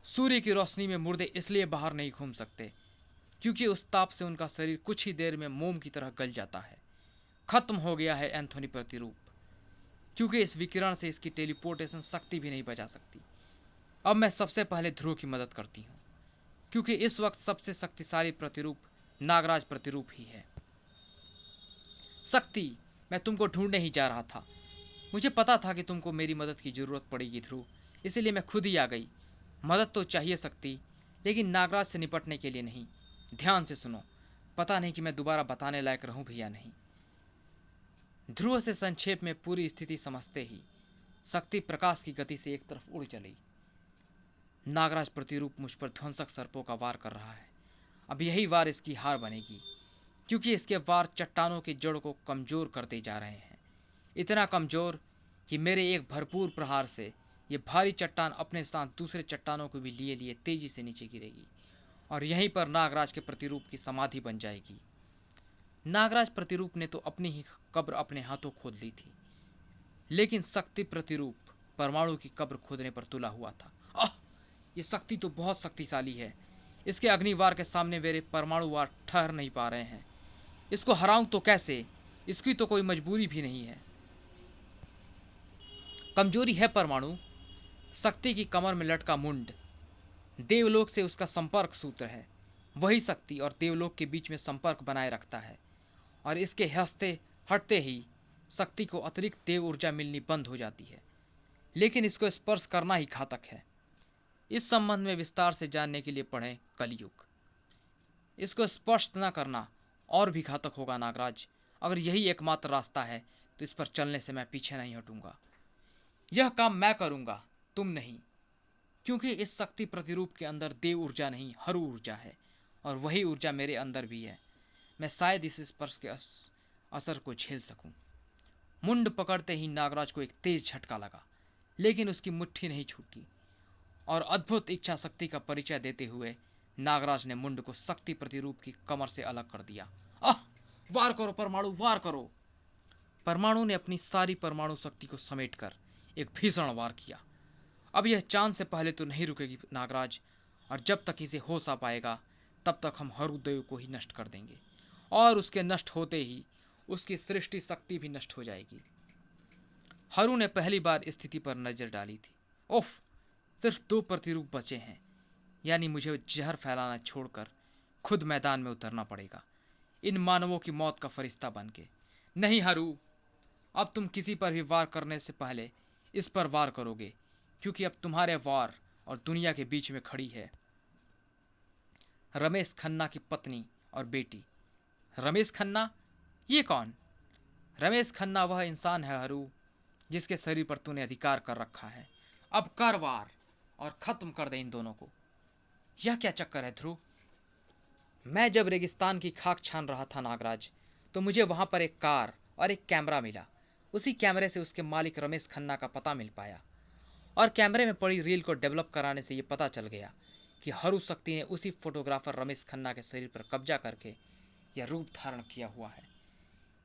सूर्य की रोशनी में मुर्दे इसलिए बाहर नहीं घूम सकते क्योंकि उस ताप से उनका शरीर कुछ ही देर में मोम की तरह गल जाता है। खत्म हो गया है एंथोनी प्रतिरूप, क्योंकि इस विकिरण से इसकी टेलीपोर्टेशन शक्ति भी नहीं बचा सकती। अब मैं सबसे पहले ध्रुव की मदद करती हूँ, क्योंकि इस वक्त सबसे शक्तिशाली प्रतिरूप नागराज प्रतिरूप ही है। शक्ति, मैं तुमको ढूंढने ही जा रहा था। मुझे पता था कि तुमको मेरी मदद की ज़रूरत पड़ेगी ध्रुव, इसीलिए मैं खुद ही आ गई। मदद तो चाहिए शक्ति, लेकिन नागराज से निपटने के लिए नहीं। ध्यान से सुनो, पता नहीं कि मैं दोबारा बताने लायक रहूं भी या नहीं। ध्रुव से संक्षेप में पूरी स्थिति समझते ही शक्ति प्रकाश की गति से एक तरफ उड़ चली। नागराज प्रतिरूप मुझ पर ध्वंसक सर्पों का वार कर रहा है। अब यही वार इसकी हार बनेगी, क्योंकि इसके वार चट्टानों की जड़ को कमज़ोर करते जा रहे हैं। इतना कमज़ोर कि मेरे एक भरपूर प्रहार से ये भारी चट्टान अपने साथ दूसरे चट्टानों को भी लिए लिए तेजी से नीचे गिरेगी और यहीं पर नागराज के प्रतिरूप की समाधि बन जाएगी। नागराज प्रतिरूप ने तो अपनी ही कब्र अपने हाथों खोद ली थी, लेकिन शक्ति प्रतिरूप परमाणु की कब्र खोदने पर तुला हुआ था। ये शक्ति तो बहुत शक्तिशाली है। इसके अग्निवार के सामने मेरे परमाणु वार ठहर नहीं पा रहे हैं। इसको हराऊं तो कैसे? इसकी तो कोई मजबूरी भी नहीं है। कमजोरी है परमाणु, शक्ति की कमर में लटका मुंड देवलोक से उसका संपर्क सूत्र है। वही शक्ति और देवलोक के बीच में संपर्क बनाए रखता है, और इसके हंसते हटते ही शक्ति को अतिरिक्त देव ऊर्जा मिलनी बंद हो जाती है। लेकिन इसको स्पर्श करना ही घातक है। इस संबंध में विस्तार से जानने के लिए पढ़ें कलयुग। इसको स्पर्श न करना और भी घातक होगा नागराज। अगर यही एकमात्र रास्ता है तो इस पर चलने से मैं पीछे नहीं हटूंगा। यह काम मैं करूंगा, तुम नहीं, क्योंकि इस शक्ति प्रतिरूप के अंदर देव ऊर्जा नहीं हरू ऊर्जा है, और वही ऊर्जा मेरे अंदर भी है। मैं शायद इस स्पर्श के असर को झेल सकूं। मुंड पकड़ते ही नागराज को एक तेज झटका लगा, लेकिन उसकी मुट्ठी नहीं छूटी, और अद्भुत इच्छा शक्ति का परिचय देते हुए नागराज ने मुंड को शक्ति प्रतिरूप की कमर से अलग कर दिया। आह! वार करो परमाणु, वार करो! परमाणु ने अपनी सारी परमाणु शक्ति को समेटकर एक भीषण वार किया। अब यह चांद से पहले तो नहीं रुकेगी नागराज, और जब तक इसे होश आ पाएगा तब तक हम हरुदेव को ही नष्ट कर देंगे, और उसके नष्ट होते ही उसकी सृष्टि शक्ति भी नष्ट हो जाएगी। हरु ने पहली बार स्थिति पर नजर डाली थी। उफ! सिर्फ 2 प्रतिरूप बचे हैं, यानी मुझे जहर फैलाना छोड़कर खुद मैदान में उतरना पड़ेगा, इन मानवों की मौत का फरिश्ता बन के। नहीं हरु, अब तुम किसी पर भी वार करने से पहले इस पर वार करोगे, क्योंकि अब तुम्हारे वार और दुनिया के बीच में खड़ी है रमेश खन्ना की पत्नी और बेटी। रमेश खन्ना? ये कौन? रमेश खन्ना वह इंसान है हरु, जिसके शरीर पर तूने अधिकार कर रखा है। अब कर वार और खत्म कर दे इन दोनों को। यह क्या चक्कर है ध्रुव? मैं जब रेगिस्तान की खाक छान रहा था नागराज, तो मुझे वहां पर एक कार और एक कैमरा मिला। उसी कैमरे से उसके मालिक रमेश खन्ना का पता मिल पाया, और कैमरे में पड़ी रील को डेवलप कराने से ये पता चल गया कि हरु शक्ति ने उसी फोटोग्राफर रमेश खन्ना के शरीर पर कब्जा करके यह रूप धारण किया हुआ है।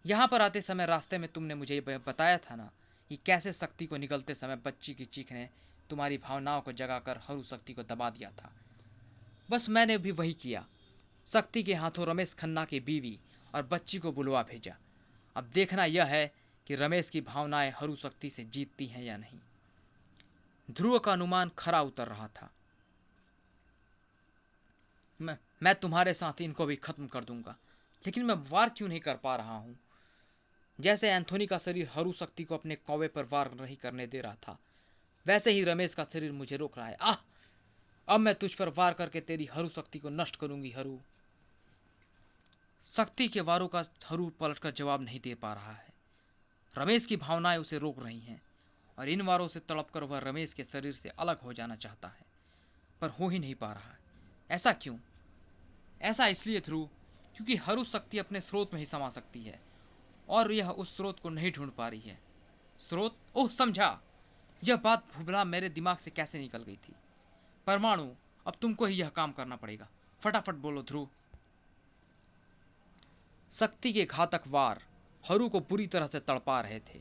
यहाँ पर आते समय रास्ते में तुमने मुझे ये बताया था ना कि कैसे शक्ति को निकलते समय बच्ची की चीख ने तुम्हारी भावनाओं को जगाकर हरु शक्ति को दबा दिया था। बस मैंने भी वही किया। शक्ति के हाथों रमेश खन्ना की बीवी और बच्ची को बुलवा भेजा। अब देखना यह है कि रमेश की भावनाएं हरु शक्ति से जीतती हैं या नहीं। ध्रुव का अनुमान खरा उतर रहा था। मैं तुम्हारे साथ इनको भी खत्म कर दूंगा, लेकिन मैं वार क्यों नहीं कर पा रहा हूं? जैसे एंथोनी का शरीर हरु शक्ति को अपने कौवे पर वार नहीं करने दे रहा था, वैसे ही रमेश का शरीर मुझे रोक रहा है। आह! अब मैं तुझ पर वार करके तेरी हरु शक्ति को नष्ट करूंगी हरु। शक्ति के वारों का हरु पलटकर जवाब नहीं दे पा रहा है। रमेश की भावनाएं उसे रोक रही हैं, और इन वारों से तड़पकर वह रमेश के शरीर से अलग हो जाना चाहता है, पर हो ही नहीं पा रहा है। ऐसा क्यों? ऐसा इसलिए ध्रुव, क्योंकि हरु शक्ति अपने स्रोत में ही समा सकती है, और यह उस स्रोत को नहीं ढूंढ पा रही है। स्रोत? ओह, समझा। यह बात भुबला मेरे दिमाग से कैसे निकल गई थी। परमाणु, अब तुमको ही यह काम करना पड़ेगा। फटाफट बोलो ध्रुव। शक्ति के घातक वार हरु को बुरी तरह से तड़पा रहे थे,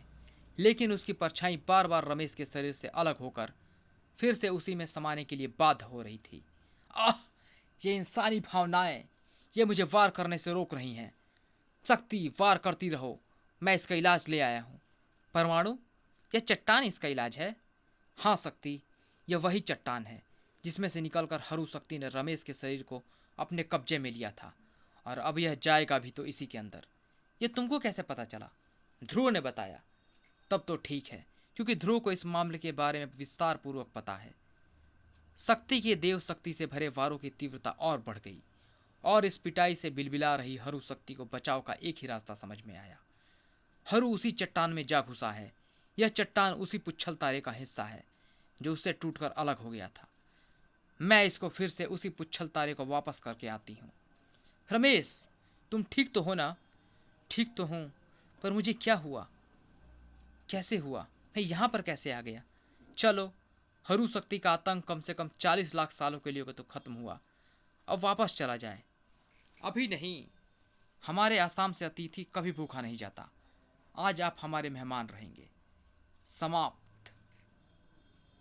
लेकिन उसकी परछाई बार बार रमेश के शरीर से अलग होकर फिर से उसी में समाने के लिए बाध्य हो रही थी। आह! ये इंसानी भावनाएं, ये मुझे वार करने से रोक रही हैं। शक्ति, वार करती रहो, मैं इसका इलाज ले आया हूँ। परमाणु, यह चट्टान इसका इलाज है? हाँ शक्ति, यह वही चट्टान है जिसमें से निकलकर हरु शक्ति ने रमेश के शरीर को अपने कब्जे में लिया था, और अब यह जाएगा भी तो इसी के अंदर। यह तुमको कैसे पता चला? ध्रुव ने बताया। तब तो ठीक है, क्योंकि ध्रुव को इस मामले के बारे में विस्तार पूर्वक पता है। शक्ति के देव शक्ति से भरे वारों की तीव्रता और बढ़ गई, और इस पिटाई से बिलबिला रही हरु शक्ति को बचाव का एक ही रास्ता समझ में आया। हरु उसी चट्टान में जा घुसा है। यह चट्टान उसी पुच्छल तारे का हिस्सा है जो उससे टूटकर अलग हो गया था। मैं इसको फिर से उसी पुच्छल तारे को वापस करके आती हूँ। रमेश, तुम ठीक तो हो ना? ठीक तो हूँ, पर मुझे क्या हुआ? कैसे हुआ? मैं यहाँ पर कैसे आ गया? चलो, हरु शक्ति का आतंक कम से कम 40 लाख सालों के लिए तो खत्म हुआ। अब वापस चला जाए। अभी नहीं, हमारे आसाम से अतिथि कभी भूखा नहीं जाता। आज आप हमारे मेहमान रहेंगे। समाप्त।